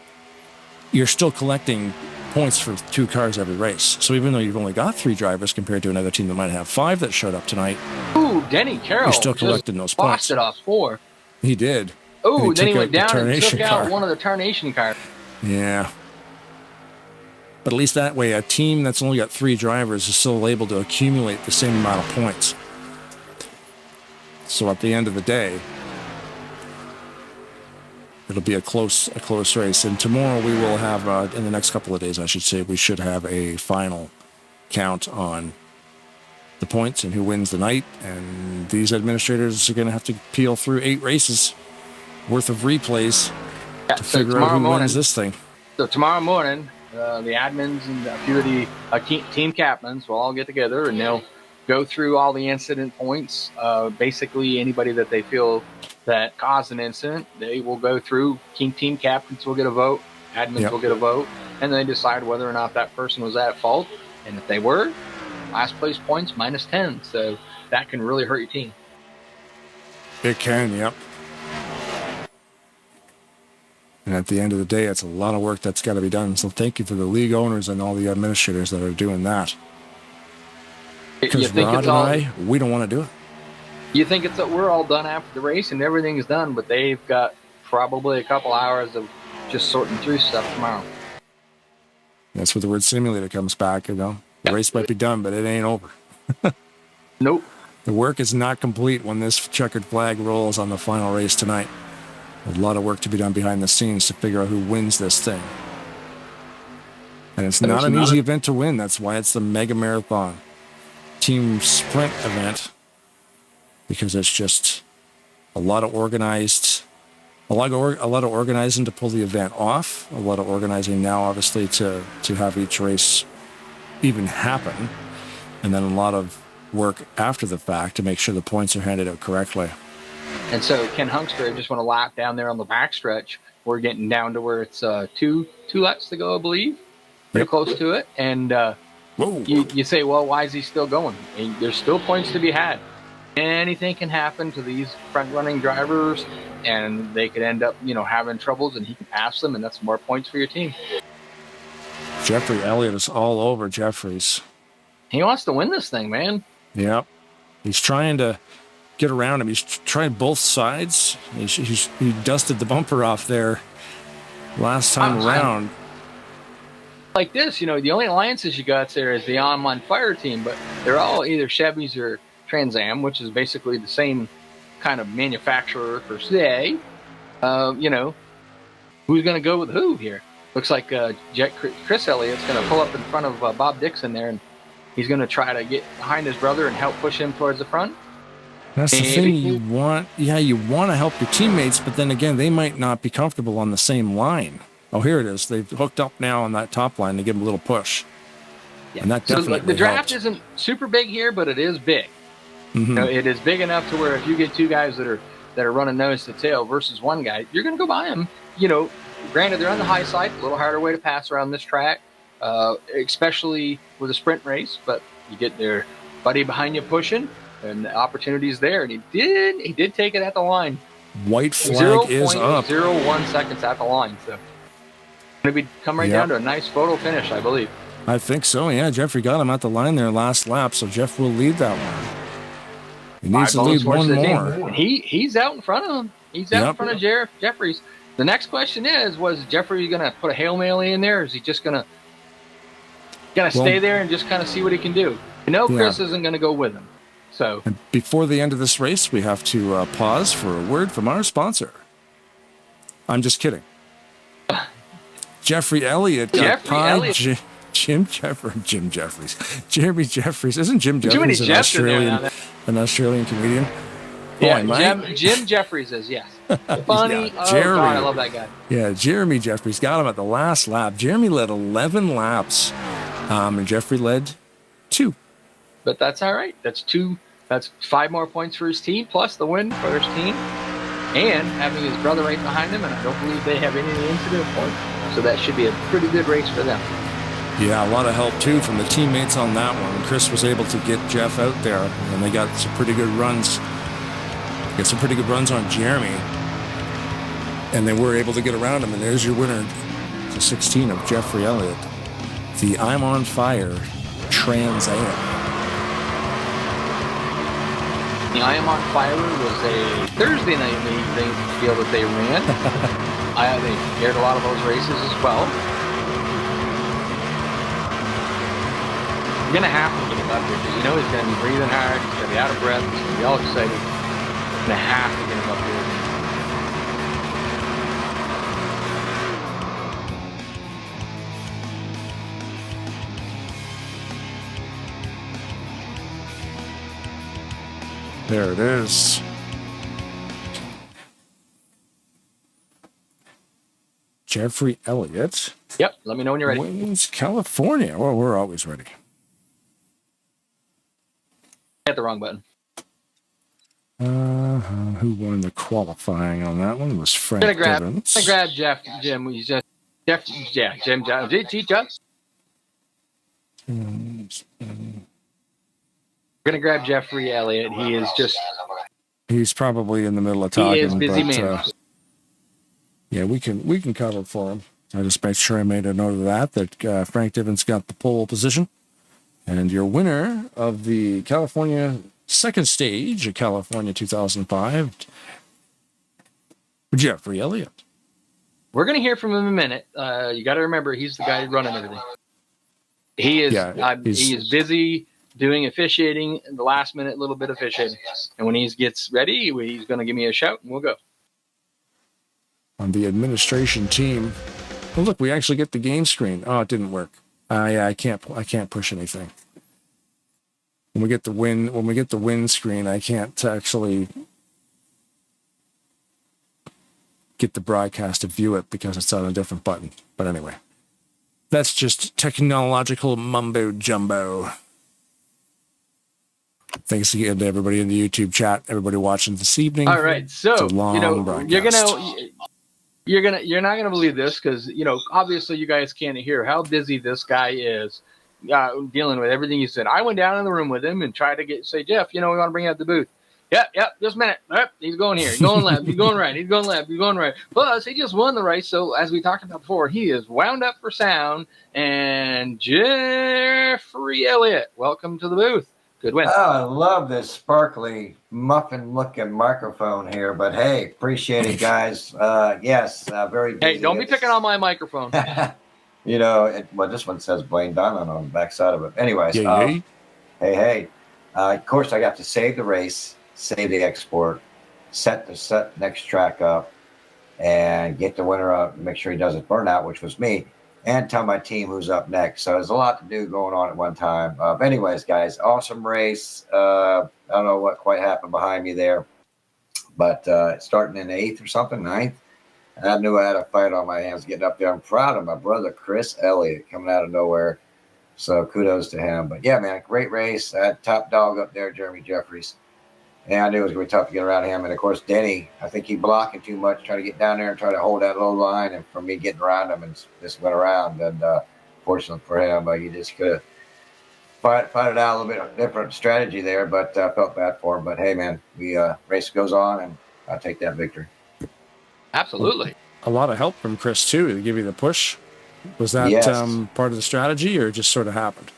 you're still collecting points for 2 cars every race. So even though you've only got 3 drivers compared to another team that might have 5 that showed up tonight, ooh, Denny Carroll you're still collecting those points. It off 4. He did. Oh, then he went down and took out one of the Tarnation cars. Yeah. But at least that way, a team that's only got 3 drivers is still able to accumulate the same amount of points. So at the end of the day, it'll be a close race. And tomorrow we will have, in the next couple of days, I should say, we should have a final count on the points and who wins the night. And these administrators are going to have to peel through 8 races worth of replays to figure out who wins this thing. So tomorrow morning, the admins and a few of the team captains will all get together and they'll go through all the incident points. Basically, anybody that they feel that caused an incident, they will go through. Team captains will get a vote, admins will get a vote, and they decide whether or not that person was at fault. And if they were, last place points -10. So that can really hurt your team. It can, yep. And at the end of the day, it's a lot of work that's got to be done. So thank you for the league owners and all the administrators that are doing that. Because Rod and we don't want to do it. You think it's that we're all done after the race and everything's done, but they've got probably a couple hours of just sorting through stuff tomorrow. That's where the word simulator comes back, The race might be done, but it ain't over. Nope. The work is not complete when this checkered flag rolls on the final race tonight. A lot of work to be done behind the scenes to figure out who wins this thing. And it's not an easy event to win. That's why it's the Mega Marathon Team Sprint event. Because it's just a lot of organizing to pull the event off. A lot of organizing now, obviously, to have each race even happen. And then a lot of work after the fact to make sure the points are handed out correctly. And so Ken Hunkster just went a lap down there on the backstretch. We're getting down to where it's two laps to go, I believe. Pretty close to it. And you say, well, why is he still going? And there's still points to be had. Anything can happen to these front-running drivers, and they could end up, having troubles, and he can pass them, and that's more points for your team. Jeffrey Elliott is all over Jeffries. He wants to win this thing, man. Yep. He's trying to get around him. He's trying both sides. He dusted the bumper off there last time around. Like this, the only alliances you got there is the On Fire team, but they're all either Chevys or Trans Am, which is basically the same kind of manufacturer per se. Who's going to go with who here? Looks like Chris Elliott's going to pull up in front of Bob Dixon there, and he's going to try to get behind his brother and help push him towards the front. That's the thing you want. Yeah, you want to help your teammates, but then again, they might not be comfortable on the same line. Oh, here it is. They've hooked up now on that top line to give them a little push. Yeah. And that definitely the draft isn't super big here, but it is big. Mm-hmm. It is big enough to where if you get 2 guys that are running nose to tail versus 1 guy, you're going to go by him. Granted, they're on the high side, a little harder way to pass around this track, especially with a sprint race. But you get their buddy behind you pushing, and the opportunity's there. And he did take it at the line. White flag is up. 0.01 seconds at the line. So going to come right down to a nice photo finish, I believe. I think so, yeah. Jeffrey got him at the line there last lap, so Jeff will lead that one. He needs to lead one more. And he's out in front of him. He's out in front of Jeffries. The next question is, was Jeffrey going to put a Hail Mary in there, or is he just going to stay there and just kind of see what he can do? You know, Chris isn't going to go with him. So and before the end of this race, we have to pause for a word from our sponsor. I'm just kidding. Jeffrey Elliott got pied. Jim Jeffries. Jeremy Jeffries. Isn't Jim Jeffries an Australian comedian? Yeah, Jim Jeffries is, yes. Funny. Jeremy. God, I love that guy. Yeah, Jeremy Jeffries got him at the last lap. Jeremy led 11 laps, and Jeffrey led 2. But that's all right. That's 2. That's 5 more points for his team, plus the win for his team, and having his brother right behind him, and I don't believe they have any incident points. So that should be a pretty good race for them. Yeah, a lot of help, too, from the teammates on that one. Chris was able to get Jeff out there, and they got some pretty good runs. Got some pretty good runs on Jeremy, and they were able to get around him. And there's your winner, the 16 of Jeffrey Elliott, the I'm on Fire Trans Am. The I Am on Fire was a Thursday night deal that they ran. They aired a lot of those races as well. You're going to have to get him up here because you know he's going to be breathing hard, he's going to be out of breath, he's going to be all excited. You're going to have to get him up here. There it is. Jeffrey Elliott. Yep, let me know when you're ready. Wins California. Well, we're always ready. Hit the wrong button. Who won the qualifying on that one? It was Frank Evans. I'm gonna grab Jim. He's just Jim. We're gonna grab Jeffrey Elliott. He is just. He's probably in the middle of talking. He is busy man. Yeah, we can cover for him. I just made sure I made a note of that Frank Evans got the pole position. And your winner of the California second stage of California 2005, Jeffrey Elliott. We're going to hear from him in a minute. You got to remember, he's the guy running everything. He is. He is busy doing officiating, the last minute little bit of officiating. And when he gets ready, he's going to give me a shout, and we'll go. On the administration team, oh look, we actually get the game screen. Oh, it didn't work. I can't push anything. When we get the win screen, I can't actually get the broadcast to view it because it's on a different button. But anyway, that's just technological mumbo jumbo. Thanks again to everybody in the YouTube chat, everybody watching this evening. All right, so broadcast. you're not gonna believe this because obviously you guys can't hear how busy this guy is dealing with everything he said. I went down in the room with him and tried to say, Jeff, we want to bring out the booth. Yep, just a minute. Yep, he's going here. He's going left. He's going right. He's going left. He's going right. Plus, he just won the race. So, as we talked about before, he is wound up for sound. And Jeffrey Elliott, welcome to the booth. Good win. Oh, I love this sparkly muffin-looking microphone here. But, hey, appreciate it, guys. Yes, very busy. Hey, don't be picking on my microphone. This one says Blaine Diamond on the backside of it. Anyways, hey. Of course, I got to save the race, save the export, set the next track up, and get the winner up, make sure he doesn't burn out, which was me, and tell my team who's up next. So there's a lot to do going on at one time. Anyways, guys, awesome race. I don't know what quite happened behind me there, but starting in 8th or something, 9th. I knew I had a fight on my hands getting up there. I'm proud of my brother, Chris Elliott, coming out of nowhere. So kudos to him. But, yeah, man, great race. I had top dog up there, Jeremy Jeffries. And I knew it was going to be tough to get around him. And, of course, Denny, I think he blocking too much, trying to get down there and try to hold that low line. And for me getting around him and just went around. And fortunately for him, he just could have fight it out a little bit of different strategy there. But I felt bad for him. But, hey, man, race goes on, and I'll take that victory. Absolutely. A lot of help from Chris, too, to give you the push. Was that Yes. part of the strategy, or it just sort of happened?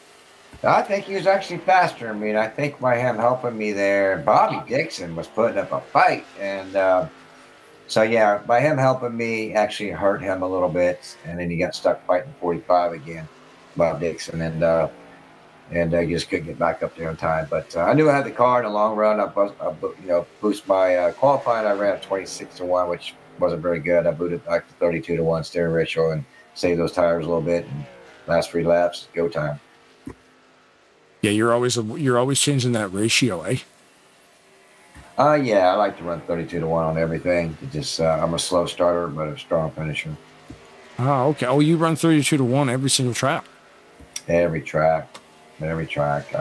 I think he was actually faster. I mean, I think by him helping me there, Bobby Dixon was putting up a fight. And so, yeah, by him helping me actually hurt him a little bit. And then he got stuck fighting 45 again, Bob Dixon. And I just couldn't get back up there in time. But I knew I had the car in the long run. I boost my qualifying. I ran a 26-1, which wasn't very good. I booted back to 32-1 steering ratio and saved those tires a little bit. And last 3 laps, go time. Yeah, you're always changing that ratio, eh? Yeah, I like to run 32-1 on everything. It just I'm a slow starter, but a strong finisher. Oh, okay. Oh, you run 32-1 every single track. Every track. I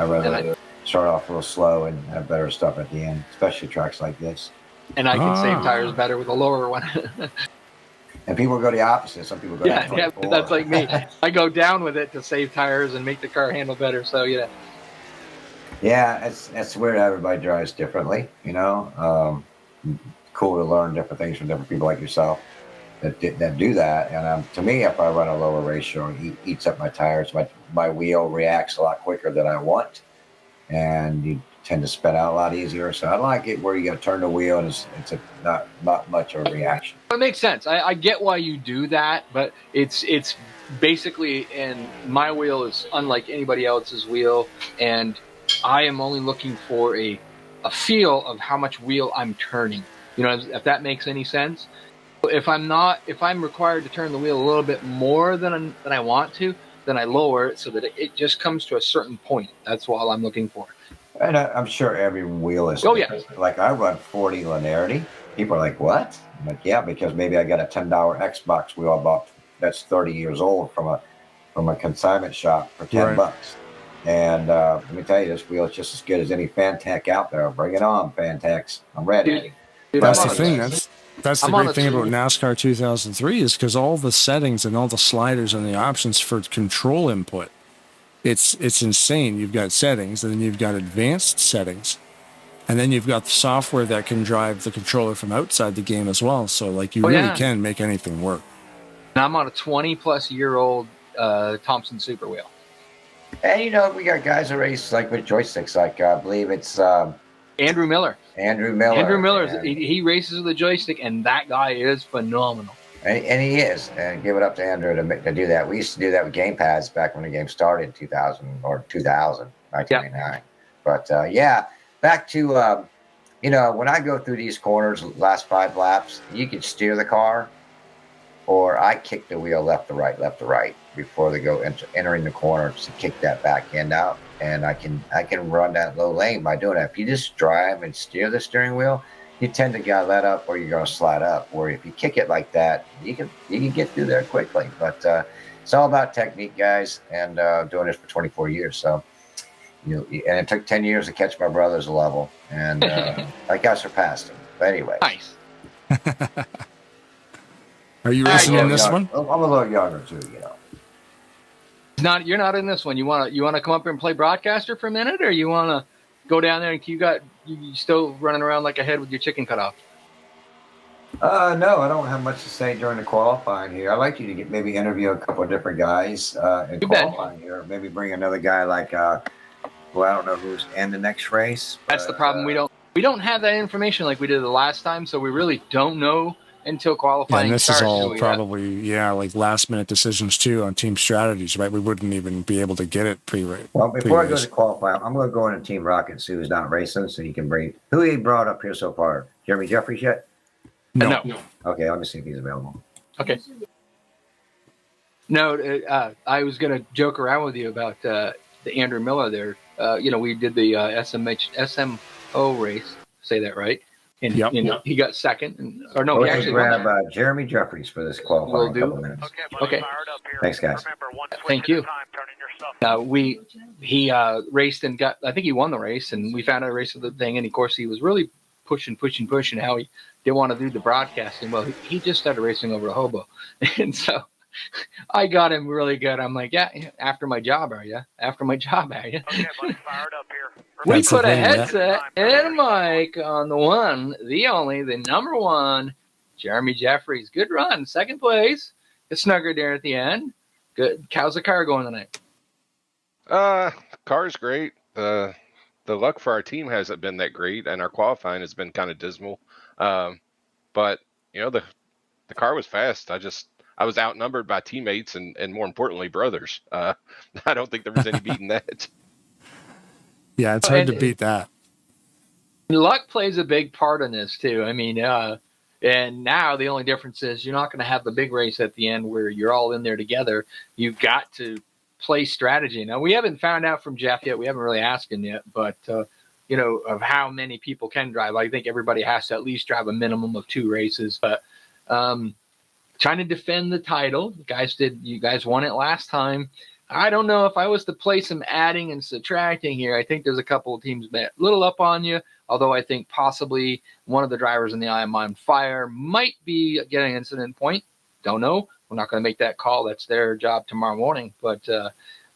rather start off a little slow and have better stuff at the end, especially tracks like this. And I can save tires better with a lower one. And people go the opposite. Some people go down 24. That's like me. I go down with it to save tires and make the car handle better. So yeah. Yeah, it's weird. Everybody drives differently, you know. Cool to learn different things from different people like yourself that do that. And to me, if I run a lower ratio, it eats up my tires. My wheel reacts a lot quicker than I want, and you tend to spin out a lot easier. So I like it where you got to turn the wheel, and it's not much of a reaction. It makes sense. I get why you do that, but it's basically, and my wheel is unlike anybody else's wheel, and I am only looking for a feel of how much wheel I'm turning. You know, if that makes any sense. If I'm required to turn the wheel a little bit more than I want to, then I lower it so that it just comes to a certain point. That's all I'm looking for. And I'm sure every wheel is. Oh yeah. Like I run 40 linearity. People are like, "What?" I'm like, "Yeah, because maybe I got a $10 Xbox wheel I bought that's 30 years old from a consignment shop for $10. And let me tell you, this wheel is just as good as any Fantech out there. Bring it on, Fantex. I'm ready." Dude, that's the thing. That's the great thing about NASCAR 2003 is because all the settings and all the sliders and the options for control input, it's insane. You've got settings, and then you've got advanced settings, and then you've got the software that can drive the controller from outside the game as well. So like you really can make anything work. And I'm on a 20-plus-year-old Thompson Super Wheel. And you know, we got guys that race like with joysticks. Like I believe it's Andrew Miller. Andrew Miller. He races with a joystick, and that guy is phenomenal. And he is. And give it up to Andrew to do that. We used to do that with game pads back when the game started in 1999. But yeah, back to you know, when I go through these corners, last 5 laps, you can steer the car, or I kick the wheel left to right before they go entering the corner to kick that back end out. And I can run that low lane by doing that. If you just drive and steer the steering wheel, you tend to get let up or you're going to slide up. Or if you kick it like that, you can get through there quickly. But it's all about technique, guys, and doing this for 24 years. So, and it took 10 years to catch my brother's level, and I got surpassed him. But anyway, nice. Are you racing in this one? I'm a little younger too, you know. You're not in this one. You want to come up here and play broadcaster for a minute, or you want to go down there and you still running around like a head with your chicken cut off? No, I don't have much to say during the qualifying here. I'd like you to maybe interview a couple of different guys in qualifying here. Maybe bring another guy like, well, I don't know who's in the next race. That's the problem. We don't have that information like we did the last time, so we really don't know until qualifying and this starts. is all probably, like last-minute decisions, too, on team strategies, right? We wouldn't even be able to get it pre-race. Well, before I go to qualify, I'm going to go into Team Rocket and see who's not racing, so you can bring... Who he brought up here so far? Jeremy Jeffries yet? No. Okay, let me see if he's available. Okay. No, I was going to joke around with you about the Andrew Miller there. We did the SMO race. Say that right? And he got second. He actually grab Jeremy Jeffries for this qualifying couple minutes. Okay. Thanks, guys. Thank you. He raced and got. I think he won the race, and we found out a race of the thing. And of course, he was really pushing how he didn't want to do the broadcasting. Well, he just started racing over to Hobo, and so I got him really good. I'm like, yeah, after my job, are you? After my job, are you? Okay, buddy, fired up here. We put a headset and a mic on the one, the only, the number one, Jeremy Jeffries. Good run, second place. It snuggered there at the end. Good. How's the car going tonight? Car's great. The luck for our team hasn't been that great, and our qualifying has been kind of dismal. But you know, the car was fast. I was outnumbered by teammates and more importantly, brothers. I don't think there was any beating that. Yeah, it's hard to beat that. Luck plays a big part in this too. I mean, and now the only difference is you're not going to have the big race at the end where you're all in there together. You've got to play strategy. Now, we haven't found out from Jeff yet. We haven't really asked him yet, but you know, of how many people can drive. I think everybody has to at least drive a minimum of 2 races. But trying to defend the title, you guys won it last time. I don't know if I was to play some adding and subtracting here. I think there's a couple of teams that a little up on you, although I think possibly one of the drivers in the I'm on fire might be getting an incident point. Don't know. We're not going to make that call. That's their job tomorrow morning. But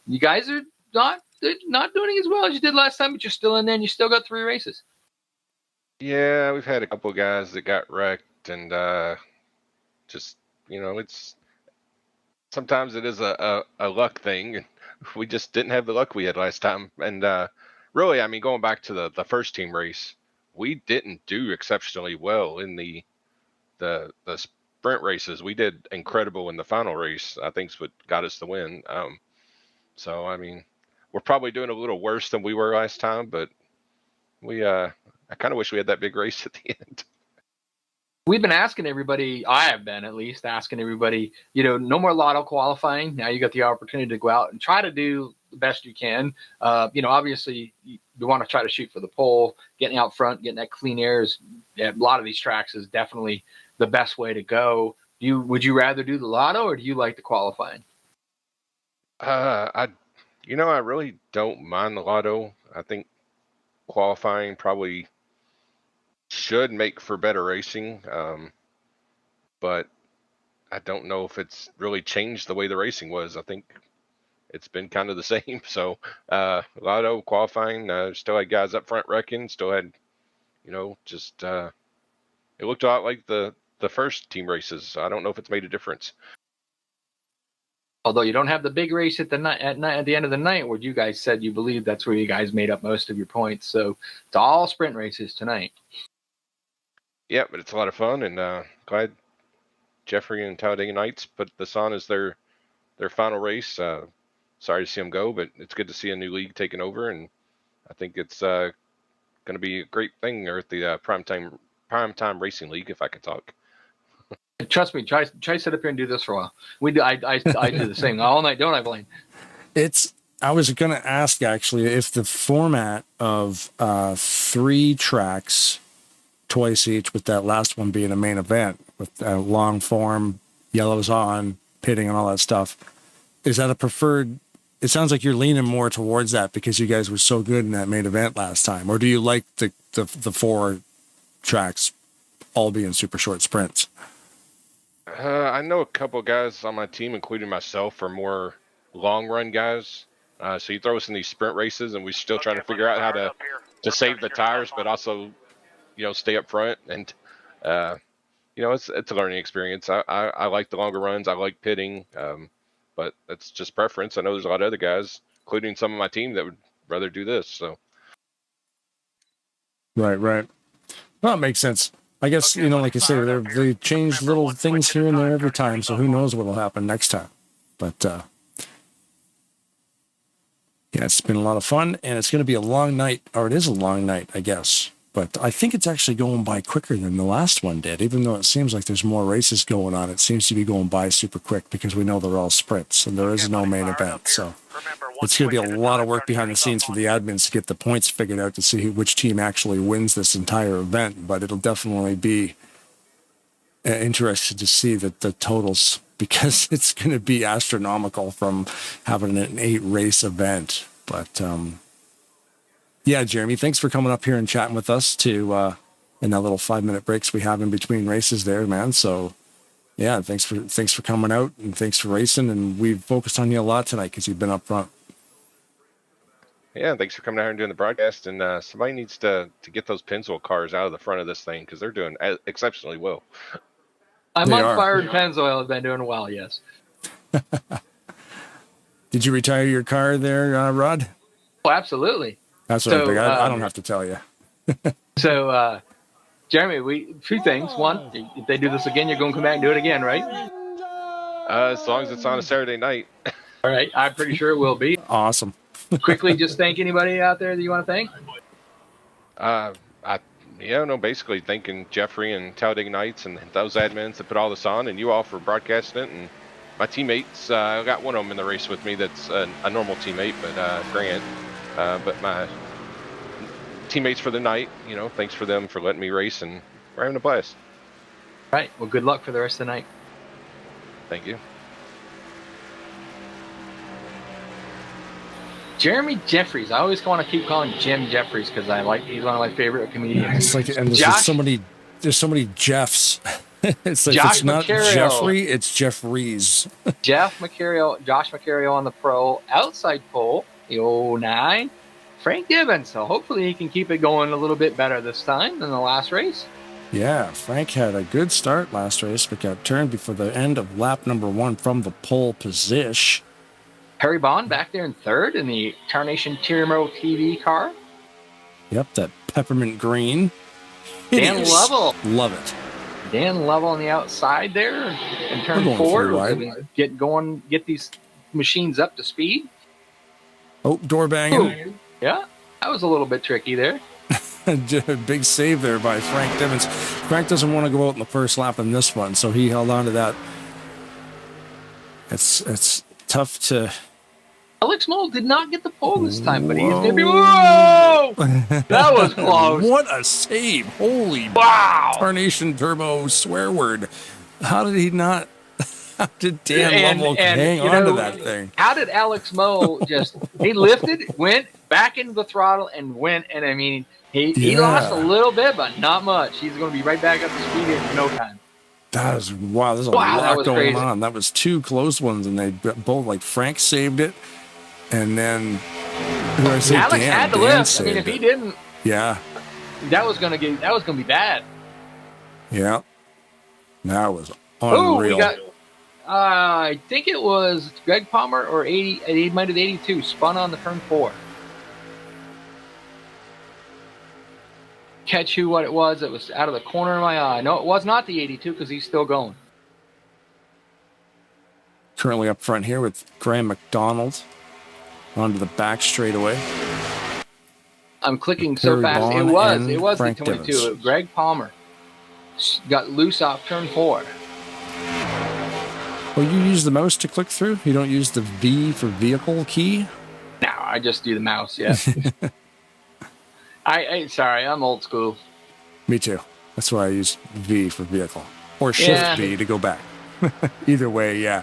you guys are not doing as well as you did last time, but you're still in there and you still got 3 races. Yeah, we've had a couple of guys that got wrecked, and just, you know, sometimes it is a luck thing. We just didn't have the luck we had last time. And really, I mean, going back to the first team race, we didn't do exceptionally well in the sprint races. We did incredible in the final race. I think is what got us the win. So, I mean, we're probably doing a little worse than we were last time, but I kind of wish we had that big race at the end. We've been asking everybody, I have been at least asking everybody, you know, no more lotto qualifying. Now you got the opportunity to go out and try to do the best you can. You know, obviously you want to try to shoot for the pole. Getting out front, getting that clean air is, a lot of these tracks is definitely the best way to go. Would you rather do the lotto or do you like the qualifying? I really don't mind the lotto. I think qualifying probably should make for better racing, but I don't know if it's really changed the way the racing was. I think it's been kind of the same. So lotto qualifying, still had guys up front wrecking, still had, you know, just it looked a lot like the first team races. I don't know if it's made a difference. Although you don't have the big race at the end of the night, where you guys said you believe that's where you guys made up most of your points. So it's all sprint races tonight. Yeah, but it's a lot of fun, and glad Jeffrey and Talladega Nights put this on as their final race. Sorry to see them go, but it's good to see a new league taking over, and I think it's going to be a great thing there at the Primetime Racing League, if I can talk. Trust me, try sit up here and do this for a while. I do the same all night, don't I, Blaine? I was going to ask actually if the format of 3 tracks twice each, with that last one being a main event with long form, yellows on, pitting and all that stuff. Is that a preferred? It sounds like you're leaning more towards that because you guys were so good in that main event last time. Or do you like the 4 tracks all being super short sprints? I know a couple of guys on my team, including myself, are more long run guys. So you throw us in these sprint races and we're still trying to figure out how to save the tires, but also, you know, stay up front. And, you know, it's a learning experience. I like the longer runs. I like pitting, but that's just preference. I know there's a lot of other guys, including some of my team, that would rather do this. So. Right. Well, it makes sense. I guess, you know, like you say, they change little things here and there every time. So who knows what will happen next time. But, yeah, it's been a lot of fun, and it's going to be a long night, or it is a long night, I guess. But I think it's actually going by quicker than the last one did, even though it seems like there's more races going on. It seems to be going by super quick because we know they're all sprints, and there is no main event. So it's going to be a lot of work behind the scenes for the admins to get the points figured out to see which team actually wins this entire event. But it'll definitely be interesting to see the totals, because it's going to be astronomical from having an 8-race event. But yeah, Jeremy, thanks for coming up here and chatting with us too, in that little 5-minute breaks we have in between races there, man. So yeah, thanks for coming out, and thanks for racing. And we've focused on you a lot tonight because you've been up front. Yeah, thanks for coming out here and doing the broadcast. And somebody needs to get those Pennzoil cars out of the front of this thing because they're doing exceptionally well. I'm on fire, and Pennzoil has been doing well, yes. Did you retire your car there, Rod? Oh, absolutely. That's what I think. I don't have to tell you. So, Jeremy, two things. One, if they do this again, you're going to come back and do it again, right? As long as it's on a Saturday night. All right. I'm pretty sure it will be. Awesome. Quickly, just thank anybody out there that you want to thank. Basically thanking Jeffrey and Talladega Nights and those admins that put all this on, and you all for broadcasting it, and my teammates. I got one of them in the race with me that's a normal teammate, but Grant. But my teammates for the night, thanks for them for letting me race, and we're having a blast. All right. Well, good luck for the rest of the night. Thank you. Jeremy Jeffries. I always want to keep calling Jim Jeffries because he's one of my favorite comedians. It's like, and there's so many Jeffs. It's like, Josh it's not Mercurio. Jeffrey, it's Jeffries. Josh Mercurio on the pro outside pole, the 09. Frank Gibbons. So hopefully he can keep it going a little bit better this time than the last race. Yeah, Frank had a good start last race, but got turned before the end of lap number 1 from the pole position. Harry Bond back there in third in the Tarnation TURBO TV car. Yep, that peppermint green. Dan Hideous. Lovell. Love it. Dan Lovell on the outside there and turn 4. Get these machines up to speed. Oh, door banging. Ooh. Yeah, that was a little bit tricky there. Big save there by Frank Divens. Frank doesn't want to go out in the first lap in this one, so he held on to that. It's tough to... Alex Mole did not get the pole this time, but he's going to be... Whoa! That was close. What a save. Holy wow. Tarnation Turbo swear word. How did he not... How did Dan Lovell hang on to that thing? How did Alex Moe just... He lifted, went back into the throttle, and went, and I mean... He lost a little bit, but not much. He's going to be right back up to speed in no time. That was, wow, there's a lot going on. That was 2 close ones, and they both, like, Frank saved it, and then, who did I say? Alex had to lift. I mean, if he didn't, yeah, that was going to be bad. Yeah, that was Oh, unreal. we got, I think it was Greg Palmer or 80, he might have 82, spun on the turn 4. Catch what it was. It was out of the corner of my eye. No, it was not the 82 because he's still going. Currently up front here with Graham McDonald onto the back straightaway. I'm clicking so Harry fast. Vaughn It was the Frank 22. Divens. Greg Palmer got loose off turn 4. Well, you use the mouse to click through? You don't use the V for vehicle key? No, I just do the mouse, yeah. Sorry, I'm old school. Me too. That's why I use V for vehicle. Or Shift V to go back. Either way, yeah.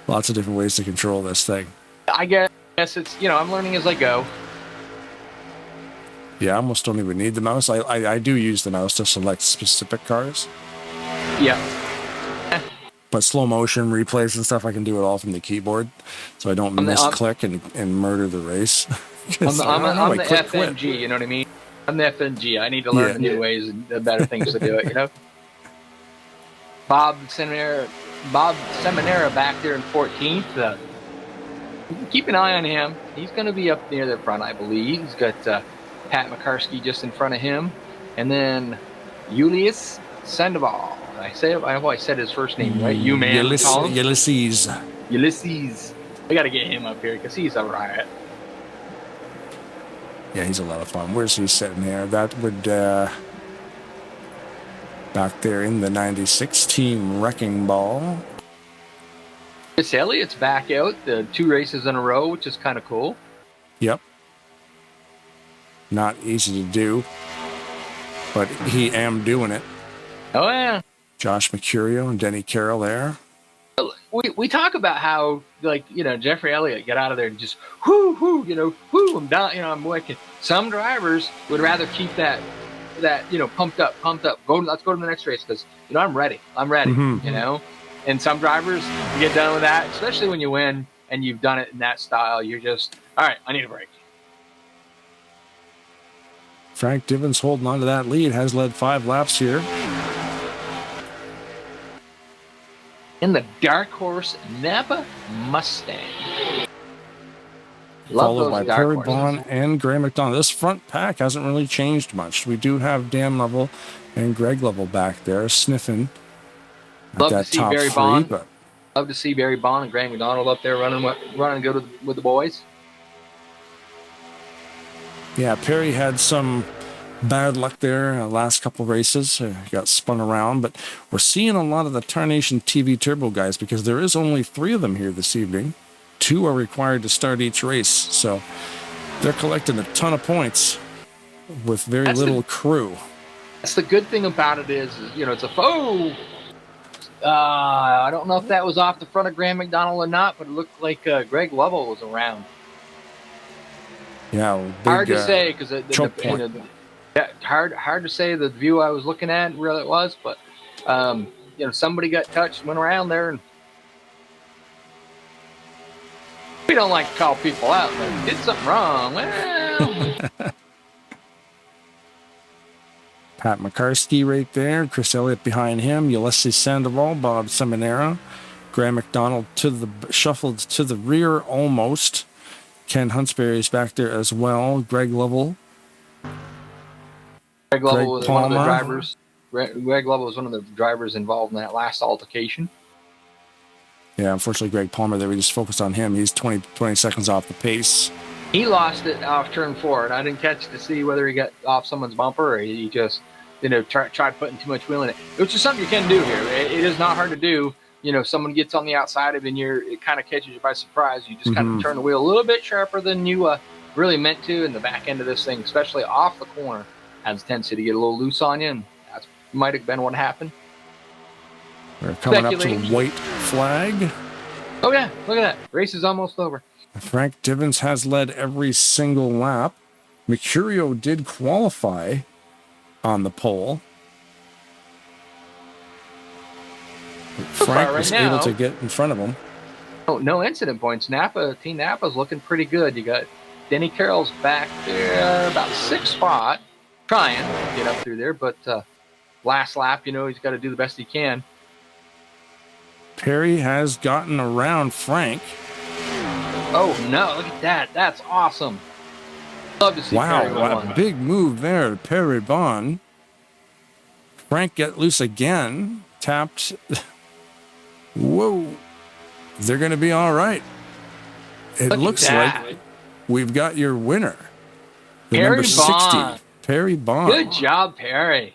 Lots of different ways to control this thing. I guess it's, I'm learning as I go. Yeah, I almost don't even need the mouse. I do use the mouse to select specific cars. Yeah. But slow motion, replays and stuff, I can do it all from the keyboard. So I don't misclick and murder the race. I'm the FNG, you know what I mean? I'm the FNG. I need to learn the new ways and the better things to do it, Bob Seminara back there in 14th. Keep an eye on him. He's going to be up near the front, I believe. He's got Pat McCarsky just in front of him. And then Julius Sandoval. I hope I said his first name right. Ulysses. Ulysses. We got to get him up here because he's a riot. Yeah, he's a lot of fun. Where's he sitting here? That would back there in the 96 team Wrecking Ball. Chris Elliott's back out the 2 races in a row, which is kind of cool. Yep. Not easy to do, but he am doing it. Oh, yeah. Josh Mercurio and Denny Carroll there. We talk about how, Jeffrey Elliott get out of there and just, whoo, I'm down, I'm wicked. Some drivers would rather keep that pumped up. Let's go to the next race because, I'm ready. Mm-hmm. And some drivers, you get done with that, especially when you win and you've done it in that style. You're just, all right, I need a break. Frank Divens holding on to that lead, has led 5 laps here. In the Dark Horse Napa Mustang. followed by those dark Perry horses. Bond and Gray McDonald. This front pack hasn't really changed much. We do have Dan Level and Greg Level back there sniffing at Love to that see top Barry three, Bond. but Love to see Barry Bond and Graham McDonald up there running good with the boys. yeah, Perry had some bad luck there last couple races. Got spun around, but we're seeing a lot of the Tarnation TV Turbo guys because there is only 3 of them here this evening. 2 are required to start each race, so they're collecting a ton of points with very little crew. That's the good thing about it is it's a foe. I don't know if that was off the front of Graham McDonald or not, but it looked like Greg Lovell was around. Yeah, big, hard to say because hard to say the view I was looking at really it was, but somebody got touched, went around there, and we don't like to call people out, but did something wrong. Well. Pat McCarskey right there, Chris Elliott behind him, Ulysses Sandoval, Bob Seminara, Graham McDonald shuffled to the rear almost. Ken Huntsberry is back there as well. Greg Lovell. Greg Lovell was one of the drivers. Greg Lovell was one of the drivers involved in that last altercation. Yeah, unfortunately, Greg Palmer there, we just focused on him. He's 20 seconds off the pace. He lost it off turn 4, and I didn't catch to see whether he got off someone's bumper or he just, tried putting too much wheel in it. Which is something you can do here. It is not hard to do. Someone gets on the outside of it, and it kind of catches you by surprise. You just kind of turn the wheel a little bit sharper than you really meant to, and the back end of this thing, especially off the corner, has a tendency to get a little loose on you, and that might have been what happened. We're coming up to the white flag. Oh, yeah. Look at that. Race is almost over. Frank Divens has led every single lap. Mercurio did qualify on the pole. Frank was able to get in front of him. Oh, no incident points. Team Napa's looking pretty good. You got Denny Carroll's back there, about 6th spot, trying to get up through there, but last lap, he's got to do the best he can. Perry has gotten around Frank. Oh, no, look at that. That's awesome. Love to see Perry go on. A big move there, Perry Bond. Frank get loose again. Tapped. Whoa. They're going to be all right. It looks like we've got your winner. The Perry number 60. Bond. Perry Bond. Good job, Perry.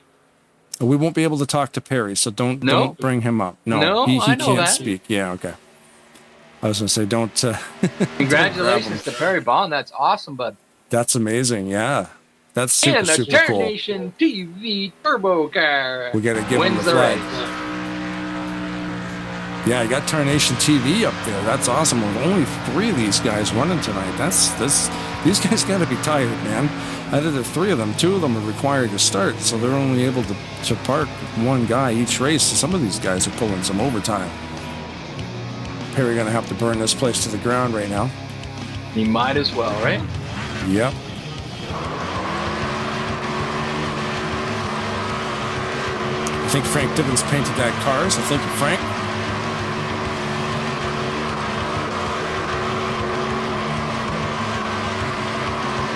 We won't be able to talk to Perry, so don't bring him up. No, he can't speak. Yeah, okay. I was going to say, don't. Congratulations to Perry Bond. That's awesome, bud. That's amazing. Yeah. That's super, and the super cool. Tarnation TV Turbo car. We got to give him the flag. Yeah, I got Tarnation TV up there. That's awesome. With only 3 of these guys running tonight. These guys got to be tired, man. Out of the 3 of them, 2 of them are required to start, so they're only able to park 1 guy each race. So some of these guys are pulling some overtime. Perry going to have to burn this place to the ground right now. He might as well, right? Yep. I think Frank Divens painted that car, so thank you, Frank.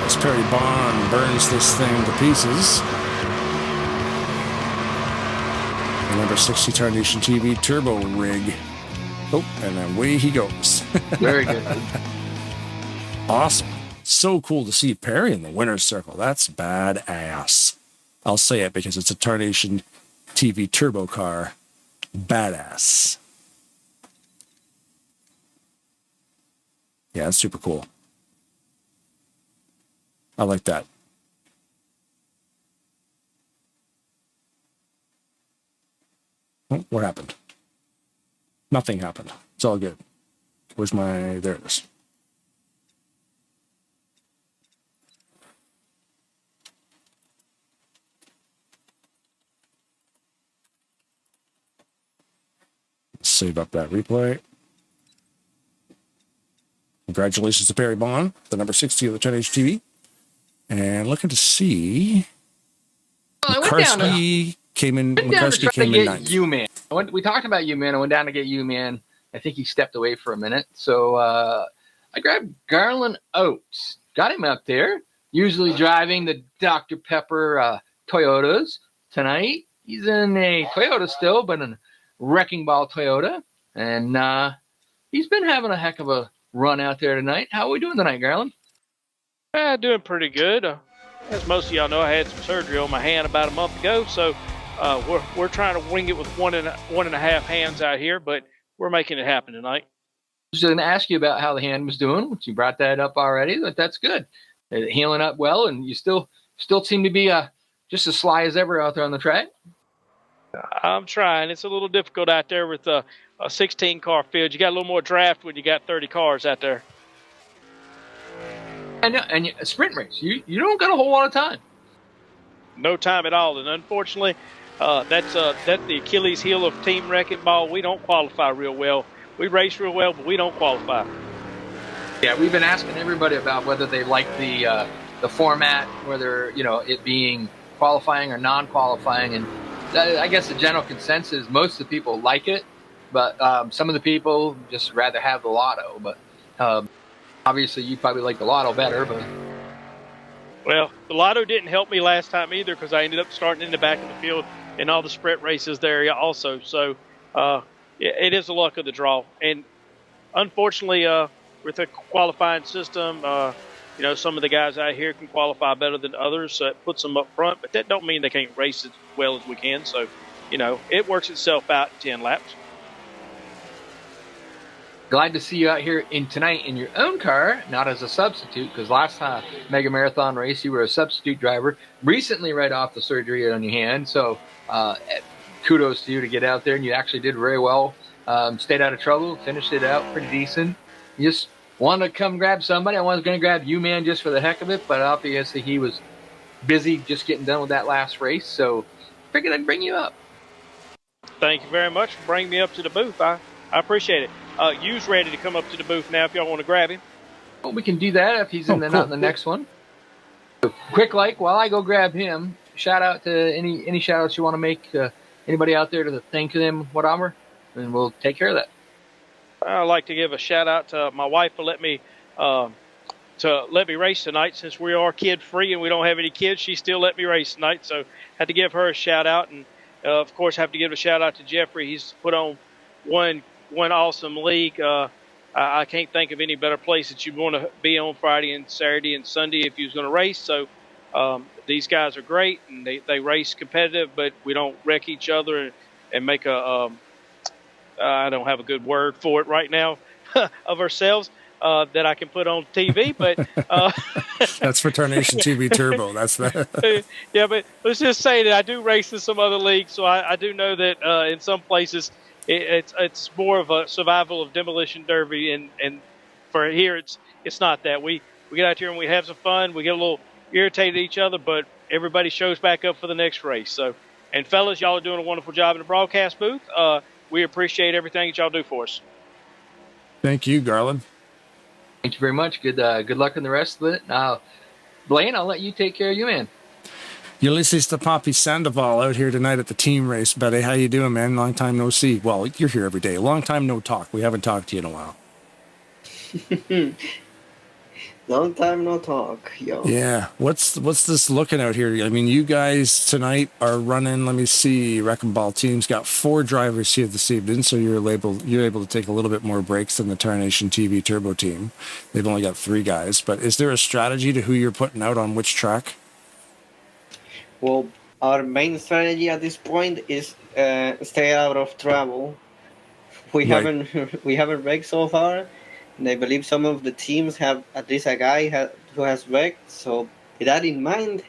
As Perry Bond burns this thing to pieces. The number 60 Tarnation TV Turbo rig. Oh, and then away he goes. Very good. Awesome. So cool to see Perry in the winner's circle. That's badass. I'll say it because it's a Tarnation TV Turbo car. Badass. Yeah, that's super cool. I like that. Oh, what happened? Nothing happened. It's all good. Where's my... There it is. Save up that replay. Congratulations to Perry Bond, the number 60 of the Tarnation TV. And looking to see... McCarskey came in. McCarskey came in ninth. U-Man. We talked about U-Man. I went down to get U-Man. I think he stepped away for a minute. So I grabbed Garland Oates. Got him up there. Usually driving the Dr. Pepper Toyotas. Tonight, he's in a Toyota still, but a Wrecking Ball Toyota. And he's been having a heck of a run out there tonight. How are we doing tonight, Garland? Doing pretty good. As most of y'all know, I had some surgery on my hand about a month ago, so we're trying to wing it with one and a half hands out here, but we're making it happen tonight. I was going to ask you about how the hand was doing, which you brought that up already, but that's good. Healing up well, and you still seem to be just as sly as ever out there on the track. I'm trying. It's a little difficult out there with a 16-car field. You got a little more draft when you got 30 cars out there. And a sprint race, you don't got a whole lot of time. No time at all, and unfortunately, that's the Achilles heel of Team Wrecking Ball. We don't qualify real well. We race real well, but we don't qualify. Yeah, we've been asking everybody about whether they like the format, whether it being qualifying or non-qualifying, and I guess the general consensus is most of the people like it, but some of the people just rather have the lotto. But obviously, you probably like the lotto better. But well, the lotto didn't help me last time either because I ended up starting in the back of the field in all the sprint races there also. So it is the luck of the draw, and unfortunately, with the qualifying system, some of the guys out here can qualify better than others, so it puts them up front. But that don't mean they can't race as well as we can. So, it works itself out in 10 laps. Glad to see you out here tonight in your own car, not as a substitute, because last time Mega Marathon race, you were a substitute driver. Recently, right off the surgery on your hand, so kudos to you to get out there, and you actually did very well. Stayed out of trouble, finished it out pretty decent. You just wanted to come grab somebody. I was going to grab you, man, just for the heck of it, but obviously he was busy just getting done with that last race, so figured I'd bring you up. Thank you very much for bringing me up to the booth. I appreciate it. You's ready to come up to the booth now if y'all want to grab him. Well, we can do that if he's not in the next one. So, quick, while I go grab him, shout out to any shout outs you want to make, anybody out there to thank them, whatever, and we'll take care of that. I'd like to give a shout out to my wife for let me race tonight. Since we are kid free and we don't have any kids, she still let me race tonight. So had to give her a shout out, and of course have to give a shout out to Jeffrey. He's put on one awesome league. I can't think of any better place that you'd want to be on Friday and Saturday and Sunday if you was going to race. So these guys are great, and they race competitive, but we don't wreck each other and make I don't have a good word for it right now of ourselves that I can put on TV, but that's for Tarnation TV Turbo. That's that. Yeah, but let's just say that I do race in some other leagues, so I do know that in some places it's more of a survival of demolition derby, and for here it's not that. We get out here and we have some fun. We get a little irritated at each other, but everybody shows back up for the next race. So, and fellas, y'all are doing a wonderful job in the broadcast booth. We appreciate everything that y'all do for us. Thank you, Garland. Thank you very much. Good luck in the rest of it. Now, Blaine, I'll let you take care of you, man. Ulysses to Poppy Sandoval out here tonight at the team race, buddy. How you doing, man? Long time no see. Well, you're here every day. Long time no talk. We haven't talked to you in a while. Long time no talk, yo. Yeah. What's this looking out here? I mean, you guys tonight are running, let me see, Wrecking Ball team's got 4 drivers here this evening, so you're able to take a little bit more breaks than the Tarnation TV Turbo team. They've only got 3 guys. But is there a strategy to who you're putting out on which track? Well, our main strategy at this point is stay out of trouble. We haven't wrecked so far. And I believe some of the teams have at least a guy who has wrecked. So with that in mind,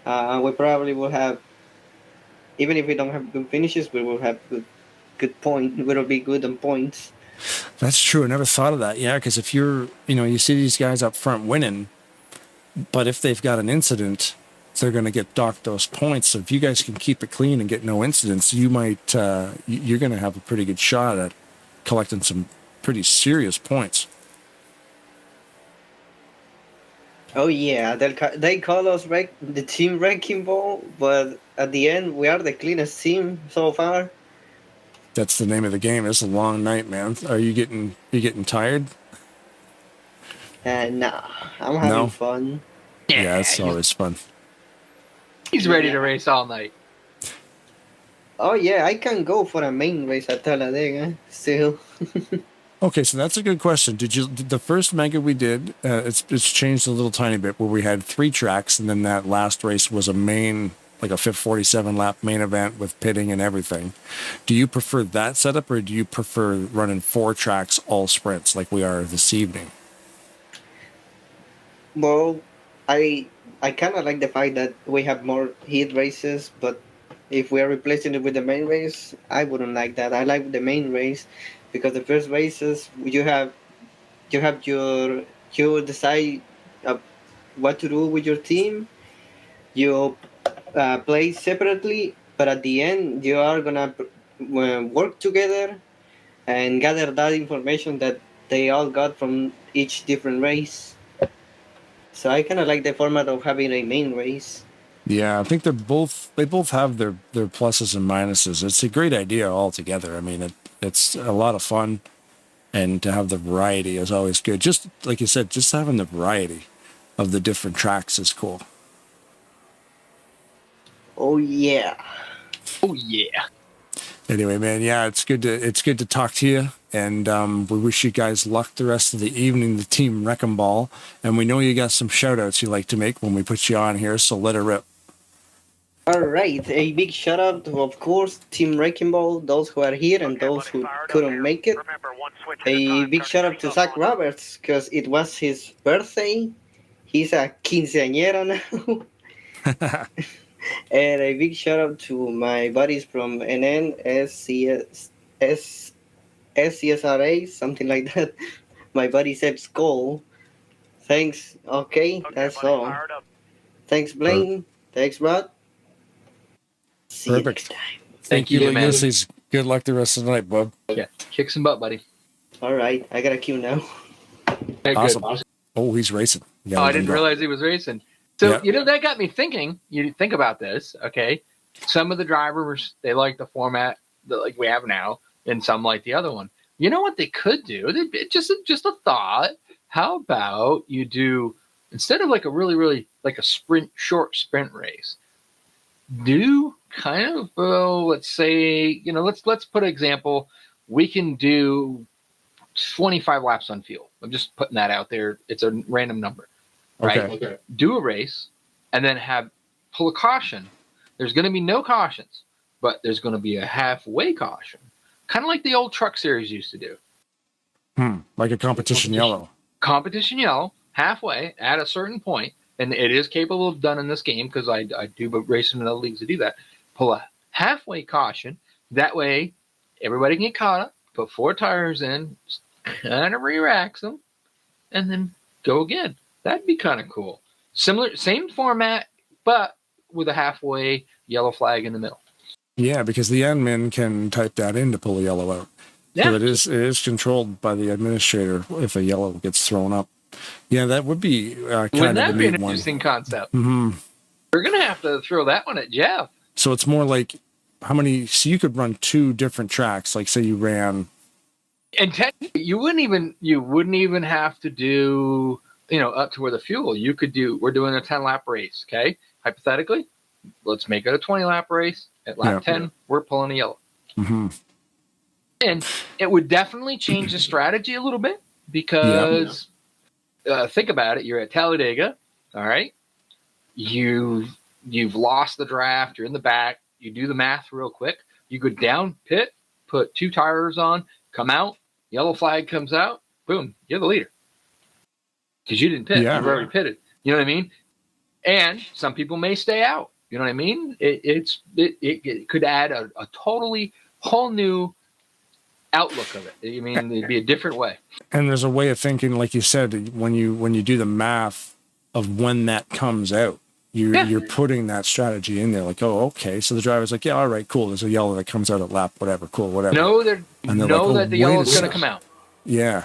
we probably will have, even if we don't have good finishes, we will have good points. We will be good on points. That's true. I never thought of that. Yeah, because if you see these guys up front winning, but if they've got an incident, they're going to get docked those points. So if you guys can keep it clean and get no incidents, you're going to have a pretty good shot at collecting some pretty serious points. Oh yeah, they call us the team Wrecking Ball, but at the end we are the cleanest team so far. That's the name of the game. It's a long night, man. Are you getting tired? Nah, I'm having fun. Yeah, it's always fun. He's ready to race all night. Oh yeah, I can go for a main race at Talladega still. Okay, so that's a good question. Did the first mega we did? It's changed a little tiny bit where we had 3 tracks, and then that last race was a main, like a 47 lap main event with pitting and everything. Do you prefer that setup, or do you prefer running 4 tracks all sprints like we are this evening? Well, I kind of like the fact that we have more heat races, but if we are replacing it with the main race, I wouldn't like that. I like the main race because the first races you decide what to do with your team. You play separately, but at the end you are gonna work together and gather that information that they all got from each different race. So I kind of like the format of having a main race. Yeah, I think they both have their pluses and minuses. It's a great idea altogether. I mean, it's a lot of fun, and to have the variety is always good. Just like you said, just having the variety of the different tracks is cool. Oh yeah. Oh yeah. Anyway, man, yeah, it's good to talk to you, and we wish you guys luck the rest of the evening, the Team Wrecking Ball, and we know you got some shout outs you like to make when we put you on here, so let her rip. All right, a big shout out to, of course, Team Wrecking Ball, those who are here and those who couldn't make it. A big shout out to Zach Roberts because it was his birthday. He's a quinceañera now. And a big shout out to my buddies from NN, SCSRA, something like that. My buddy said Skull. Thanks. Okay, that's all. Thanks, Blaine. Thanks, Rod. See you next time. Thank you, man. Ulysses. Good luck the rest of the night, bub. Yeah, kick some butt, buddy. All right, I got a queue now. Hey, Awesome. good. Oh, he's racing. Oh, I didn't realize he was racing. So, that got me thinking. You think about this, okay? Some of the drivers, they like the format that like we have now, and some like the other one. You know what they could do? Just a thought. How about you do, instead of like a really like a short sprint race, do kind of let's say, let's put an example. We can do 25 laps on field. I'm just putting that out there. It's a random number. Right? Okay. Do a race and then pull a caution. There's going to be no cautions, but there's going to be a halfway caution, kind of like the old truck series used to do. Like a competition yellow. Competition yellow, halfway at a certain point, and it is capable of done in this game because I do racing in other leagues to do that. Pull a halfway caution. That way, everybody can get caught up. Put 4 tires in, kind of re-racks them, and then go again. That'd be kind of cool. Same format, but with a halfway yellow flag in the middle. Yeah, because the admin can type that in to pull a yellow out. Yeah. So it is controlled by the administrator if a yellow gets thrown up. Yeah, that would be kind of Wouldn't a that be an neat one. interesting concept? Mm-hmm. We're going to have to throw that one at Jeff. So it's more like how many? So you could run 2 different tracks. Like say you ran. And technically, you wouldn't even have to do, up to where the fuel. You could do. We're doing a 10-lap race, okay? Hypothetically, let's make it a 20-lap race. At lap 10, we're pulling a yellow. Mm-hmm. And it would definitely change the strategy a little bit because think about it. You're at Talladega, all right? You've lost the draft. You're in the back. You do the math real quick. You go down pit, put 2 tires on, come out, yellow flag comes out, boom, you're the leader. Because you didn't pit. Yeah. You've already pitted. You know what I mean? And some people may stay out. You know what I mean? It could add a totally whole new outlook of it. I mean, it'd be a different way. And there's a way of thinking, like you said, when you do the math of when that comes out, you're putting that strategy in there. Like, oh, okay. So the driver's like, yeah, all right, cool. There's a yellow that comes out at lap, whatever, cool, whatever. That the yellow's going to come out. Yeah.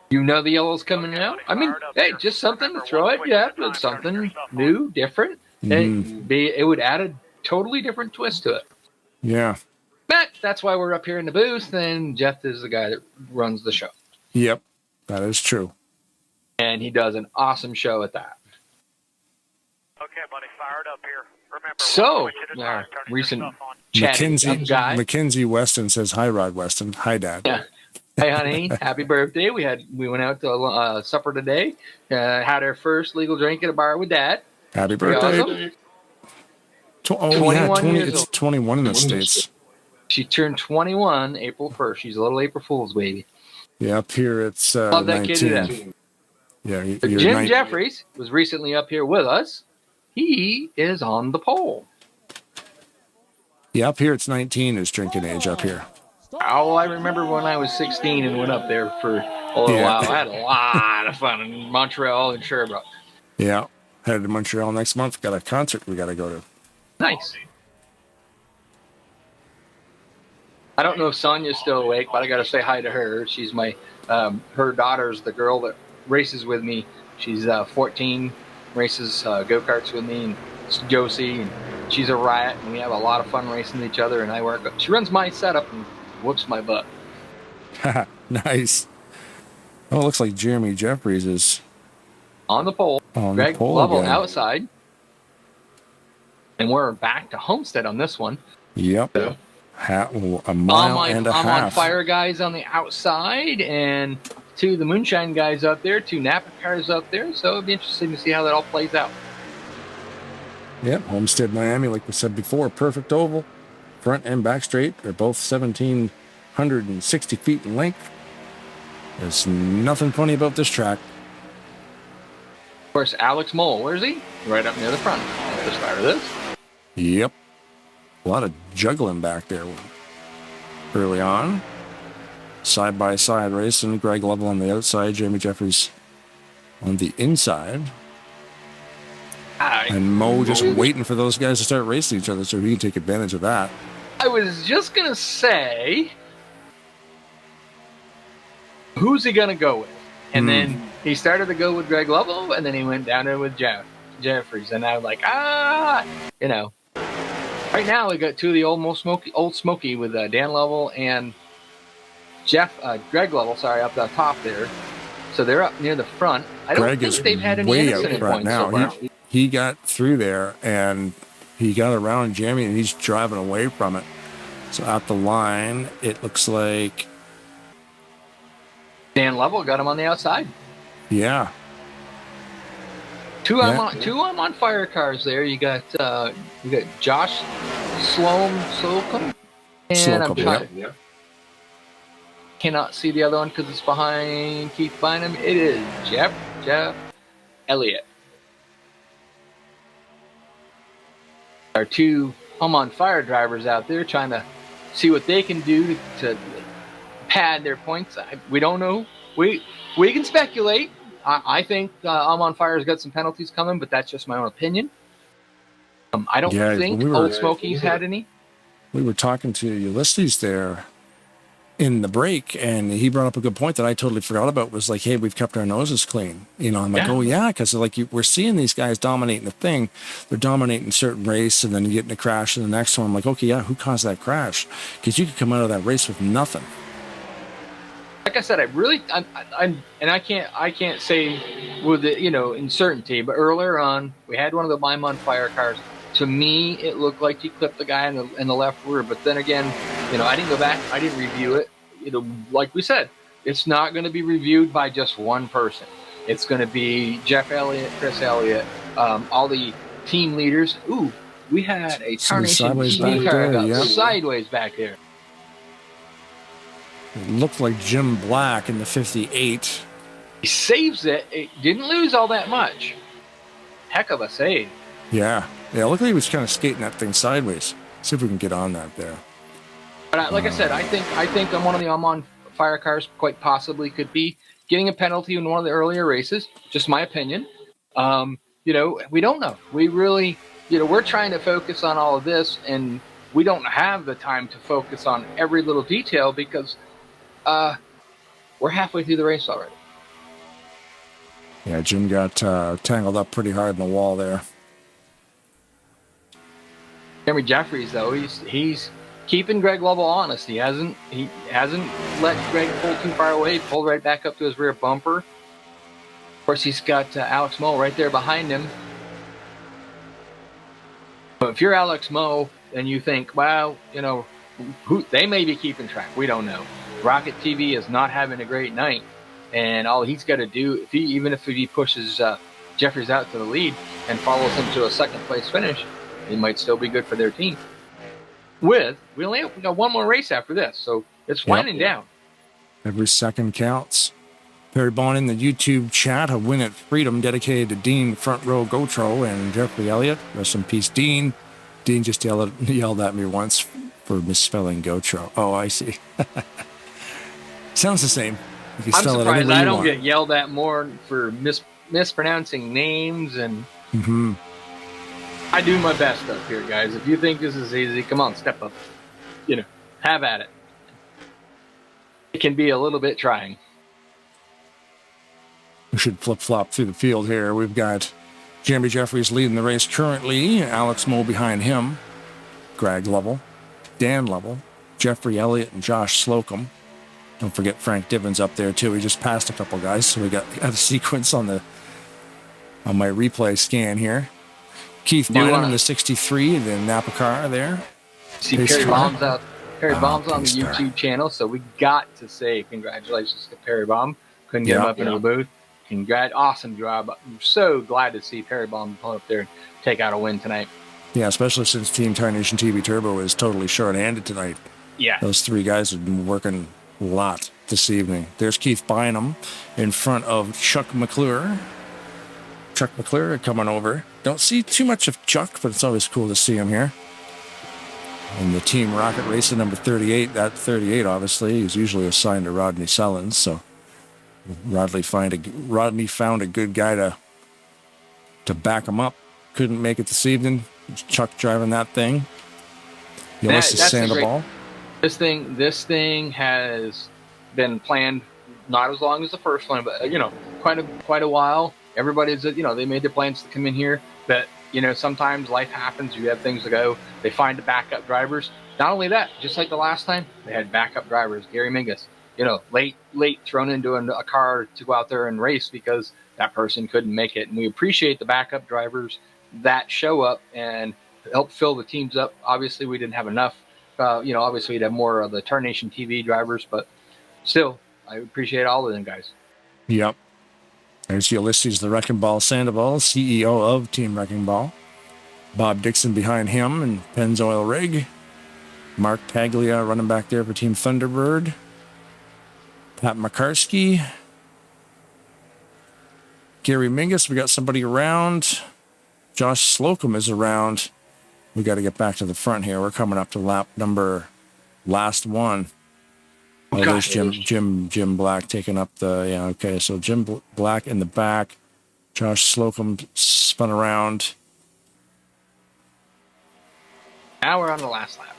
You know the yellow's coming out. I mean, hey, just something to throw at Jeff. It's something new, different. And it would add a totally different twist to it. Yeah. But that's why we're up here in the booth, and Jeff is the guy that runs the show. Yep, that is true. and he does an awesome show at that. Okay, buddy, fired up here. Remember, So, our recent chatting guy. Mackenzie Weston says, "Hi, Rod Weston. Hi, Dad." Yeah. Hey, honey, happy birthday. We went out to supper today. Had our first legal drink at a bar with Dad. Happy Pretty birthday. awesome. 21 years it's old. 21 in the States. She turned 21 April 1st. She's a little April Fool's baby. Yeah, up here it's Love that 19. kid to death. Yeah, Jim Jeffries was recently up here with us. He is on the pole. Yeah, up here it's 19 is drinking age up here. Oh, I remember when I was 16 and went up there for a little while. I had a lot of fun in Montreal and Sherbrooke. Yeah, headed to Montreal next month. Got a concert we got to go to. Nice. I don't know if Sonia's still awake, but I got to say hi to her. She's my, her daughter's the girl that races with me. She's 14, races go-karts with me, and it's Josie, and she's a riot, and we have a lot of fun racing with each other, and I work. She runs my setup and whoops my butt. Nice. Oh, it looks like Jeremy Jeffries is on the pole. On Greg the pole Lovell again. outside. And we're back to Homestead on this one. Yep. A mile and a I'm half. on fire guys on the outside, and two of the Moonshine guys up there, two Napa cars up there. So it'll be interesting to see how that all plays out. Yep, Homestead, Miami, like we said before, perfect oval. Front and back straight are both 1,760 feet in length. There's nothing funny about this track. Of course, Alex Mole, where's he? Right up near the front. Let's fire this. Yep. A lot of juggling back there early on. Side-by-side racing. Greg Lovell on the outside, Jamie Jeffries on the inside. And Mo just waiting for those guys to start racing each other so he can take advantage of that. I was just going to say, who's he going to go with? And then he started to go with Greg Lovell, and then he went down there with Jeffries. And I was like, you know. Right now, we got two of the old Smoky with Dan Lovell and Greg Lovell, up the top there. So they're up near the front. I don't think they've had any incident points so far. He got through there, and he got around Jeremy, and he's driving away from it. So at the line, it looks like Dan Lovell got him on the outside. Yeah. Two I'm on fire cars there. You got Josh Slocum, and I'm trying. Cannot see the other one because it's behind Keith Bynum. It is Jeff Elliott. Our two I'm on fire drivers out there trying to see what they can do to pad their points. We don't know. We can speculate. I think I'm on Fire's got some penalties coming, but that's just my own opinion. I don't think Old Smoky's had any. We were talking to Ulysses there in the break, and he brought up a good point that I totally forgot about. Was like, hey, we've kept our noses clean. You know, I'm like, oh yeah, because like we're seeing these guys dominating the thing. They're dominating a certain race, and then you get in a crash in the next one. I'm like, okay, yeah, who caused that crash? Because you could come out of that race with nothing. Like I said, I can't say with the, in certainty, but earlier on we had one of the I'm on fire cars. To me, it looked like he clipped the guy in the left rear. But then again, I didn't go back. I didn't review it. Like we said, it's not going to be reviewed by just one person. It's going to be Jeff Elliott, Chris Elliott, all the team leaders. Ooh, we had a Tarnation TV car got sideways back there. It looked like Jim Black in the 58. He saves it. It didn't lose all that much. Heck of a save. Yeah. Look like he was kind of skating that thing sideways. See if we can get on that there. But like I said, I think on one of the I'm on fire cars quite possibly could be getting a penalty in one of the earlier races. Just my opinion. We don't know. We really, we're trying to focus on all of this, and we don't have the time to focus on every little detail because we're halfway through the race already. Yeah, Jim got tangled up pretty hard in the wall there. Jeremy Jeffries, though, he's keeping Greg Lovell honest. He hasn't let Greg pull too far away. He pulled right back up to his rear bumper. course, he's got Alex Moe right there behind him. But if you're Alex Moe and you think, well, you know, they may be keeping track. We don't know. Rocket TV is not having a great night. And all he's got to do, even if he pushes Jeffries out to the lead and follows him to a second place finish, he might still be good for their team. We got one more race after this, so it's winding down. Every second counts. Perry Bond in the YouTube chat, a win at Freedom dedicated to Dean Front Row Gotro and Jeffrey Elliott. Rest in peace, Dean. Dean just yelled at me once for misspelling Gotro. Oh, I see. Sounds the same. You I'm spell surprised it I don't get yelled at more for mispronouncing names, and I do my best up here, guys. If you think this is easy, come on, step up. You know, have at it. It can be a little bit trying. We should flip-flop through the field here. We've got Jeremy Jeffries leading the race currently. Alex Moe behind him. Greg Lovell, Dan Lovell, Jeffrey Elliott, and Josh Slocum. Don't forget Frank Divins up there, too. He just passed a couple guys, so we got a sequence on my replay scan here. Keith Bynum in the 63, and then Napa car there. See Perry Bomb's out. Perry Bomb's on the YouTube channel, so we got to say congratulations to Perry Bomb. Couldn't get him up into the booth. Awesome job. I'm so glad to see Perry Bomb pull up there and take out a win tonight. Yeah, especially since Team Tarnation TV Turbo is totally short-handed tonight. Yeah. Those three guys have been working a lot this evening. There's Keith Bynum in front of Chuck McClure. Chuck McClure coming over. Don't see too much of Chuck, but it's always cool to see him here. And the Team Rocket Racer number 38. That 38, obviously, is usually assigned to Rodney Sullins, so Rodney found a good guy to back him up. Couldn't make it this evening. Chuck driving that thing. Ulysses Sandoval. This thing has been planned not as long as the first one, but quite a while. Everybody's they made their plans to come in here. But sometimes life happens. You have things to go. They find the backup drivers. Not only that, just like the last time, they had backup drivers. Gary Mingus, late thrown into a car to go out there and race because that person couldn't make it. And we appreciate the backup drivers that show up and help fill the teams up. Obviously, we didn't have enough. Obviously, we'd have more of the Tarnation TV drivers, but still, I appreciate all of them guys. Yep. There's Ulysses the Wrecking Ball Sandoval, CEO of Team Wrecking Ball. Bob Dixon behind him and Pennzoil Rig. Mark Paglia running back there for Team Thunderbird. Pat McCarskey. Gary Mingus, we got somebody around. Josh Slocum is around. We got to get back to the front here. We're coming up to lap number last one. Oh, there's Jim Black taking up okay. So Jim Black in the back. Josh Slocum spun around. Now we're on the last lap.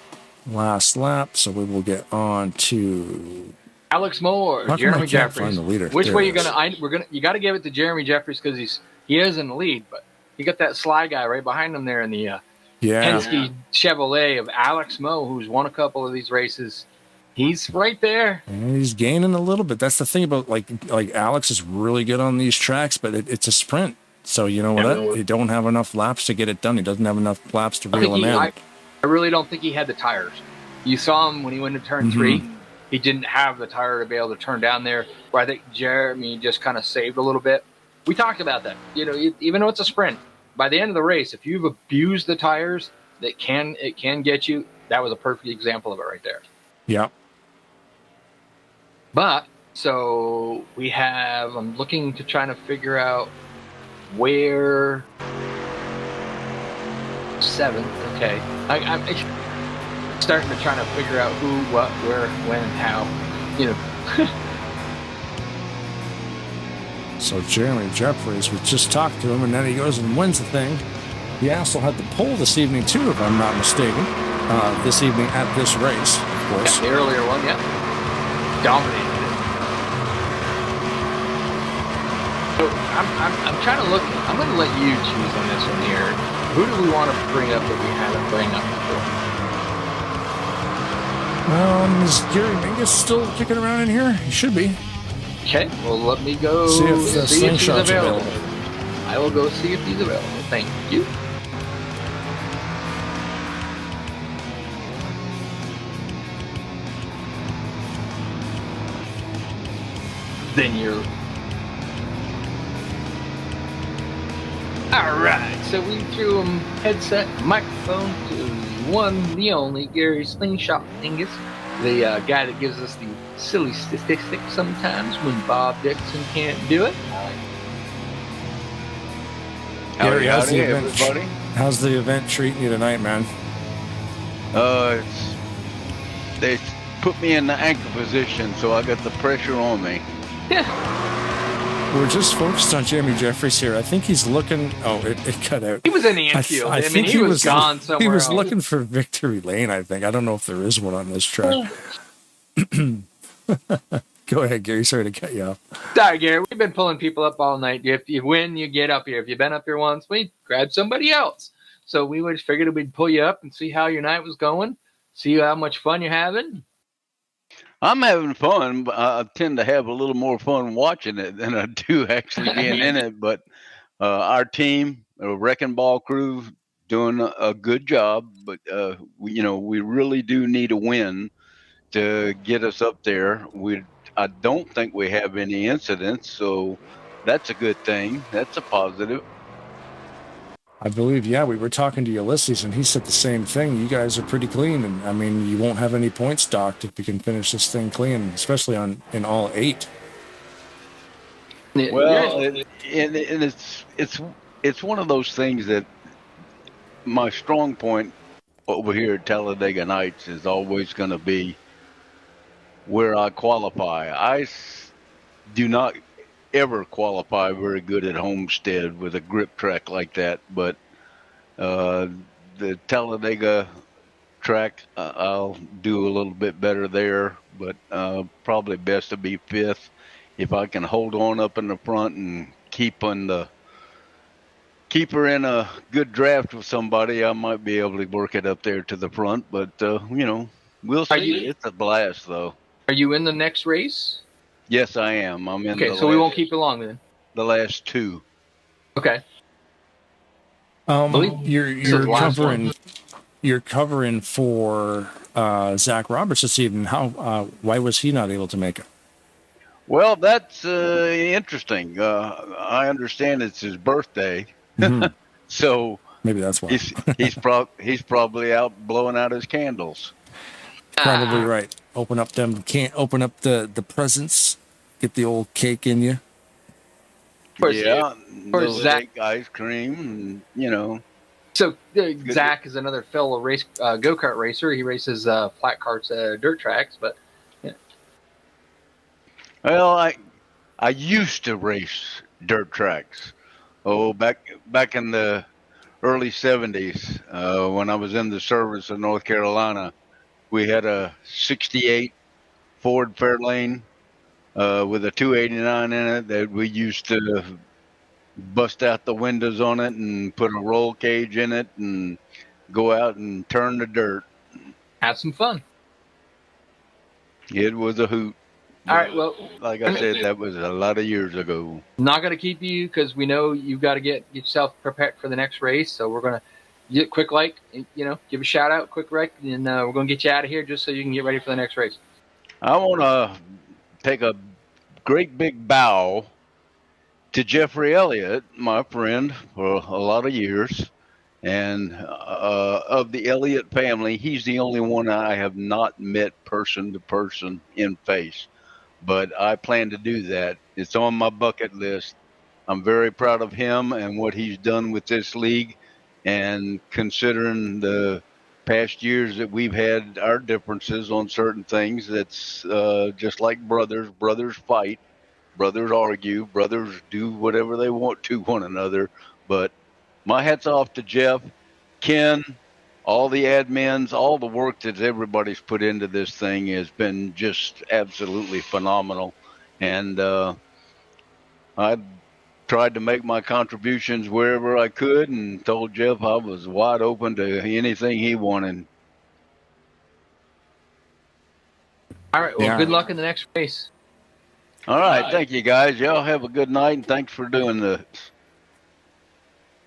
Last lap, so we will get on to Alex Moe or Jeremy Jeffries. Find the leader? Which there way you gonna? You got to give it to Jeremy Jeffries because he is in the lead, but you got that Sly guy right behind him there in the Penske Chevrolet of Alex Moe, who's won a couple of these races. He's right there. And he's gaining a little bit. That's the thing about like Alex is really good on these tracks, but it's a sprint. So you know what? He don't have enough laps to get it done. He doesn't have enough laps to reel him in. I really don't think he had the tires. You saw him when he went to turn 3. He didn't have the tire to be able to turn down there. Where I think Jeremy just kind of saved a little bit. We talked about that. Even though it's a sprint, by the end of the race, if you've abused the tires, it can get you. That was a perfect example of it right there. Yeah. But so I'm looking to try to figure out where 7th. Okay. I'm starting to try to figure out who, what, where, when, how. So Jeremy Jeffries, we just talked to him, and then he goes and wins the thing. He also had the pole this evening, too, if I'm not mistaken. This evening at this race, of course. Yeah, the earlier one, dominated it. So I'm trying to look. I'm going to let you choose on this one here. Who do we want to bring up that we haven't bring up before? Is Gary Mingus still kicking around in here? He should be. Okay, well, let me go See if the see if he's slingshot's available. available. I will go see if he's available. Thank you. Then you're... Alright, so we threw him headset, microphone to the one, the only, Gary Slingshot Dingus, the guy that gives us the silly statistics sometimes when Bob Dixon can't do it. Gary, Howdy, everybody. How's the event treating you tonight, man? They put me in the anchor position, so I got the pressure on me. We're just focused on Jeremy Jeffries here. I think he's looking. Oh, it cut out. He was in the infield. I mean, he was gone somewhere He was else. looking for Victory Lane, I think. I don't know if there is one on this track. Go ahead, Gary. Sorry to cut you off. Sorry, Gary. We've been pulling people up all night. If you win, you get up here. If you've been up here once, we grab somebody else. So we just figured we'd pull you up and see how your night was going, see how much fun you're having. I'm having fun, but I tend to have a little more fun watching it than I do actually being in it. But our team, the Wrecking Ball crew, doing a good job. But we really do need a win to get us up there. I don't think we have any incidents, so that's a good thing. That's a positive. I believe, yeah, we were talking to Ulysses, and he said the same thing. You guys are pretty clean, and I mean, you won't have any points docked if you can finish this thing clean, especially in all 8. Well, it's one of those things that my strong point over here at Talladega Nights is always going to be where I qualify. I do not ever qualify very good at Homestead with a grip track like that, but the Talladega track, I'll do a little bit better there, but probably best to be 5th. If I can hold on up in the front and keep her in a good draft with somebody, I might be able to work it up there to the front, but we'll see. It's a blast though. Are you in the next race? Yes, I am. I'm in. Okay, so we won't keep you long then. The last 2. Okay. You're covering for Zach Roberts this evening. Why was he not able to make it? Well, that's interesting. I understand it's his birthday, so maybe that's why he's probably out blowing out his candles. Probably right. Open up the presents. Get the old cake in you. Yeah, Or Zach ice cream, and, So Zach is another fellow race go-kart racer. He races flat carts, dirt tracks, but yeah. Well, I used to race dirt tracks. Oh, back in the early 70s, when I was in the service in North Carolina, we had a 68 Ford Fairlane with a 289 in it that we used to bust out the windows on it and put a roll cage in it and go out and turn the dirt. Have some fun. It was a hoot. All right, well, like I said, that was a lot of years ago. Not going to keep you because we know you've got to get yourself prepared for the next race. So we're going to give a shout out, quick like, and we're going to get you out of here just so you can get ready for the next race. I want to take a great big bow to Jeffrey Elliott, my friend for a lot of years, and of the Elliott family, he's the only one I have not met person to person in face, but I plan to do that. It's on my bucket list. I'm very proud of him and what he's done with this league, and considering the past years that we've had our differences on certain things, that's just like brothers fight. Brothers argue, brothers do whatever they want to one another. But my hat's off to Jeff, Ken, all the admins, all the work that everybody's put into this thing has been just absolutely phenomenal. And I tried to make my contributions wherever I could and told Jeff I was wide open to anything he wanted. All right, well, good luck in the next race. All right. Thank you, guys. Y'all have a good night, and thanks for doing this.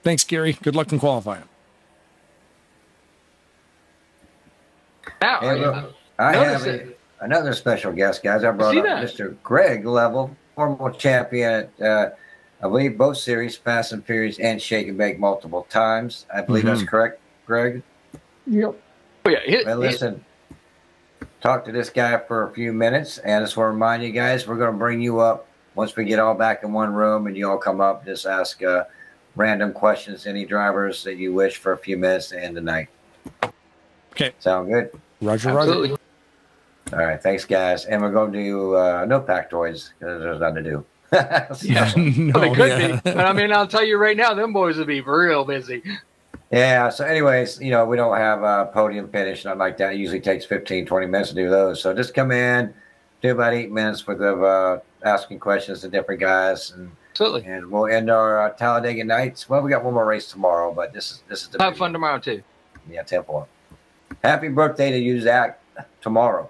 Thanks, Gary. Good luck in qualifying. Now, I have another special guest, guys. I brought up Mr. Craig Level, former champion at, I believe, both series, Fast and Furious and Shake and Bake multiple times. I believe that's correct, Greg? Yep. Oh, yeah. Well, listen, talk to this guy for a few minutes, and I just want to remind you guys, we're going to bring you up once we get all back in one room, and you all come up, just ask random questions, any drivers that you wish for a few minutes to end the night. Okay. Sound good? Roger, Absolutely. Roger. All right, thanks, guys. And we're going to do no factoids because there's nothing to do. Yeah, No, they could yeah. be. But I mean, I'll tell you right now, them boys will be real busy. Yeah, so anyways, we don't have a podium finish, nothing like that. It usually takes 15, 20 minutes to do those. So just come in, do about 8 minutes worth of asking questions to different guys. And Absolutely. And we'll end our Talladega nights. Well, we got one more race tomorrow, but this is the Have fun tomorrow, too. Yeah, 10-4. Happy birthday to you, Zach, tomorrow.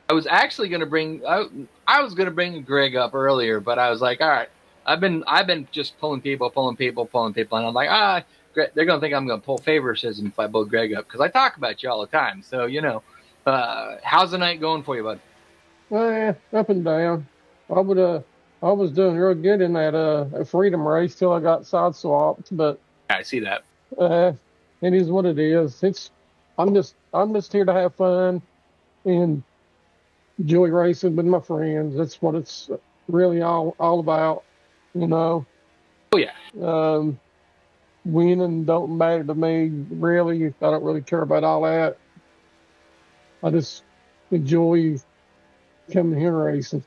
I was actually going to bring I was going to bring Greg up earlier, but I was like, all right, I've been just pulling people, and I'm like, they're going to think I'm going to pull favoritism if I pull Greg up because I talk about you all the time. So, how's the night going for you, bud? Up and down. I was doing real good in that freedom race till I got side swapped, but I see that. It is what it is. I'm just here to have fun and enjoy racing with my friends. That's what it's really all about, Oh yeah. Winning don't matter to me really. I don't really care about all that. I just enjoy coming here and racing.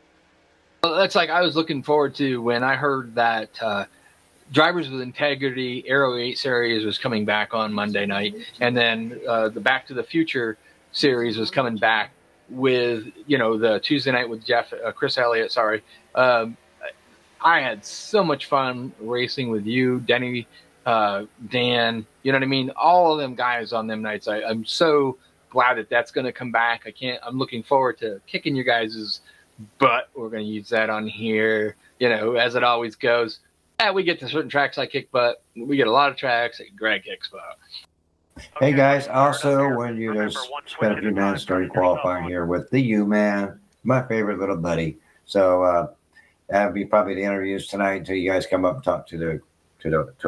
Well, that's like I was looking forward to when I heard that Drivers with Integrity Aero 8 series was coming back on Monday night, and then the Back to the Future series was coming back with the Tuesday night with Chris Elliott. Sorry, I had so much fun racing with you, Denny, Dan. You know what I mean? All of them guys on them nights. I'm so glad that that's going to come back. I'm looking forward to kicking your guys' butt. We're going to use that on here. As it always goes. We get to certain tracks I kick butt. We get a lot of tracks that Greg kicks butt. Hey guys, also when you just spend a few minutes starting qualifying here with the U-Man, my favorite little buddy. So that'll be probably the interviews tonight until you guys come up and talk to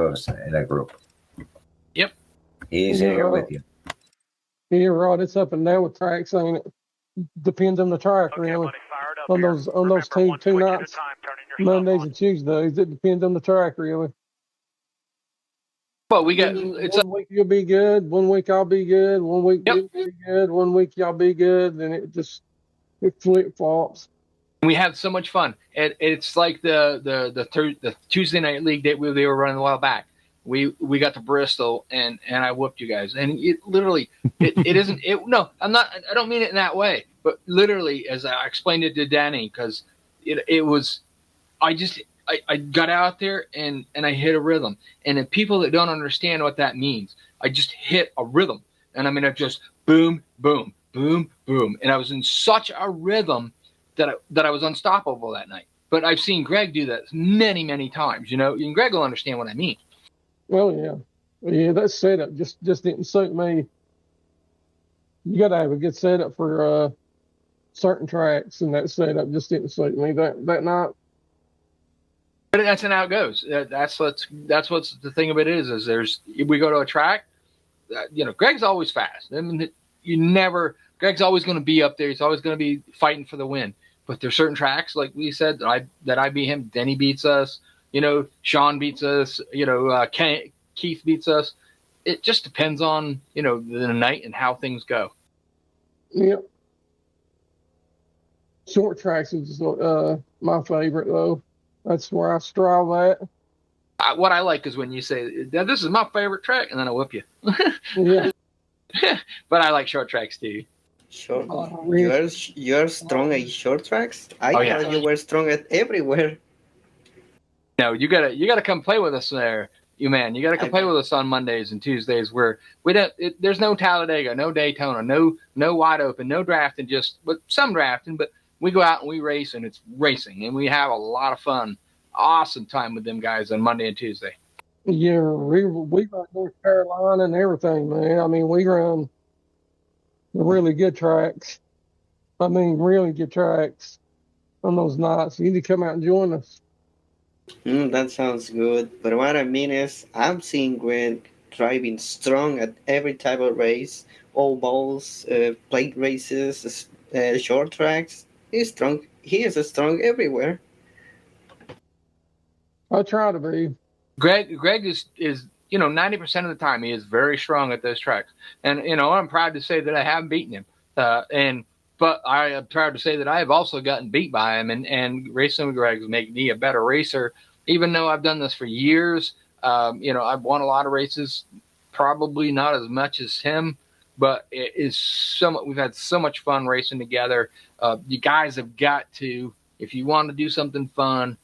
us in that group. Yep. He's here with you. Yeah, Rod, it's up and down with tracks, ain't it? Depends on the track, really. On those two nights, Mondays and Tuesdays, it depends on the track, really. Well, we got one week you'll be good, one week I'll be good, one week you'll be good, one week y'all be good, and it flip flops. We have so much fun. It's like the Tuesday night league that they were running a while back. We got to Bristol and I whooped you guys. And it literally it isn't it. No, I don't mean it in that way. But literally, as I explained it to Danny, because it was, I got out there and I hit a rhythm. And if people that don't understand what that means, I just hit a rhythm. And I mean, I just boom, boom, boom, boom. And I was in such a rhythm that I was unstoppable that night. But I've seen Greg do that many, many times, and Greg will understand what I mean. Well, yeah, that setup just didn't suit me. You got to have a good setup for certain tracks, and that setup just didn't suit me that night. But that's how it goes. That's what's the thing of it is we go to a track, Greg's always fast. I mean, Greg's always going to be up there. He's always going to be fighting for the win. But there's certain tracks, like we said, that I beat him. Denny beats us. Sean beats us. Keith beats us. It just depends on the night and how things go. Yep. Short tracks is my favorite though. That's where I strive at. What I like is when you say, "This is my favorite track," and then I whoop you. Yeah. But I like short tracks too. Sure. You're strong at short tracks? I thought you were strong at everywhere. No, you gotta come play with us there, man. You gotta come play with us on Mondays and Tuesdays where there's no Talladega, no Daytona, no wide open, no drafting, but some drafting, but we go out and we race, and it's racing, and we have a lot of fun, awesome time with them guys on Monday and Tuesday. Yeah, we run North Carolina and everything, man. I mean, we run really good tracks. I mean, really good tracks on those nights. You need to come out and join us. That sounds good. But what I mean is, I'm seeing Greg driving strong at every type of race, all balls, plate races, short tracks. He's strong. He is strong everywhere. I try to be. Greg is 90% of the time he is very strong at those tracks, and I'm proud to say that I have beaten him. But I am proud to say that I have also gotten beat by him, and racing with Greg has made me a better racer. Even though I've done this for years, I've won a lot of races, probably not as much as him, but it is we've had so much fun racing together. You guys have got to, if you want to do something fun,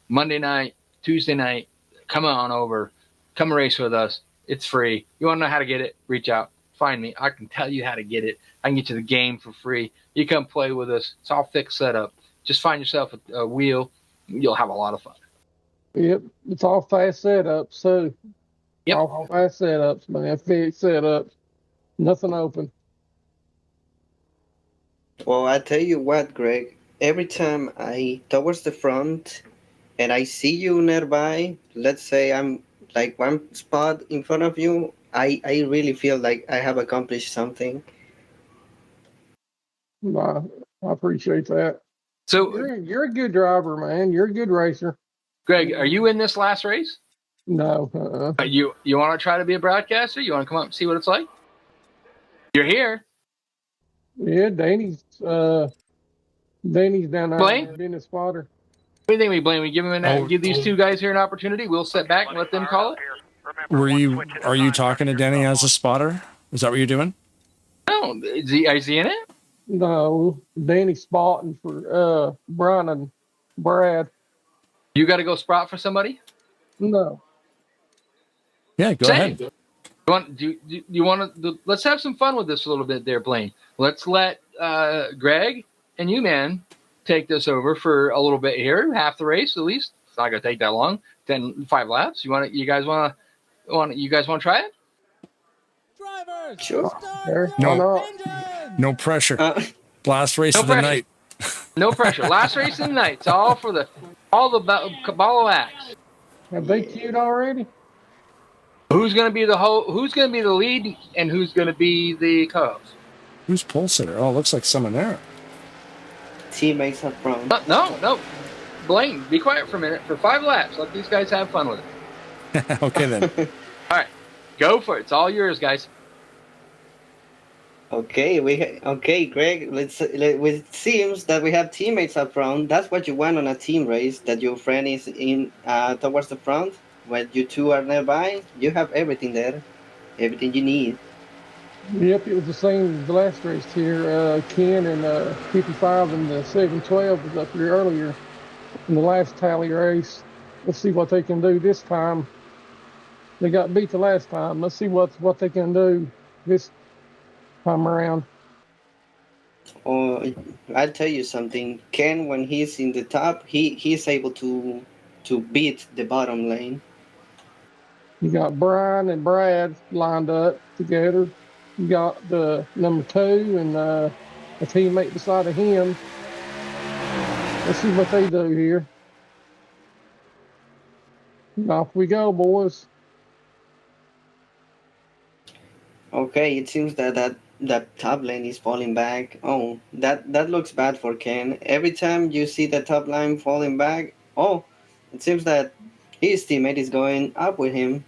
Monday night, Tuesday night, come on over, come race with us. It's free. You want to know how to get it? Reach out, find me. I can tell you how to get it. I can get you the game for free. You come play with us. It's all fixed setup. Just find yourself a wheel. You'll have a lot of fun. Yep, it's all fast setups, so. Yep. All fast setups, man. Fixed setups. Nothing open. Well, I tell you what, Greg. Every time I towards the front and I see you nearby, let's say I'm like one spot in front of you, I really feel like I have accomplished something. I appreciate that. So you're a good driver, man. You're a good racer. Greg, are you in this last race? No. You want to try to be a broadcaster? You want to come up and see what it's like? You're here. Yeah, Danny's down there. Blaine? Being a spotter. What do you think, we Blaine? We give these two guys here an opportunity. We'll sit back and let them call it. Are you talking to Denny as a spotter? Is that what you're doing? No, is he in it? No, Danny's spotting for Brian and Brad. You got to go spot for somebody? No. Yeah, go ahead. You want to? Let's have some fun with this a little bit, there, Blaine. Let's let Greg and you, man, take this over for a little bit here, half the race at least. It's not gonna take that long. 5 laps. You guys want to try it? Drivers, sure. No pressure. Last race of the night. No pressure. Last race of the night. It's all for the ball of wax. Have they queued already? Who's going to be the lead, and who's going to be the co-host? Who's pole sitter? Oh, it looks like someone there. Teammates up front. No. Blaine, be quiet for a minute. For 5 laps, let these guys have fun with it. Okay, then. All right, go for it. It's all yours, guys. Okay, Greg. It seems that we have teammates up front. That's what you want on a team race. That your friend is in towards the front. When you two are nearby, you have everything there, everything you need. Yep, it was the same as the last race here. Ken and 55 and the 712 was up here earlier in the last tally race. Let's see what they can do this time. They got beat the last time. Let's see what they can do this time around. Oh, I'll tell you something. Ken, when he's in the top, he's able to beat the bottom lane. You got Brian and Brad lined up together. You got the number 2 and a teammate beside of him. Let's see what they do here. Off we go, boys. Okay, it seems that top lane is falling back. Oh, that looks bad for Ken. Every time you see the top line falling back, it seems that his teammate is going up with him.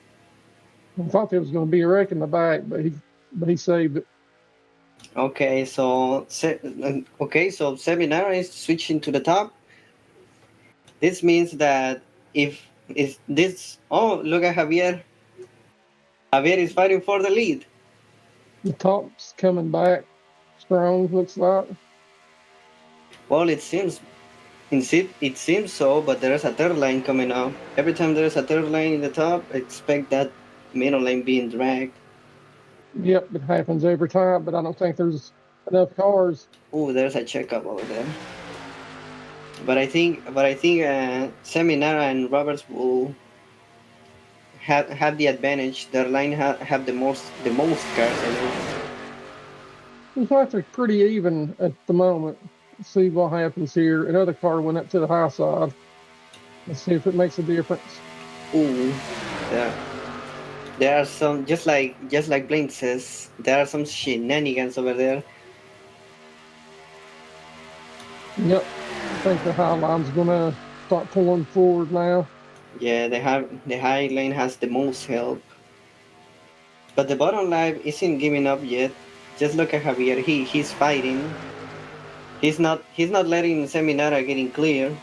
I thought there was going to be a wreck in the back, but he saved it. Okay, so Seminar is switching to the top. This means that look at Javier. Javier is fighting for the lead. The top's coming back strong, looks like. Well, it seems so, but there is a third lane coming up. Every time there is a third lane in the top, expect that middle lane being dragged. Yep, it happens every time, but I don't think there's enough cars. Oh, there's a checkup over there. But I think Seminara and Roberts will have the advantage. Their line have the most cars. I know. It's actually pretty even at the moment. Let's see what happens here. Another car went up to the high side. Let's see if it makes a difference. Ooh, yeah. There are some, just like Blaine says, there are some shenanigans over there. Yep, I think the high line's gonna start pulling forward now. Yeah, the high lane has the most help, but the bottom line isn't giving up yet. Just look at Javier. He's fighting. He's not letting Seminara getting clear.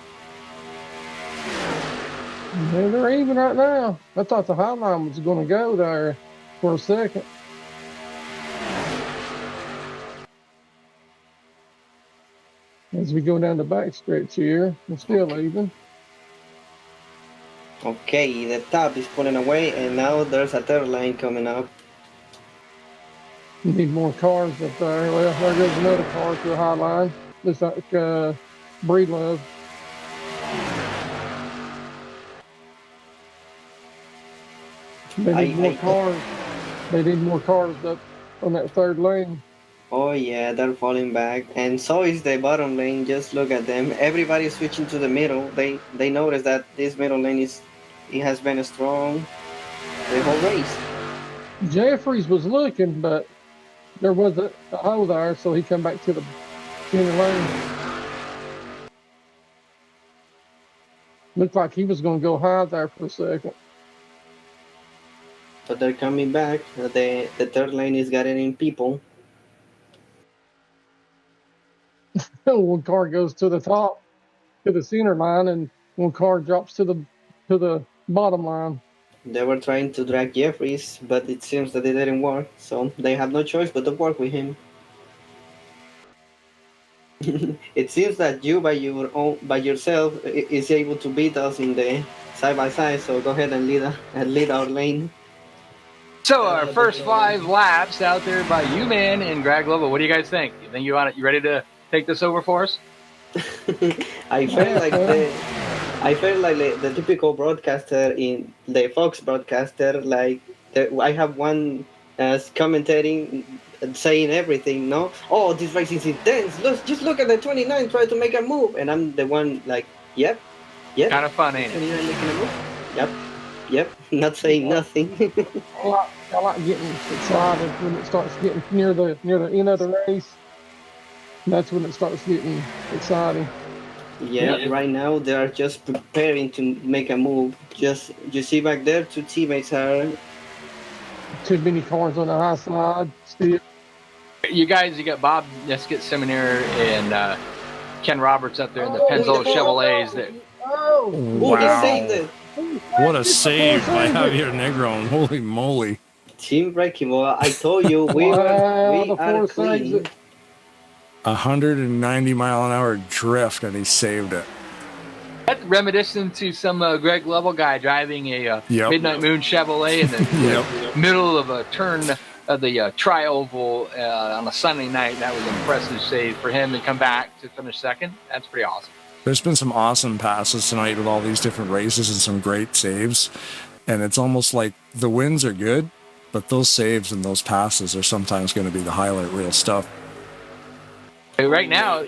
Yeah, they're even right now. I thought the high line was gonna go there for a second. As we go down the back stretch here, we're still even. Okay, the top is pulling away, and now there's a third line coming up. You need more cars up there. Well, there goes another car to the high line. Looks like Breedlove. They need more cars. They need more cars up on that third lane. Oh yeah, they're falling back, and so is the bottom lane. Just look at them. Everybody's switching to the middle. They notice that this middle lane has been strong the whole race. Jeffries was looking, but there was a hole there, so he come back to the center lane. Looked like he was going to go high there for a second. But they're coming back. The third lane is gathering people. One car goes to the top, to the center line, and one car drops to the bottom line. They were trying to drag Jeffries, but it seems that it didn't work. So they have no choice but to work with him. It seems that you by yourself is able to beat us in the side by side. So go ahead and lead our lane. So our first 5 laps out there by U-Man and Greg Lobo. What do you guys think? You think you ready to take this over for us? I felt like the typical broadcaster in the Fox broadcaster. I have one commentating, saying everything. No, oh, this race is intense. Just look at the 29 try to make a move, and I'm the one like, yep. Kind of fun, ain't it? Yep. Not saying nothing. I like getting excited when it starts getting near the end of the race. That's when it starts getting exciting. Yeah, right now they are just preparing to make a move. Just you see back there, 2 teammates are. Too many cars on the high side. Still. You got Bob Neskett Seminary and Ken Roberts up there in the Pennzoil Chevrolets. Wow! He saved it. What a save by Javier Negron. Holy moly. Team Breakable, I told you, we are clean. 190-mile-an-hour drift, and he saved it. That's reminiscent to some Greg Lovell guy driving a Midnight Moon Chevrolet in the middle of a turn of the tri-oval on a Sunday night. That was an impressive save for him to come back to finish second. That's pretty awesome. There's been some awesome passes tonight with all these different races and some great saves. And it's almost like the wins are good, but those saves and those passes are sometimes going to be the highlight reel stuff. Right now,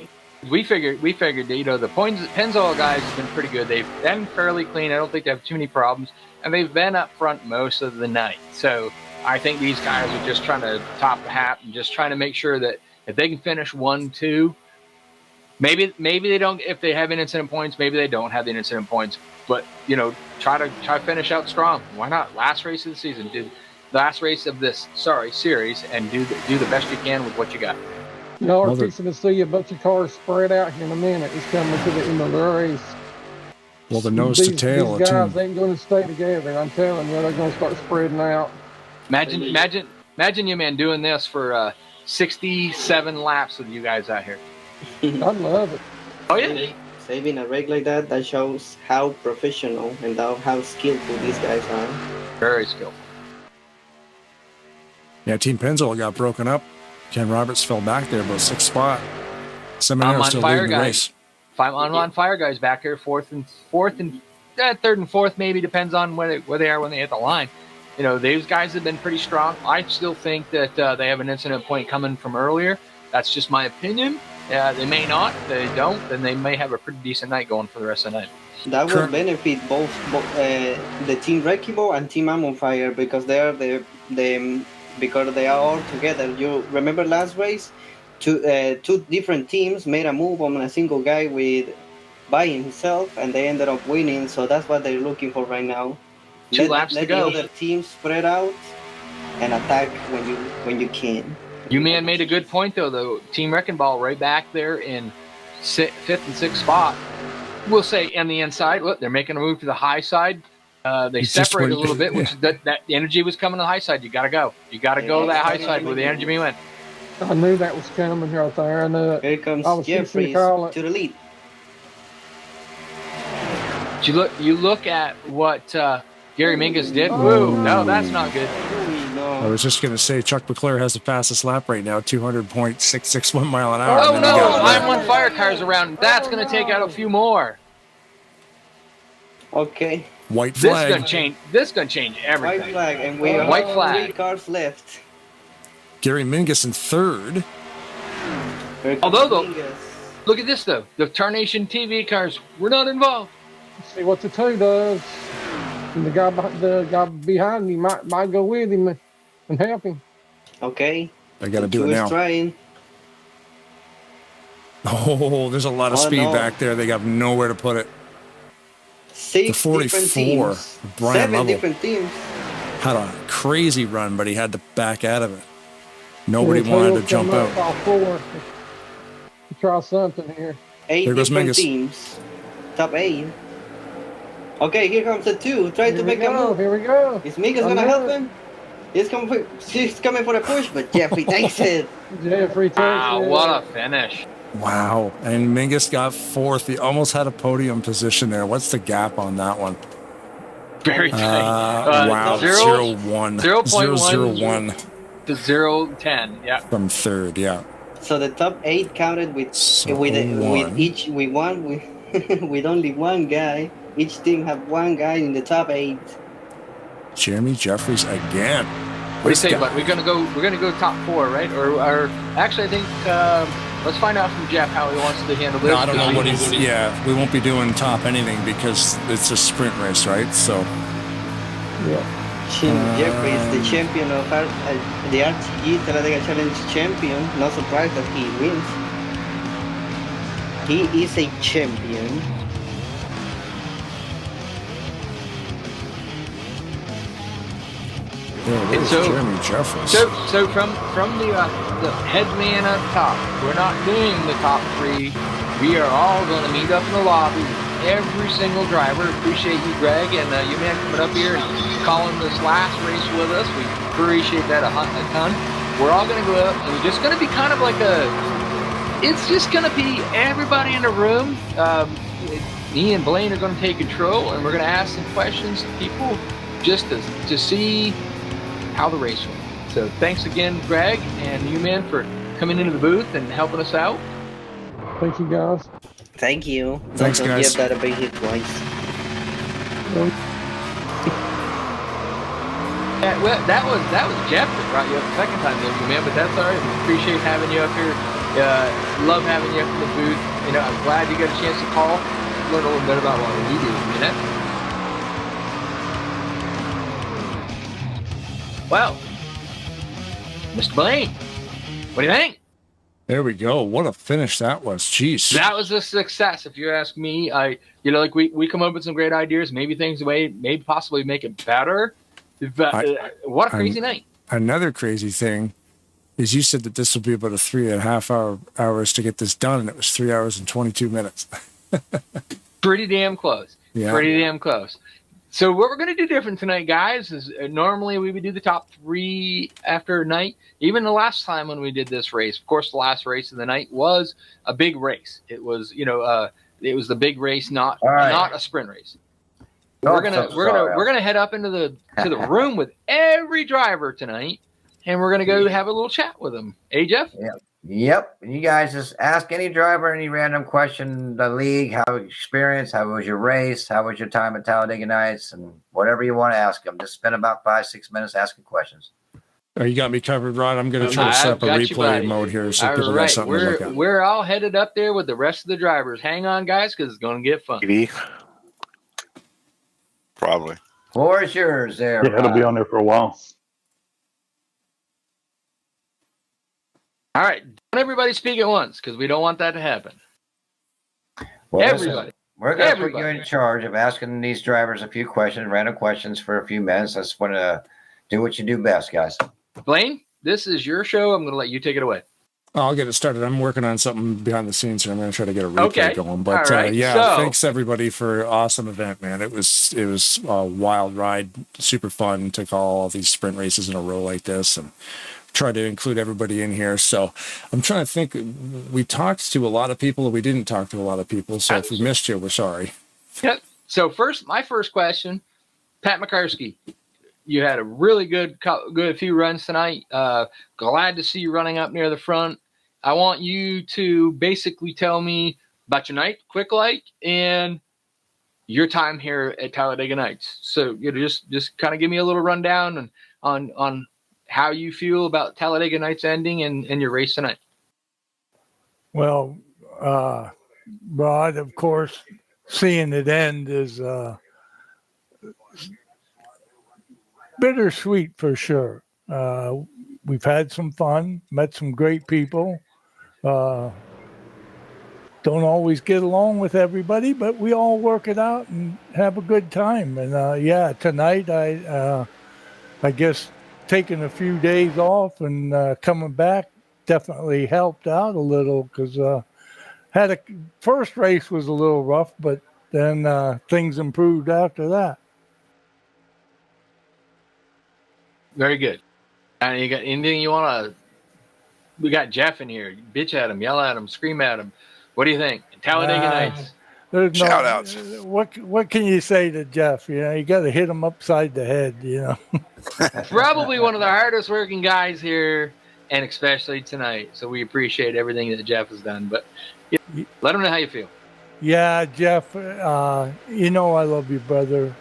we figured the Pennzoil guys have been pretty good. They've been fairly clean. I don't think they have too many problems. And they've been up front most of the night. So I think these guys are just trying to top the hat and just trying to make sure that if they can finish 1-2, maybe they don't. If they have incident points, maybe they don't have the incident points. But try to finish out strong. Why not? Last race of the season, last race of this series, and do the best you can with what you got. Y'all are fixing to see a bunch of cars spread out here in a minute. It's coming to the end of the race. Well, the nose to tail. These guys ain't going to stay together. I'm telling you, they're going to start spreading out. Imagine you, man, doing this for 67 laps with you guys out here. I love it. Oh yeah. Saving a rig like that shows how professional and how skillful these guys are. Very skillful. Yeah, Team Pennzoil got broken up. Ken Roberts fell back there about 6th spot. Seminara still leading the race. on fire guys back here, third and fourth, maybe depends on where they are when they hit the line. You know, those guys have been pretty strong. I still think that they have an incident point coming from earlier. That's just my opinion. They may not. If they don't, then they may have a pretty decent night going for the rest of the night. That will benefit both the Team Rekibo and Team I'm on Fire, because they are because they are all together. You remember last race, two different teams made a move on a single guy by himself, and they ended up winning. So that's what they're looking for right now. Two laps to go. Let the other teams spread out and attack when you can. You man made a good point though. Team Wrecking Ball right back there in fifth and sixth spot. We'll say on the inside. Look, they're making a move to the high side. They separate a little bit, which that energy was coming to the high side. You got to go. You got to go to that high side where the energy went. I knew that was coming right there. I knew it. Here comes Jeffrey to the lead. You look at what Gary Mingus did. Whoa, no, that's not good. I was just going to say Chuck McClure has the fastest lap right now, 200.661 mile an hour. Oh, no, I'm on fire cars around. That's going to take out a few more. Okay. White flag. This is going to change everything. White flag, and we have White flag. 3 cars left. Gary Mingus in third. Although, though, look at this, though. The Tarnation TV cars were not involved. Let's see what the 2 does. And the guy behind me might go with him and help him. Okay. I got to do it now. Trying. Oh, there's a lot of speed back there. They got nowhere to put it. 6 the 44, Brian 7 Lovell, different teams. had a crazy run, but he had to back out of it. Nobody wanted to jump out. Try something here. 8 there goes different Mingus. teams. Top 8. Okay, here comes the 2. Try to make a move. Here we go. Is Mingus going to help him? He's coming for the push, but Jeffrey takes it. Jeffrey takes it. Wow, what a finish. Wow. And Mingus got fourth. He almost had a podium position there. What's the gap on that one? Very tight. Wow. 0.1. 0.01 to 0.10. Yeah. From third, yeah. So the top 8 counted with only one guy. Each team have one guy in the top 8. Jeremy Jeffries again. What do you say, bud? We're gonna go top 4, right? Or actually, I think let's find out from Jeff how he wants to handle this. No, I don't know what he's. Yeah, we won't be doing top anything because it's a sprint race, right? So. Yeah. Jeffrey is the champion of the RTG Talladega Challenge champion. Not surprised that he wins. He is a champion. Jeremy Jeffries. So from the head man up top, we're not doing the top 3. We are all going to meet up in the lobby. Every single driver. Appreciate you, Greg, and you man coming up here and calling this last race with us. We appreciate that a ton. We're all going to go up, and we're just going to be kind of like it's just going to be everybody in the room. Me and Blaine are going to take control, and we're going to ask some questions to people just to see how the race went. So thanks again, Greg and you, man, for coming into the booth and helping us out. Thank you, guys. Thank you. Thanks, Don't guys. give that a big hit twice. Well, that was Jeff that brought you up the second time, you man. But that's all right. We appreciate having you up here. Love having you up in the booth. You know, I'm glad you got a chance to call, learn a little bit about what we do. You know. Well, Mr. Blaine, what do you think? There we go. What a finish that was. Jeez. That was a success, if you ask me. Like we come up with some great ideas, maybe things maybe possibly make it better. But, what a crazy night. Another crazy thing is you said that this would be about a 3.5 hours to get this done, and it was 3 hours and 22 minutes. Pretty damn close. Yeah. Pretty damn close. So what we're going to do different tonight, guys, is normally we would do the top 3 after a night. Even the last time when we did this race, of course, the last race of the night was a big race. It was, it was the big race, not a sprint race. We're gonna head up into the room with every driver tonight, and we're gonna go have a little chat with them. Hey, Jeff? Yep. You guys just ask any driver any random question, the league, how experience, how was your race, how was your time at Talladega Nights, and whatever you want to ask them. Just spend about 5-6 minutes asking questions. Oh, you got me covered, Rod. I'm going to try to set up a replay mode here so people got something to look at. We're all headed up there with the rest of the drivers. Hang on, guys, because it's going to get fun. Probably. Floor is yours there. Yeah, it'll be on there for a while. All right. Don't everybody speak at once because we don't want that to happen. Well, everybody. We're going to put you in charge of asking these drivers a few questions, random questions for a few minutes. I just want to do what you do best, guys. Blaine, this is your show. I'm going to let you take it away. I'll get it started. I'm working on something behind the scenes here. I'm going to try to get a replay going. But right. Thanks everybody for an awesome event, man. It was a wild ride, super fun to call all these sprint races in a row like this and try to include everybody in here. So I'm trying to think. We talked to a lot of people. We didn't talk to a lot of people. So if we missed you, we're sorry. Yep. So my first question, Pat McCarsky. You had a really good few runs tonight. Glad to see you running up near the front. I want you to basically tell me about your night, quick like, and your time here at Talladega Nights. So just kind of give me a little rundown on how you feel about Talladega Nights ending and your race tonight. Well, Rod, of course, seeing it end is bittersweet for sure. We've had some fun, met some great people. Don't always get along with everybody, but we all work it out and have a good time. And tonight I guess taking a few days off and coming back definitely helped out a little because first race was a little rough, but then things improved after that. Very good. And you got anything you want to? We got Jeff in here. Bitch at him, yell at him, scream at him. What do you think? Talladega Nights. Shout outs. What can you say to Jeff? You know, you got to hit him upside the head. You know, probably one of the hardest working guys here, and especially tonight. So we appreciate everything that Jeff has done. But let him know how you feel. Yeah, Jeff. You know I love you, brother.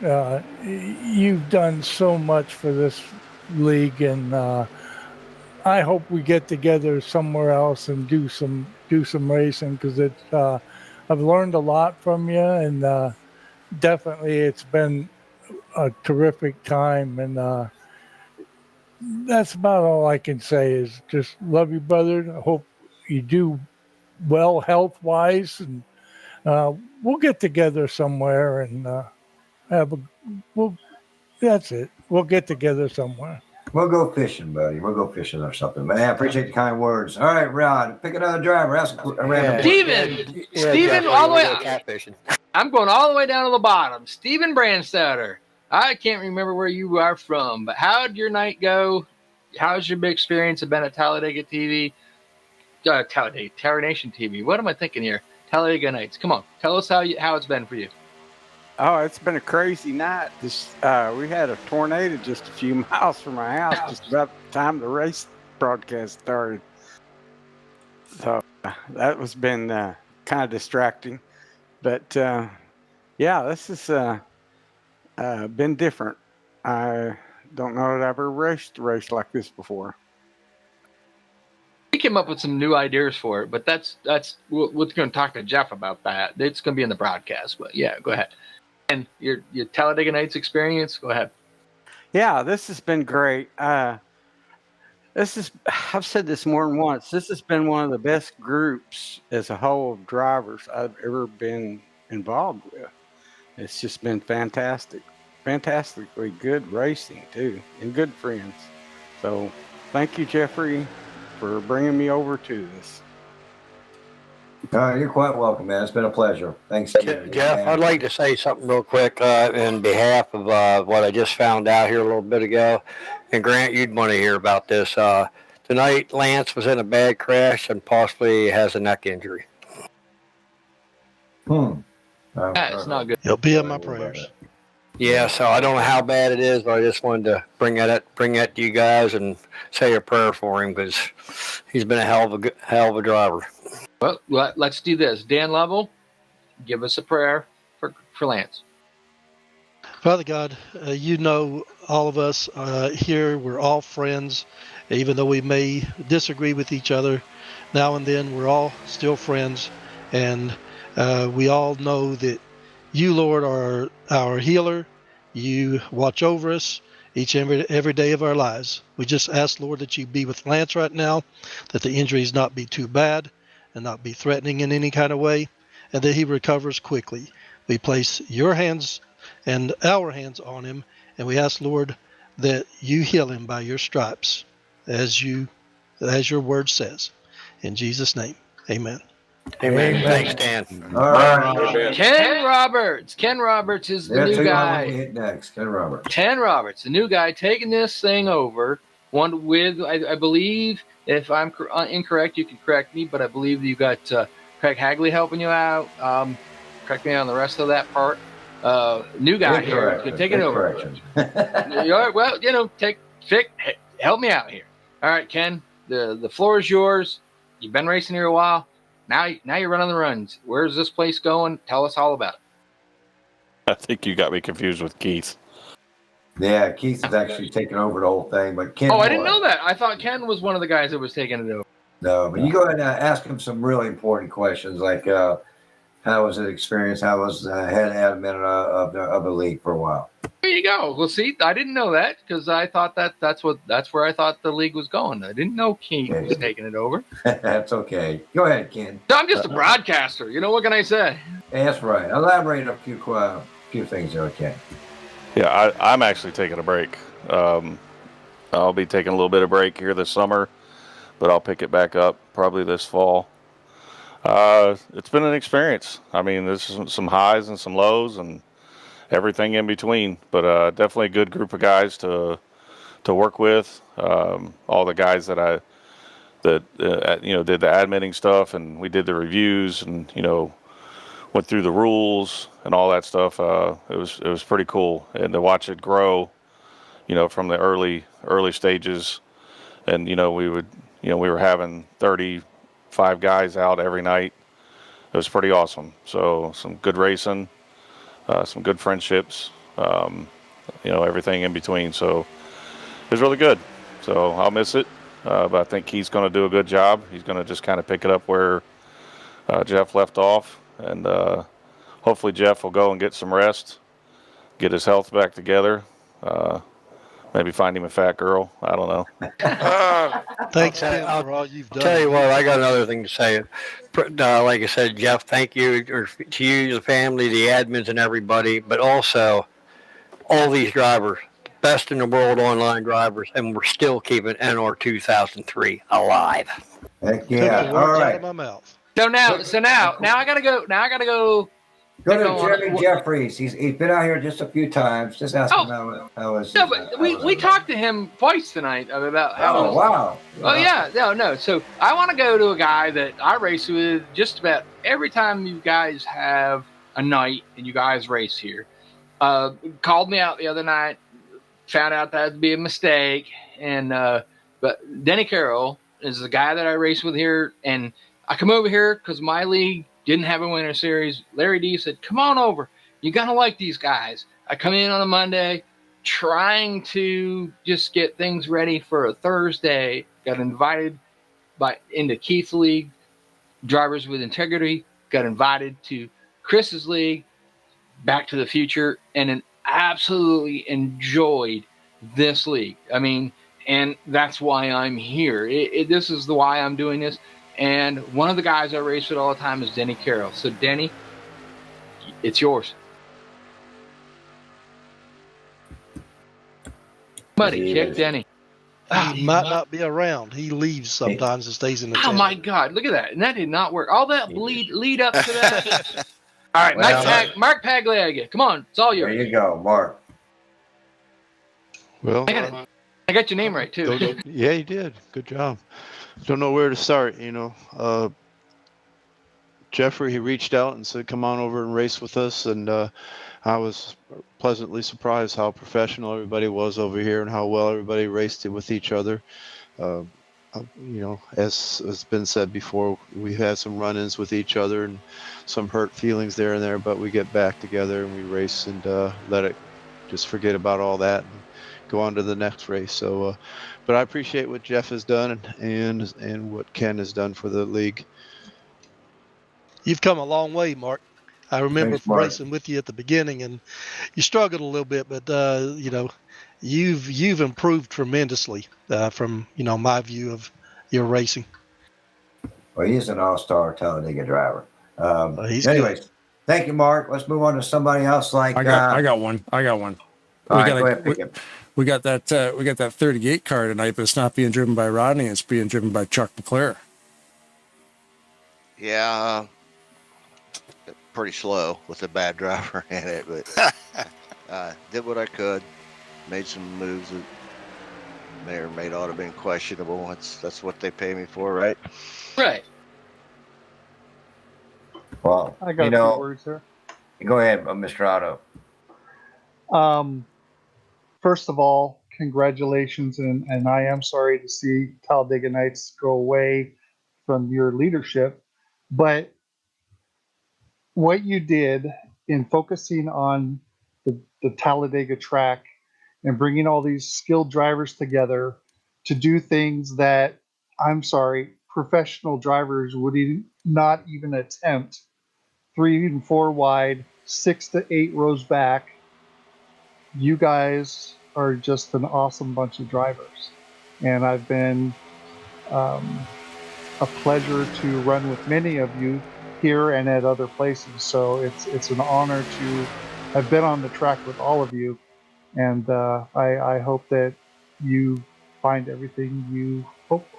You've done so much for this league, and I hope we get together somewhere else and do some racing because I've learned a lot from you, and definitely it's been a terrific time, and that's about all I can say is just love you, brother. I hope you do well health wise, and we'll get together somewhere and that's it. We'll get together somewhere. We'll go fishing, buddy. We'll go fishing or something. But I appreciate the kind words. All right, Rod, pick another driver. Ask a random. Steven, all the way. I'm going all the way down to the bottom. Steven Brandstatter. I can't remember where you are from, but how did your night go? How's your big experience of being at Talladega TV? Tarnation TV. What am I thinking here? Talladega Nights. Come on, tell us how it's been for you. Oh, it's been a crazy night. We had a tornado just a few miles from my house just about the time the race broadcast started. So that was been kind of distracting. But this has been different. I don't know that I've ever raced a race like this before. We came up with some new ideas for it, but we're going to talk to Jeff about that. It's going to be in the broadcast, but yeah, go ahead. And your Talladega Nights experience, go ahead. Yeah, this has been great. I've said this more than once. This has been one of the best groups as a whole of drivers I've ever been involved with. It's just been fantastic. Fantastically good racing, too, and good friends. So thank you, Jeffrey, for bringing me over to this. You're quite welcome, man. It's been a pleasure. Thanks. Jeff, I'd like to say something real quick in behalf of what I just found out here a little bit ago. And Grant, you'd want to hear about this. Tonight, Lance was in a bad crash and possibly has a neck injury. That's not good. He'll be in my prayers. Yeah, so I don't know how bad it is, but I just wanted to bring that to you guys and say a prayer for him because he's been a hell of a driver. Well, let's do this. Dan Lovell, give us a prayer for Lance. Father God, you know all of us here, we're all friends. Even though we may disagree with each other now and then, we're all still friends. And we all know that you, Lord, are our healer. You watch over us each and every day of our lives. We just ask, Lord, that you be with Lance right now, that the injuries not be too bad and not be threatening in any kind of way, and that he recovers quickly. We place your hands and our hands on him, and we ask, Lord, that you heal him by your stripes, as your word says. In Jesus' name, amen. Amen. Thanks, Dan. All right. Ken Roberts. Ken Roberts is the new guy. Hit next. Ken Roberts. Ken Roberts, the new guy, taking this thing over. One with, I believe, if I'm incorrect, you can correct me, but I believe you got Craig Hagley helping you out. Correct me on the rest of that part. New guy here, taking over. Well, help me out here. All right, Ken, the floor is yours. You've been racing here a while. Now you're running the runs. Where's this place going? Tell us all about it. I think you got me confused with Keith. Yeah, Keith is actually taking over the whole thing, but Ken. Oh, I didn't know that. I thought Ken was one of the guys that was taking it over. No, but you go ahead and ask him some really important questions, like how was the experience? How was head admin of the league for a while? There you go. Well, see, I didn't know that because I thought that's where I thought the league was going. I didn't know Ken was taking it over. That's okay. Go ahead, Ken. I'm just a broadcaster. You know, what can I say? That's right. Elaborate a few things there, okay. Yeah, I'm actually taking a break. I'll be taking a little bit of break here this summer, but I'll pick it back up probably this fall. It's been an experience. I mean, there's some highs and some lows and everything in between, but definitely a good group of guys to work with. All the guys that did the admitting stuff, and we did the reviews, and went through the rules and all that stuff. It was pretty cool, and to watch it grow, from the early stages, and we were having 35 guys out every night. It was pretty awesome. So some good racing. Some good friendships, everything in between. So it was really good. So I'll miss it, but I think he's going to do a good job. He's going to just kind of pick it up where Jeff left off, and hopefully Jeff will go and get some rest, get his health back together, maybe find him a fat girl. I don't know. Thanks, Ken, for all you've done. Tell you what, I got another thing to say. Like I said, Jeff, thank you to you, the family, the admins, and everybody, but also all these drivers, best in the world online drivers, and we're still keeping NR 2003 alive. Heck yeah! All right. Out of my mouth. So now I gotta go. Go to Jeremy Jeffries. He's been out here just a few times. Just ask him how his. No, but we talked to him twice tonight about how. Oh wow! Oh yeah, no. So I want to go to a guy that I race with just about every time you guys have a night and you guys race here. Called me out the other night, found out that'd be a mistake, and but Denny Carroll is the guy that I race with here, and I come over here because my league didn't have a winter series. Larry D said, come on over. You're going to like these guys. I come in on a Monday trying to just get things ready for a Thursday. Got invited into Keith's league, Drivers with Integrity. Got invited to Chris's league, Back to the Future, and absolutely enjoyed this league. I mean, and that's why I'm here. This is why I'm doing this. And one of the guys I race with all the time is Denny Carroll. So, Denny, it's yours. Buddy, check Denny. He might not be around. He leaves sometimes and stays in the Oh, my God. Look at that. And that did not work. All that lead up to that. All right, Mark Pagliaga. Come on. It's all yours. There you go, Mark. Well, I got your name right, too. Yeah, you did. Good job. Don't know where to start, Jeffrey, he reached out and said, come on over and race with us. And I was pleasantly surprised how professional everybody was over here and how well everybody raced with each other. You know, as has been said before, we've had some run-ins with each other and some hurt feelings there and there, but we get back together and we race and let it just forget about all that and go on to the next race. So, but I appreciate what Jeff has done and what Ken has done for the league. You've come a long way, Mark. I remember Thanks, Mark. racing with you at the beginning, and you struggled a little bit, but you know, you've improved tremendously from my view of your racing. Well, he's an all-star Talladega driver. He's anyways, good. Thank you, Mark. Let's move on to somebody else. Like I got one. All right, go ahead, pick it. We got that 38 car tonight, but it's not being driven by Rodney. It's being driven by Chuck McClure. Yeah, pretty slow with a bad driver in it, but did what I could. Made some moves that may or may not have been questionable. That's what they pay me for, right? Right. Well, I got a few words here. Go ahead, Mr. Otto. First of all, congratulations, and I am sorry to see Talladega Nights go away from your leadership, but what you did in focusing on the Talladega track and bringing all these skilled drivers together to do things that, I'm sorry, professional drivers would not even attempt. 3 and 4 wide, 6 to 8 rows back. You guys are just an awesome bunch of drivers. And I've been a pleasure to run with many of you here and at other places. So it's an honor to have been on the track with all of you. And I hope that you find everything you hope for.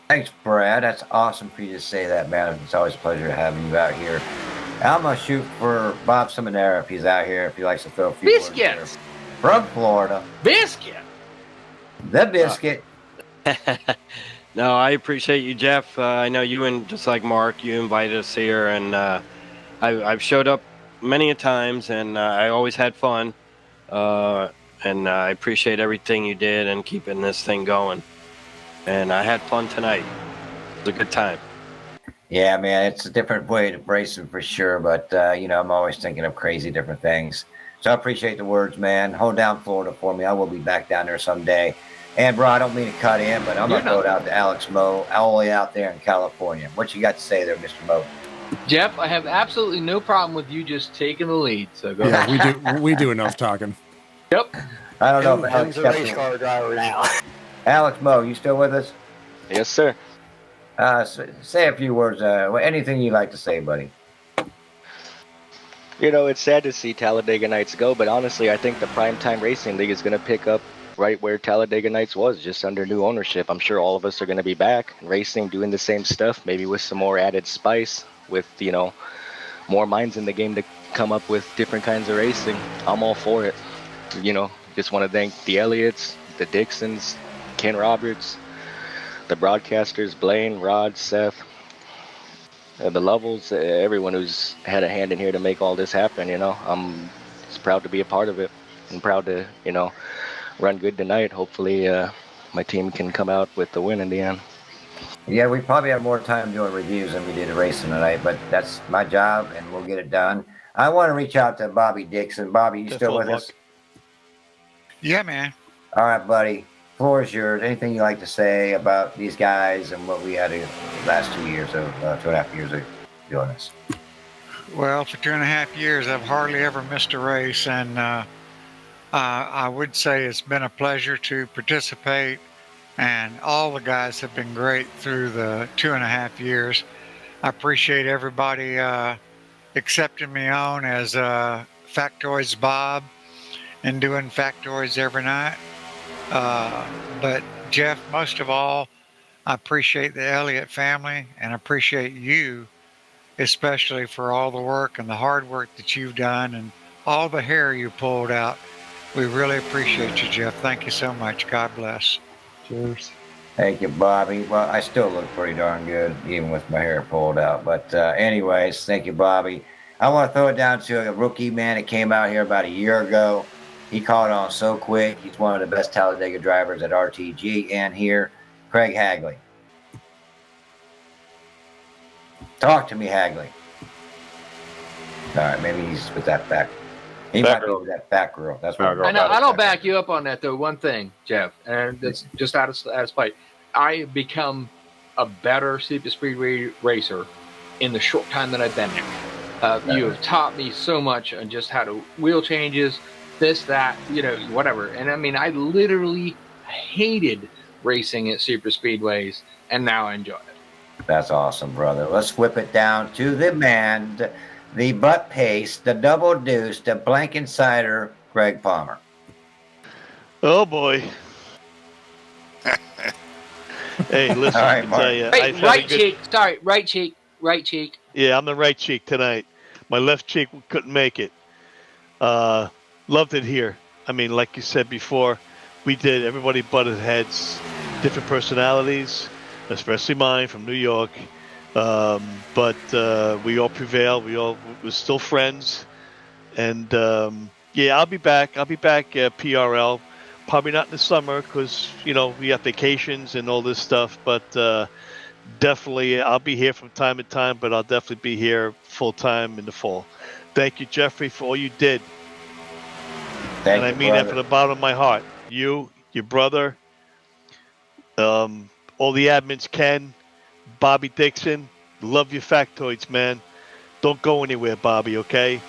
Thanks, Brad. That's awesome for you to say that, man. It's always a pleasure having you out here. I'm going to shoot for Bob Seminara if he's out here, if he likes to throw a few words there. Biscuits. From Florida. Biscuit. The biscuit. No, I appreciate you, Jeff. I know you, and just like Mark, you invited us here, and I've showed up many a times, and I always had fun. And I appreciate everything you did and keeping this thing going. And I had fun tonight. It was a good time. Yeah, man, it's a different way to racing for sure, but I'm always thinking of crazy different things. So I appreciate the words, man. Hold down Florida for me. I will be back down there someday. And bro, I don't mean to cut in, but I'm gonna throw it out to Alex Moe, all the way out there in California. What you got to say there, Mr. Moe? Jeff, I have absolutely no problem with you just taking the lead. So go ahead. Yeah, we do enough talking. Yep. I don't know if Alex Who's a race car driver now? Alex Moe, you still with us? Yes, sir. Say a few words. Anything you'd like to say, buddy? You know, it's sad to see Talladega Nights go, but honestly, I think the Primetime Racing League is going to pick up right where Talladega Nights was, just under new ownership. I'm sure all of us are going to be back racing, doing the same stuff, maybe with some more added spice, with, more minds in the game to come up with different kinds of racing. I'm all for it. Just want to thank the Elliots, the Dixons, Ken Roberts, the broadcasters, Blaine, Rod, Seth, the Lovels, everyone who's had a hand in here to make all this happen. I'm just proud to be a part of it and proud to, run good tonight. Hopefully my team can come out with the win in the end. Yeah, we probably have more time doing reviews than we did racing tonight, but that's my job and we'll get it done. I want to reach out to Bobby Dixon. Bobby, you still with us? Yeah, man. All right, buddy. Floor is yours. Anything you like to say about these guys and what we had the last 2 years of 2.5 years of doing this? Well, for 2.5 years, I've hardly ever missed a race, and I would say it's been a pleasure to participate, and all the guys have been great through the 2.5 years. I appreciate everybody accepting me on as Factoids Bob and doing factoids every night. But Jeff, most of all, I appreciate the Elliott family and appreciate you, especially for all the work and the hard work that you've done and all the hair you pulled out. We really appreciate you, Jeff. Thank you so much. God bless. Cheers. Thank you, Bobby. Well, I still look pretty darn good, even with my hair pulled out. But anyways, thank you, Bobby. I want to throw it down to a rookie man that came out here about a year ago. He caught on so quick. He's one of the best Talladega drivers at RTG and here, Craig Hagley. Talk to me, Hagley. All right, maybe he's with that back. He might be over that back girl. That's what I know. I'll back you up on that though. One thing, Jeff, and it's just out of spite. I have become a better super speedway racer in the short time that I've been there. You have taught me so much on just how to wheel changes, this, that, you know, whatever. And I mean, I literally hated racing at super speedways, and now I enjoy it. That's awesome, brother. Let's whip it down to the man, the butt paste, the double deuce, the blank insider, Greg Palmer. Oh boy. Hey, listen, All right, I tell you, Hey, right cheek. Sorry, right cheek. Right cheek. Yeah, I'm the right cheek tonight. My left cheek couldn't make it. Loved it here. I mean, like you said before, everybody butted heads, different personalities, especially mine from New York. But we all prevailed. We're still friends. And yeah, I'll be back. I'll be back at PRL. Probably not in the summer because, you know, we have vacations and all this stuff. But definitely I'll be here from time to time, but I'll definitely be here full time in the fall. Thank you, Jeffrey, for all you did. Thank and I you, mean brother. that from the bottom of my heart. You, your brother, all the admins, Ken, Bobby Dixon, love your factoids, man. Don't go anywhere, Bobby, okay?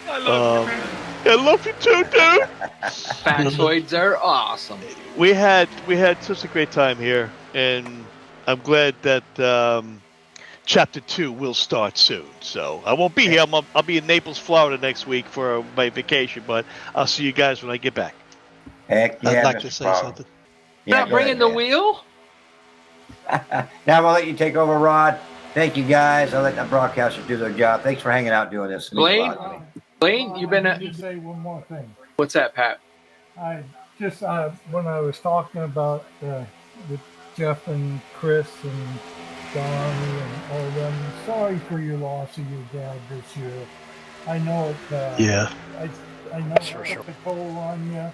I love you, man. I love you too, dude. Factoids are awesome. We had such a great time here, and I'm glad that Chapter 2 will start soon. So I won't be here. I'll be in Naples, Florida next week for my vacation, but I'll see you guys when I get back. Heck yeah, I'd like Mr. to say Palmer. something. Yeah, Not go bringing ahead, the man. wheel? Now I'm gonna let you take over, Rod. Thank you, guys. I'll let the broadcasters do their job. Thanks for hanging out doing this. It means a Blaine? lot to me. Blaine, you've been I at. need to say one more thing. What's that, Pat? I just when I was talking about with Jeff and Chris and Donnie and all them, sorry for your loss of your dad this year. I know it. Yeah. I know it took a toll on you,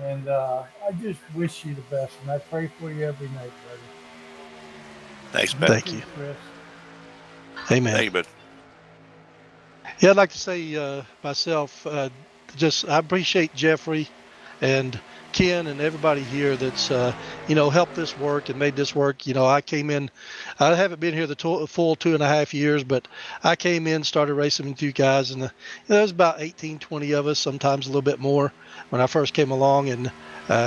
and I just wish you the best, and I pray for you every night, brother. Thanks, Ben. Thank you. Chris. Amen. Thank you, Ben. Yeah, I'd like to say myself, I appreciate Jeffrey and Ken and everybody here that's, helped this work and made this work. You know, I came in, I haven't been here the full 2.5 years, but I came in, started racing with you guys, and there was about 18, 20 of us, sometimes a little bit more when I first came along, and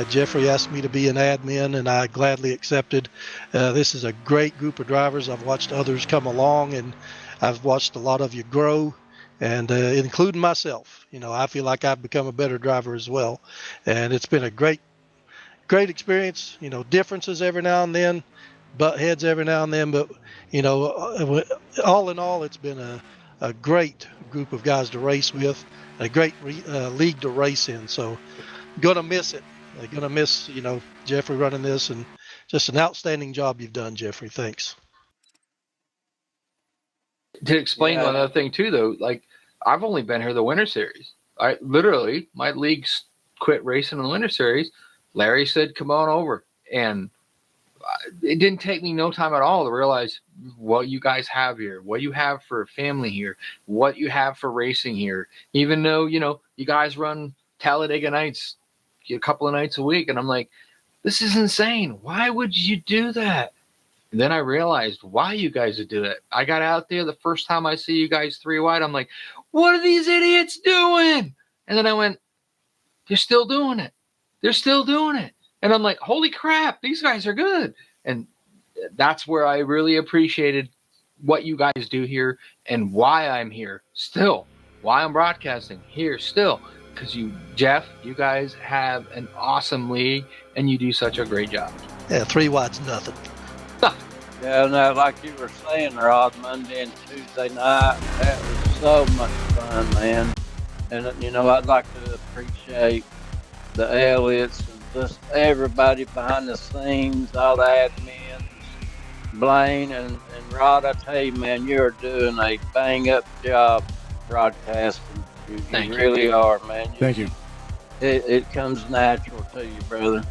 Jeffrey asked me to be an admin, and I gladly accepted. This is a great group of drivers. I've watched others come along, and I've watched a lot of you grow, and including myself. You know, I feel like I've become a better driver as well, and it's been a great experience. You know, differences every now and then, butt heads every now and then, but all in all, it's been a great group of guys to race with, a great league to race in. So, gonna miss it. Gonna miss Jeffrey running this, and just an outstanding job you've done, Jeffrey. Thanks. To explain one other thing too, though, like I've only been here the Winter Series. I literally my league's quit racing in the Winter Series. Larry said, "Come on over," and it didn't take me no time at all to realize what you guys have here, what you have for family here, what you have for racing here. Even though you guys run Talladega nights a couple of nights a week, and I'm like, this is insane. Why would you do that? And then I realized why you guys would do it. I got out there the first time I see you guys 3 wide. I'm like, what are these idiots doing? And then I went, they're still doing it. They're still doing it. And I'm like, holy crap, these guys are good. And that's where I really appreciated what you guys do here and why I'm here still, why I'm broadcasting here still. Because Jeff, you guys have an awesome league and you do such a great job. Yeah, 3 wide's nothing. Yeah, no, like you were saying, Rod, Monday and Tuesday night, that was so much fun, man. And, I'd like to appreciate the Elliots and everybody behind the scenes, all the admins, Blaine and Rod. I tell you, man, you're doing a bang up job broadcasting. You really are, man. Thank you. It comes natural to you, brother.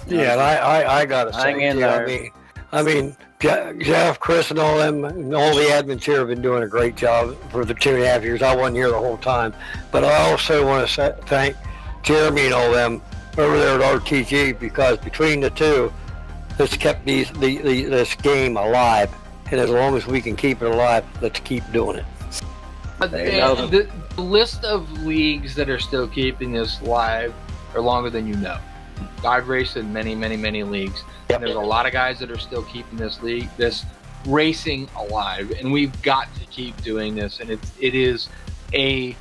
Yeah, and I gotta say, Hang in too, there. I mean, Jeff, Chris, and all them, and all the admins here have been doing a great job for the 2.5 years. I wasn't here the whole time, but I also want to thank Jeremy and all them over there at RTG, because between the two, it's kept this game alive. And as long as we can keep it alive, let's keep doing it. The list of leagues that are still keeping this live are longer than you know. I've raced in many, many, many leagues. And there's a lot of guys that are still keeping this racing alive, and we've got to keep doing this. And it is a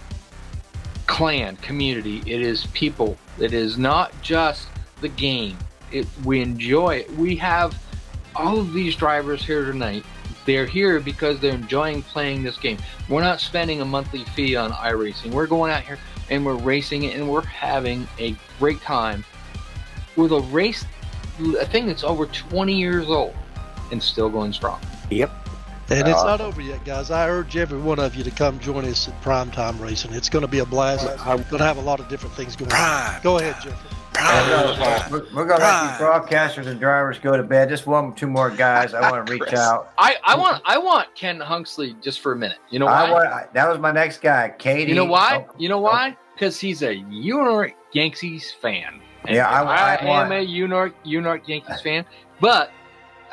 clan community. It is people. It is not just the game. We enjoy it. We have all of these drivers here tonight. They're here because they're enjoying playing this game. We're not spending a monthly fee on iRacing. We're going out here and we're racing it, and we're having a great time with a thing that's over 20 years old and still going strong. Yep. And it's not over yet, guys. I urge every one of you to come join us at Primetime Racing. It's going to be a blast. We're going to have a lot of different things going on. Go ahead, Jeffrey. We're going to let you broadcasters and drivers go to bed. Just two more guys. I want to reach out. I want Ken Hunksley just for a minute. You know why? That was my next guy, Katie. You know why? Why? Because he's a New York Yankees fan. And yeah, I am a New York Yankees fan, but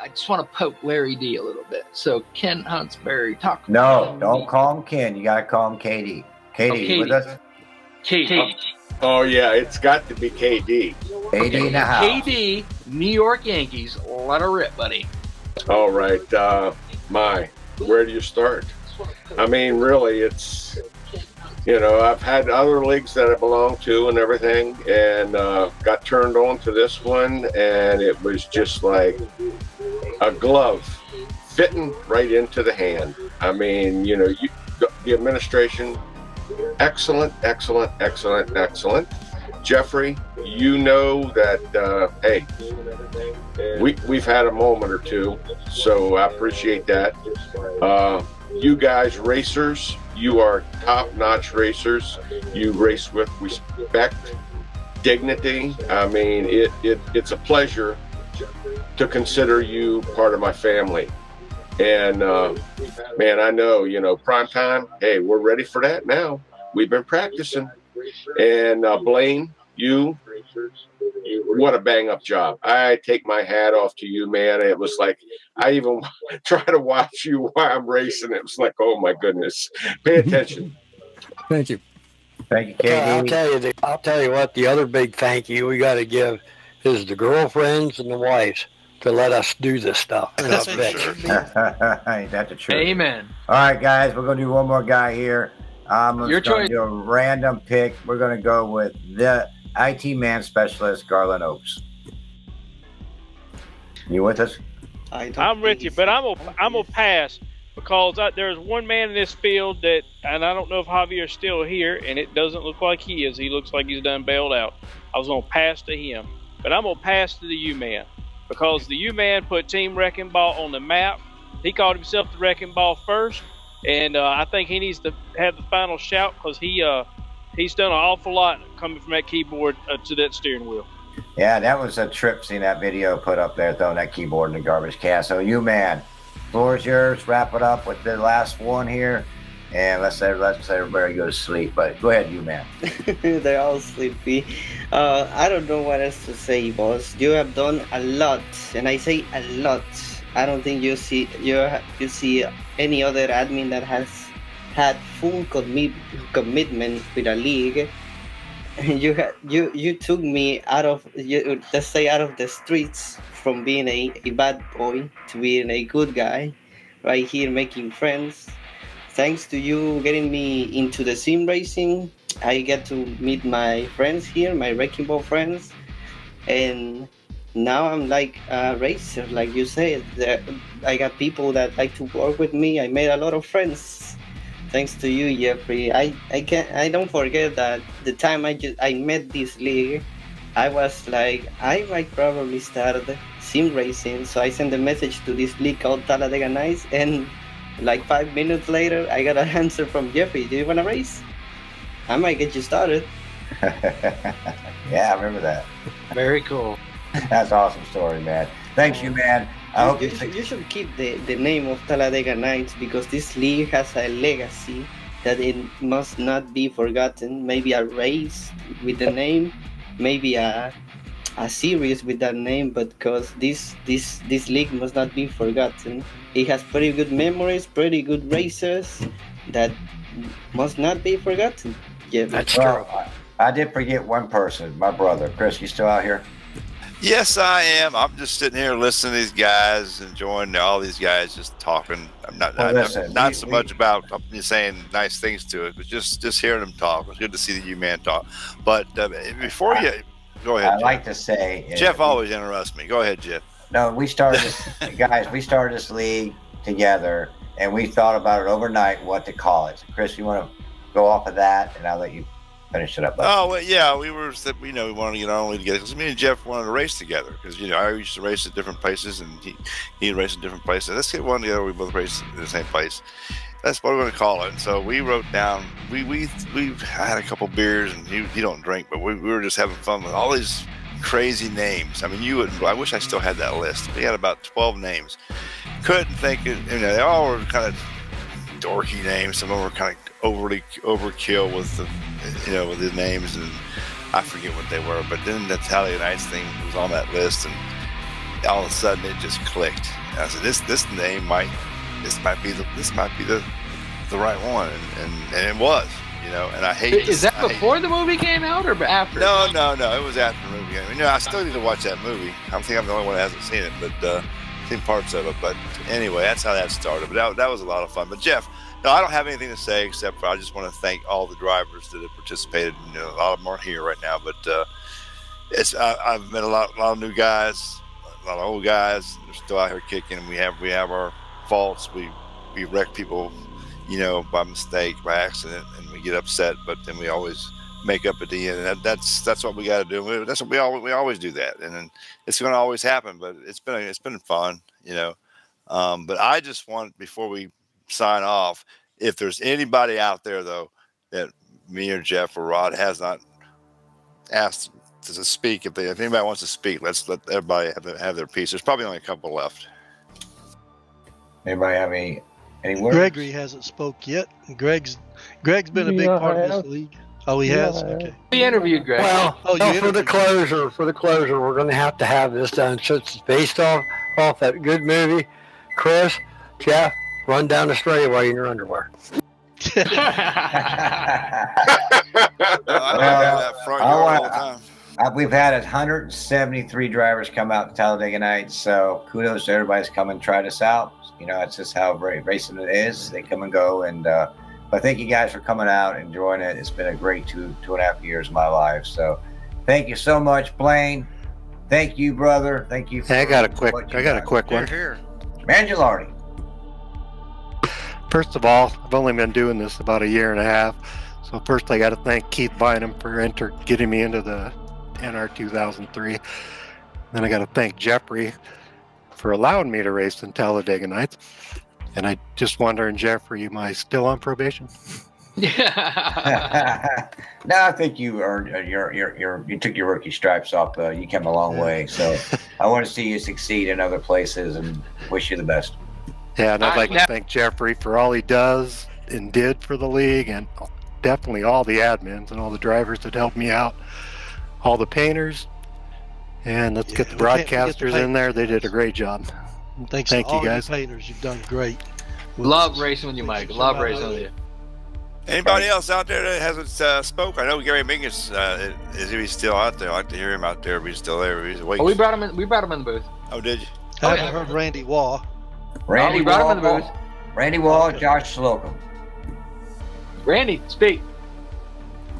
I just want to poke Larry D a little bit. So Ken Huntsberry, talk. No, don't call him Ken. You got to call him Katie. Katie, with us? Katie. Oh yeah, it's got to be KD. KD in the house. KD, New York Yankees. Let her rip, buddy. All right, where do you start? I mean, really, it's, I've had other leagues that I belong to and everything, and got turned on to this one, and it was just like a glove fitting right into the hand. I mean, the administration, excellent. Jeffrey, that, hey, we've had a moment or two, so I appreciate that. You guys, racers, you are top-notch racers. You race with respect, dignity. I mean, it's a pleasure to consider you part of my family. And, man, I know, prime time, hey, we're ready for that now. We've been practicing. And Blaine, what a bang-up job. I take my hat off to you, man. It was like, I even try to watch you while I'm racing. It was like, oh, my goodness. Pay attention. Thank you. Thank you, Katie. I'll tell you what, the other big thank you we got to give is the girlfriends and the wives to let us do this stuff. Ain't that the truth? Amen. All right, guys, we're going to do one more guy here. Your choice. Do a random pick. We're going to go with the IT man specialist, Garland Oaks. You with us? I'm with you, but I'm gonna pass because there's one man in this field that, and I don't know if Javier's still here, and it doesn't look like he is. He looks like he's done bailed out. I was gonna pass to him, but I'm gonna pass to the U-Man because the U-Man put Team Wrecking Ball on the map. He called himself the Wrecking Ball first. And I think he needs to have the final shout because he's done an awful lot coming from that keyboard to that steering wheel. Yeah, that was a trip seeing that video put up there, throwing that keyboard in the garbage can. So, man, floor is yours. Wrap it up with the last one here. And let's everybody go to sleep. But go ahead, man. They're all sleepy. I don't know what else to say, boss. You have done a lot, and I say a lot. I don't think you see any other admin that has had full commitment with a league. You took me out of the streets from being a bad boy to being a good guy, right here making friends. Thanks to you getting me into the sim racing, I get to meet my friends here, my wrecking ball friends, and now I'm like a racer, like you said. I got people that like to work with me. I made a lot of friends thanks to you, Jeffrey. I don't forget that the time I met this league, I was like, I might probably start sim racing. So I sent a message to this league called Talladega Nights, and like 5 minutes later, I got an answer from Jeffrey. Do you want to race? I might get you started. Yeah, I remember that. Very cool. That's an awesome story, man. Thanks you, man. I hope You should keep the name of Talladega Nights, because this league has a legacy that it must not be forgotten. Maybe a race with the name, maybe a series with that name, but because this league must not be forgotten. It has pretty good memories, pretty good racers that must not be forgotten. Yeah, That's true. I did forget one person, my brother. Chris, you still out here? Yes, I am. I'm just sitting here listening to these guys, enjoying all these guys just talking. I'm not so much about saying nice things to it, but just hearing them talk. It's good to see the U-Man talk. But before you go ahead, I'd like to say Jeff always interrupts me. Go ahead, Jeff. No, we started this, guys. We started this league together, and we thought about it overnight what to call it. So Chris, you want to go off of that, and I'll let you finish it up. Oh, well, yeah, we wanted to get our own league together because me and Jeff wanted to race together because, I used to race at different places and he'd race at different places. Let's get one together. We both race in the same place. That's what we're going to call it. And so we wrote down, I had a couple beers and he don't drink, but we were just having fun with all these crazy names. I mean, I wish I still had that list. We had about 12 names. Couldn't think of, they all were kind of dorky names. Some of them were kind of overkill with the with the names, and I forget what they were, but then the Talladega Nights thing was on that list, and all of a sudden it just clicked. And I said, this name might be the right one, and it was, and I hate Is that before the movie came out or after? No, it was after the movie came out. I still need to watch that movie. I think I'm the only one that hasn't seen it, but seen parts of it. But anyway, that's how that started. But that was a lot of fun. But Jeff, no, I don't have anything to say except for I just want to thank all the drivers that have participated. A lot of them aren't here right now, but I've met a lot of new guys, a lot of old guys. They're still out here kicking. We have our faults. We wreck people, by mistake, by accident, and we get upset. But then we always make up at the end. And that's what we got to do. That's what we always do that. And then it's going to always happen. But it's been fun, But I just want, before we sign off, if there's anybody out there though that me or Jeff or Rod has not asked to speak, if anybody wants to speak, let's let everybody have their piece. There's probably only a couple left. Anybody have any words? Gregory hasn't spoke yet. Greg's been a big part of this league. Oh, he has. Okay. We interviewed Greg. Well, for the closure, we're going to have this done. So it's based off that good movie. Chris, Jeff, run down the straightaway in your underwear. We've had 173 drivers come out to Talladega Nights, so kudos to everybody that's come and tried us out. It's just how racing it is. They come and go, and but thank you guys for coming out and enjoying it. It's been a great two and a half years of my life. So thank you so much, Blaine. Thank you, brother. Thank you. I got a quick one. Mangialardi. First of all, I've only been doing this about a year and a half. So first I got to thank Keith Bynum for getting me into the NR 2003. Then I got to thank Jeffrey for allowing me to race in Talladega Nights. And I just wondering, Jeffrey, am I still on probation? Yeah. No, I think you earned you took your rookie stripes off. You came a long way. So I want to see you succeed in other places and wish you the best. Yeah, and I'd like to thank Jeffrey for all he does and did for the league, and definitely all the admins and all the drivers that helped me out, all the painters, and let's get the broadcasters in there. They did a great job. Thank you guys. Painters, you've done great. Love racing with you, Mike. Love racing with you. Anybody else out there that hasn't spoke? I know Gary Mingus is he still out there? I'd like to hear him out there. If he's still there, if he's awake. Oh, we brought him in the booth. Oh, did you? I haven't heard Randy Waugh. Randy brought him in the booth. Randy Waugh, Josh Slocum. Randy, speak.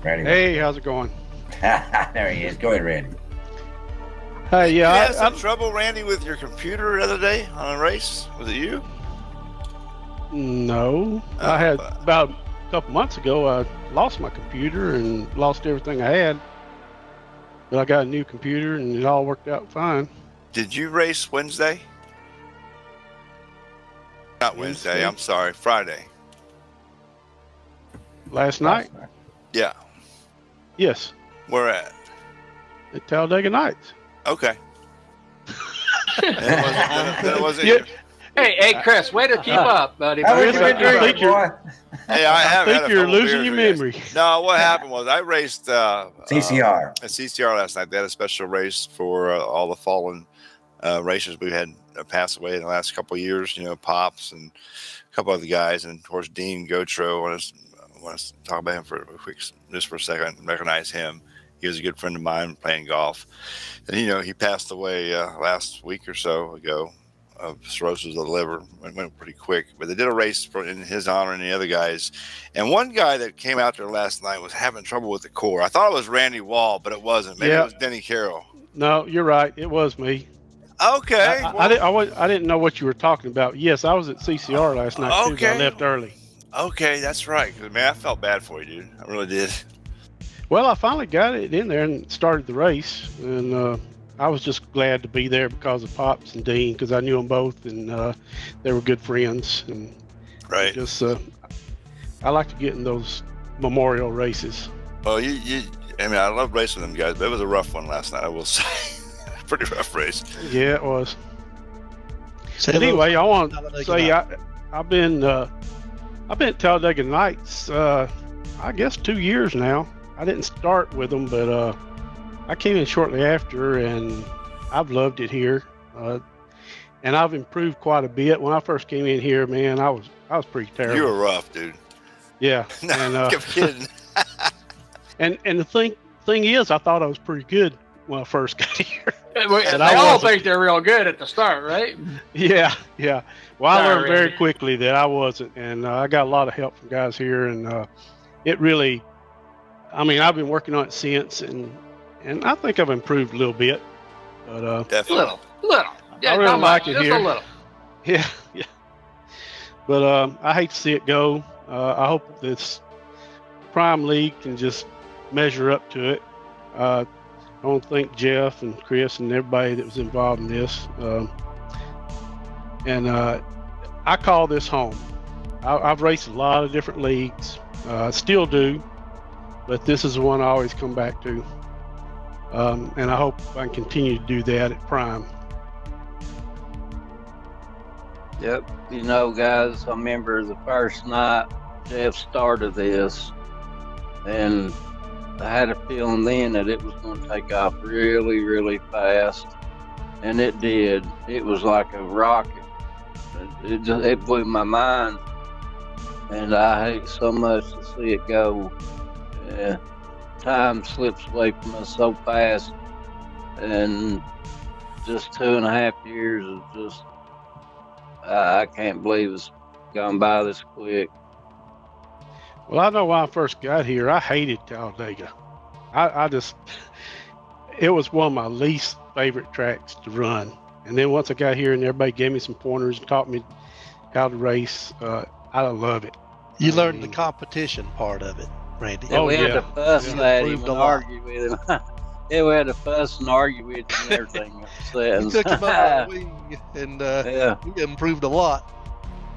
Randy. Hey, how's it going? There he is. Go ahead, Randy. Hey, you had some trouble, Randy, with your computer the other day on a race. Was it you? No, I had about a couple months ago. I lost my computer and lost everything I had. But I got a new computer, and it all worked out fine. Did you race Wednesday? Not Wednesday. I'm sorry, Friday. Last night? Yeah. Yes. Where at? At Talladega Nights. Okay. It wasn't. Yeah. Hey, Chris, way to keep up, buddy. Hey, I have. think you're losing your memory. No, what happened was I raced CCR. at CCR last night. They had a special race for all the fallen racers we had passed away in the last couple of years. You know, Pops and a couple other guys, and of course Dean Gotro. I want to talk about him for a quick, just for a second. Recognize him. He was a good friend of mine playing golf, and you know he passed away last week or so ago of cirrhosis of the liver. It went pretty quick, but they did a race in his honor and the other guys. And one guy that came out there last night was having trouble with the core. I thought it was Randy Wall, but it wasn't. Maybe it was Denny Carroll. No, you're right. It was me. Okay. I didn't know what you were talking about. Yes, I was at CCR last night too. But I left early. Okay, that's right. 'Cause, man, I felt bad for you, dude. I really did. Well, I finally got it in there and started the race, and I was just glad to be there because of Pops and Dean, because I knew them both, and they were good friends. And right. Just I like to get in those memorial races. Well, I mean, I love racing them guys, but it was a rough one last night, I will say. Pretty rough race. Yeah, it was. But anyway, I want to say I've been at Talladega Nights, I guess 2 years now. I didn't start with them, but I came in shortly after, and I've loved it here. And I've improved quite a bit. When I first came in here, man, I was pretty terrible. You were rough, dude. Yeah. No, and, I'm kidding. and the thing is, I thought I was pretty good when I first got here. They all think they're real good at the start, right? Yeah. Well, I learned Sorry, very Randy. quickly that I wasn't, and I got a lot of help from guys here, and it really, I mean, I've been working on it since, and I think I've improved a little bit. But Little. Yeah, I really not like much, it just here. a little. Yeah. But I hate to see it go. I hope this Prime League can just measure up to it. I want to thank Jeff and Chris and everybody that was involved in this. And I call this home. I've raced a lot of different leagues, still do, but this is the one I always come back to. And I hope I can continue to do that at Prime. Yep. You know, guys, I remember the first night Jeff started this, and I had a feeling then that it was going to take off really, really fast, and it did. It was like a rocket. It blew my mind, and I hate so much to see it go. Yeah. Time slips away from us so fast, and just 2.5 years of just, I can't believe it's gone by this quick. Well, I know when I first got here, I hated Talladega. I just, it was one of my least favorite tracks to run. And then once I got here and everybody gave me some pointers and taught me how to race, I love it. You learned the competition part of it, Randy. Yeah, we had to fuss at him Improved a and lot. argue with him. Yeah, we had to fuss and argue with him and everything. You took him out of the wing, and he improved a lot.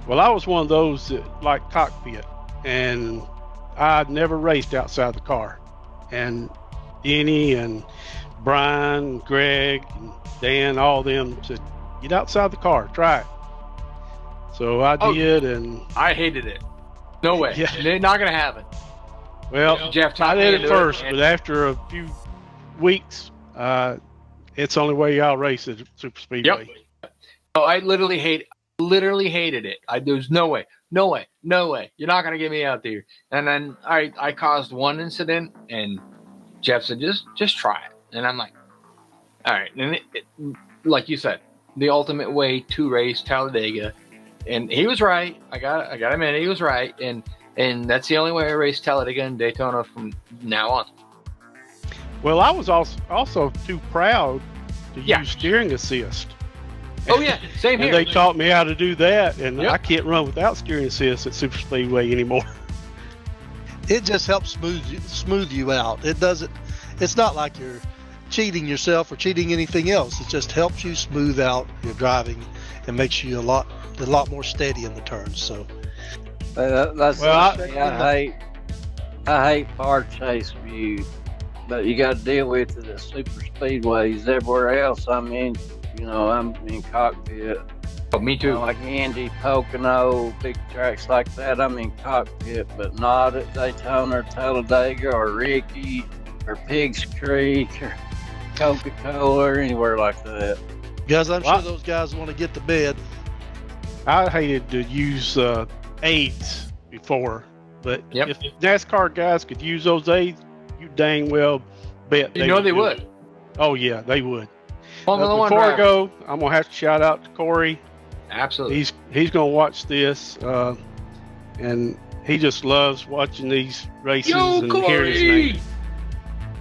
Well, I was one of those that liked cockpit, and I'd never raced outside the car. And Denny and Brian, Greg, and Dan, all of them said, get outside the car, try it. So I did, and I hated it. No way. Yeah. They're not going to have it. well, Jeff taught I me did to it do first, it, but after a few weeks, it's the only way I'll race at Super Speedway. Yep. Oh, I literally hated it. There's no way. You're not going to get me out there. And then I caused one incident, and Jeff said, just try it. And I'm like, all right. And it, like you said, the ultimate way to race Talladega. And he was right. I got to admit, he was right. And that's the only way I race Talladega and Daytona from now on. Well, I was also too proud to use steering assist. Oh, yeah. Same here. And they taught me how to do that, and I can't run without steering assist at Super Speedway anymore. It just helps smooth you out. It doesn't. It's not like you're cheating yourself or cheating anything else. It just helps you smooth out your driving and makes you a lot more steady in the turns. So That's Well, I hate car chase view, but you got to deal with it at super speedways everywhere else. I mean, I'm in cockpit. Oh, me too. Like Indy, Pocono, big tracks like that, I'm in cockpit, but not at Daytona or Talladega or Ricky or Pigs Creek or Coca-Cola or anywhere like that. Guys, I'm sure those guys want to get to bed. I hated to use aids before, but if NASCAR guys could use those aids, you dang well bet they would. It. Oh yeah, they would. Formula Before One I go, I'm gonna have to shout out to Corey. Absolutely. He's gonna watch this, and he just loves watching these races and hearing his name.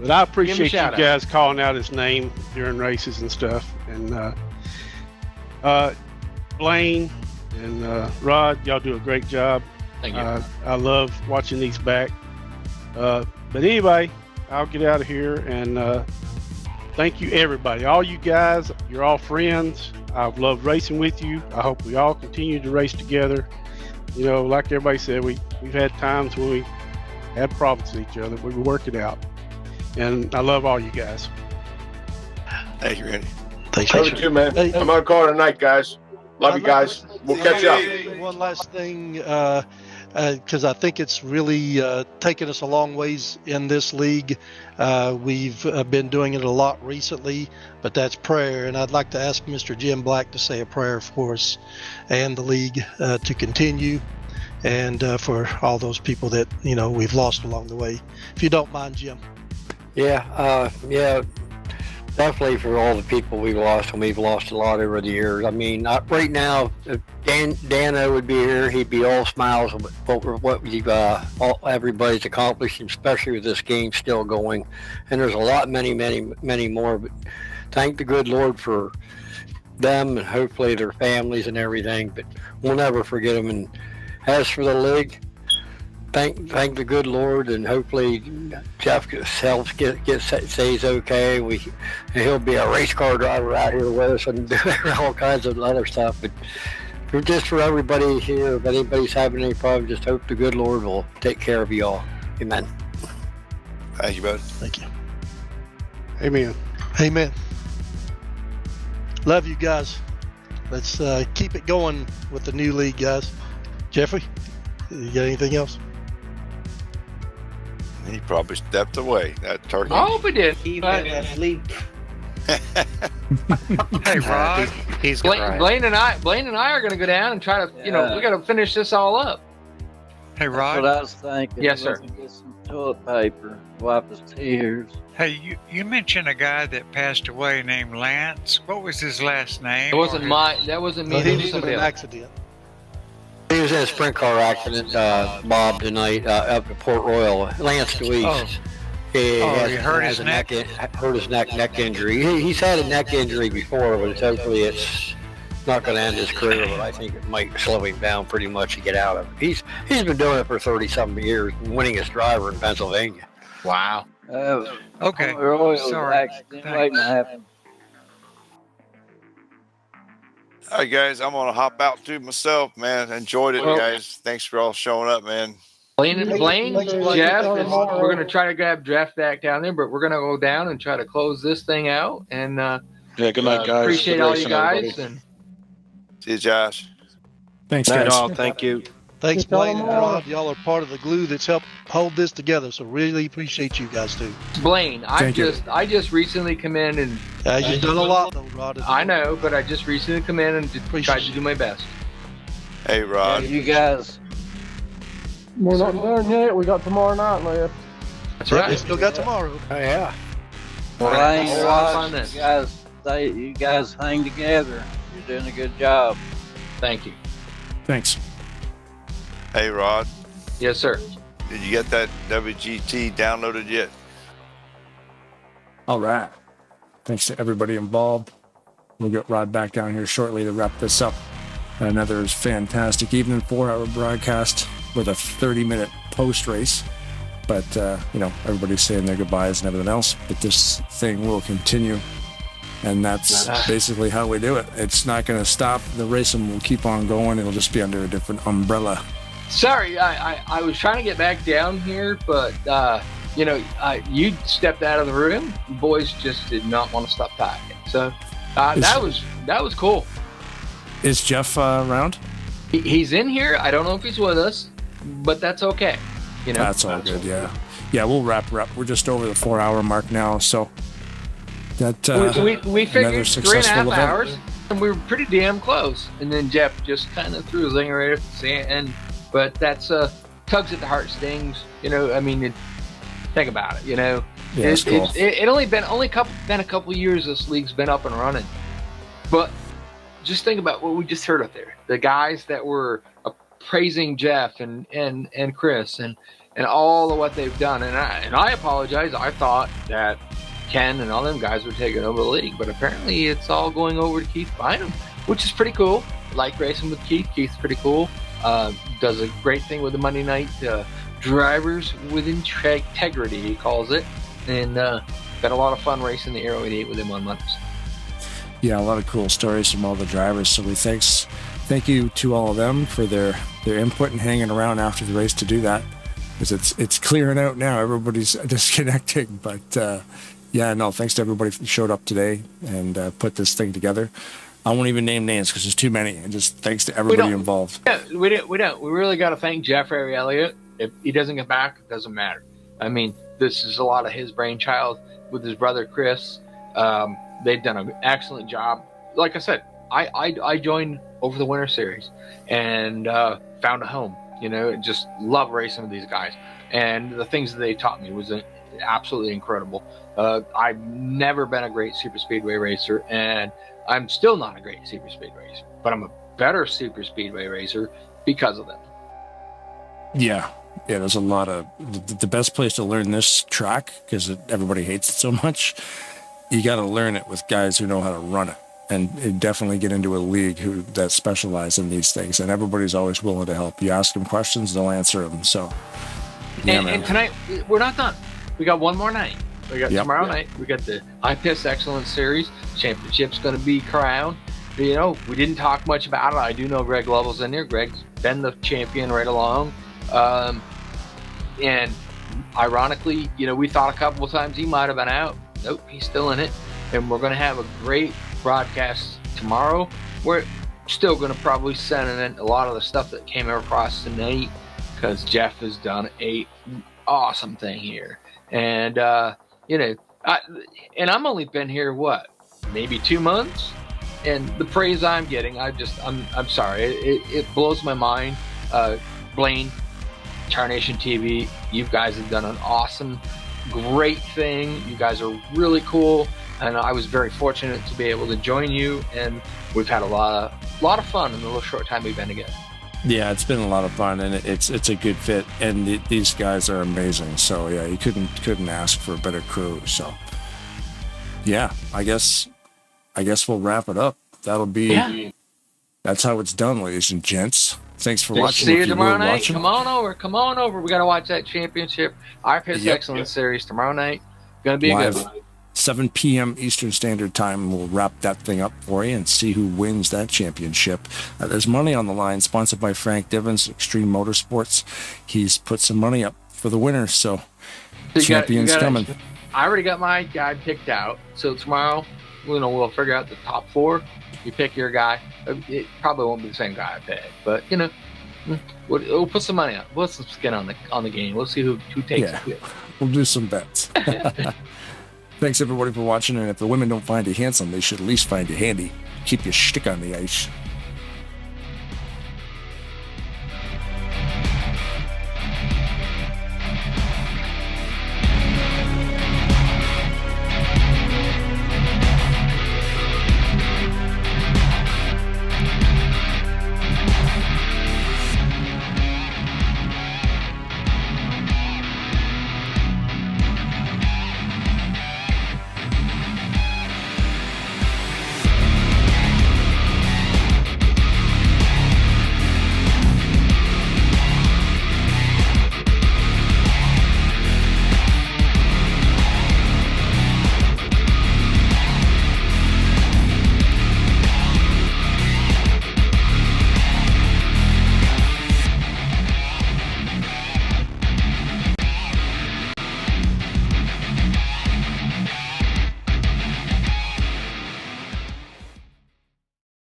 But I appreciate you guys calling out his name during races and stuff. And Blaine and Rod, y'all do a great job. Thank you. I love watching these back. But anyway, I'll get out of here and thank you everybody. All you guys, you're all friends. I've loved racing with you. I hope we all continue to race together. Like everybody said, we've had times when we had problems with each other. We work it out. And I love all you guys. Thank you, Randy. Thanks. Love you too, man. I'm gonna call it a night, guys. Love you guys. We'll catch up. One last thing, because I think it's really taken us a long ways in this league. We've been doing it a lot recently, but that's prayer. And I'd like to ask Mr. Jim Black to say a prayer for us and the league to continue, and for all those people that we've lost along the way. If you don't mind, Jim. Yeah, definitely for all the people we've lost, and we've lost a lot over the years. I mean, right now, if Dano would be here, he'd be all smiles over what we've everybody's accomplished, especially with this game still going. And there's a lot, many more. But thank the good Lord for them, and hopefully their families and everything. But we'll never forget them. And as for the league, thank the good Lord, and hopefully Jeff's health stays okay. And he'll be a race car driver out here with us and do all kinds of other stuff. But for everybody here, if anybody's having any problems, just hope the good Lord will take care of you all. Amen. Thank you, bud. Thank you. Amen. Amen. Love you guys. Let's keep it going with the new league, guys. Jeffrey, you got anything else? He probably stepped away. That turkey. I hope he did. He fell asleep. Hey, Rod. He's Blaine and I are going to go down and try to, we got to finish this all up. Hey, Rod. That's what I was thinking. Yes, sir. Get some toilet paper, wipe his tears. Hey, you mentioned a guy that passed away named Lance. What was his last name? That wasn't me. That was somebody else. Accident. He was in a sprint car accident, Bob, tonight up at Port Royal. Lance DeWeese. Oh. He hurt his neck? Hurt his neck injury. He's had a neck injury before, but hopefully it's not going to end his career. But I think it might slow him down pretty much to get out of it. He's been doing it for 30-something years, winningest driver in Pennsylvania. Wow. Okay. Sorry. Accident waiting to happen. All right, guys, I'm gonna hop out too myself, man. Enjoyed it, guys. Thanks for all showing up, man. Blaine, Jeff, we're going to try to grab Jeff back down there, but we're going to go down and try to close this thing out. And good night, guys. Appreciate all you guys. And see you, Josh. Thanks, Night guys. all. Thank you. Thanks, Blaine and Rod. Y'all are part of the glue that's helped hold this together. So really appreciate you guys too. Blaine, I just recently come in and you've done a lot, though, Rod. I know, but I just recently come in and tried to do my best. Hey, Rod. Yeah, you guys. We're not done yet. We got tomorrow night left. That's right. We still got tomorrow. Oh, yeah. Blaine, Rod, you guys hang together. You're doing a good job. Thank you. Thanks. Hey, Rod. Yes, sir. Did you get that WGT downloaded yet? All right. Thanks to everybody involved. We'll get Rod back down here shortly to wrap this up. Another fantastic evening, 4-hour broadcast with a 30-minute post-race. but everybody's saying their goodbyes and everything else. But this thing will continue, and that's basically how we do it. It's not going to stop. The racing will keep on going. It'll just be under a different umbrella. Sorry, I was trying to get back down here, but you stepped out of the room. The boys just did not want to stop talking. So that was cool. Is Jeff around? He's in here. I don't know if he's with us, but that's okay. That's all good. Yeah, we'll wrap her up. We're just over the 4-hour mark now, so that we figured 3.5 hours, event. and we were pretty damn close. And then Jeff just kind of threw a zinger right at the end. But that's tugs at the heartstrings. Think about it. Yeah, it's cool. It only been a couple years this league's been up and running, but just think about what we just heard up there. The guys that were praising Jeff and Chris and all of what they've done. And I apologize. I thought that Ken and all them guys were taking over the league, but apparently it's all going over to Keith Bynum, which is pretty cool. I like racing with Keith. Keith's pretty cool. Does a great thing with the Monday night drivers with integrity, he calls it. And got a lot of fun racing the Aero 88 with him on Mondays. Yeah, a lot of cool stories from all the drivers. So thank you to all of them for their input and hanging around after the race to do that, because it's clearing out now. Everybody's disconnecting, but thanks to everybody who showed up today and put this thing together. I won't even name names because there's too many, and just thanks to everybody involved. Yeah, we don't. We really got to thank Jeffrey Elliott. If he doesn't get back, it doesn't matter. This is a lot of his brainchild with his brother Chris. They've done an excellent job. Like I said, I joined over the Winter Series and found a home. Just love racing with these guys, and the things that they taught me was absolutely incredible. I've never been a great super speedway racer, and I'm still not a great super speedway racer, but I'm a better super speedway racer because of them. Yeah, there's a lot of the best place to learn this track, because everybody hates it so much. You got to learn it with guys who know how to run it, and definitely get into a league that specialize in these things. And everybody's always willing to help. You ask them questions, they'll answer them. So, and tonight we're not done. We got one more night. We got tomorrow night. We got the IPS Excellence Series Championship's going to be crowned. We didn't talk much about it. I do know Greg Lovell's in there. Greg's been the champion right along. And ironically, we thought a couple of times he might have been out. Nope, he's still in it. And we're going to have a great broadcast tomorrow. We're still going to probably send in a lot of the stuff that came across tonight, because Jeff has done a awesome thing here. And, and I'm only been here, maybe 2 months? And the praise I'm getting, I'm sorry. It blows my mind. Blaine, Tarnation TV, you guys have done an awesome, great thing. You guys are really cool, and I was very fortunate to be able to join you, and we've had a lot of fun in the little short time we've been together. Yeah, it's been a lot of fun, and it's a good fit, and these guys are amazing. So yeah, you couldn't ask for a better crew. So yeah, I guess we'll wrap it up. That'll be that's how it's done, ladies and gents. Thanks for watching. See you tomorrow night. Come on over. We got to watch that championship IPS Excellence Series tomorrow night. Gonna be a good one. 7 p.m. Eastern Standard Time. We'll wrap that thing up for you and see who wins that championship. There's money on the line, sponsored by Frank Divens, Extreme Motorsports. He's put some money up for the winner, so champion's coming. I already got my guy picked out, so tomorrow, we'll figure out the top 4. You pick your guy. It probably won't be the same guy I pick, but we'll put some money up. We'll put some skin on the game. We'll see who takes it. We'll do some bets. Thanks everybody for watching, and if the women don't find you handsome, they should at least find you handy. Keep your shtick on the ice.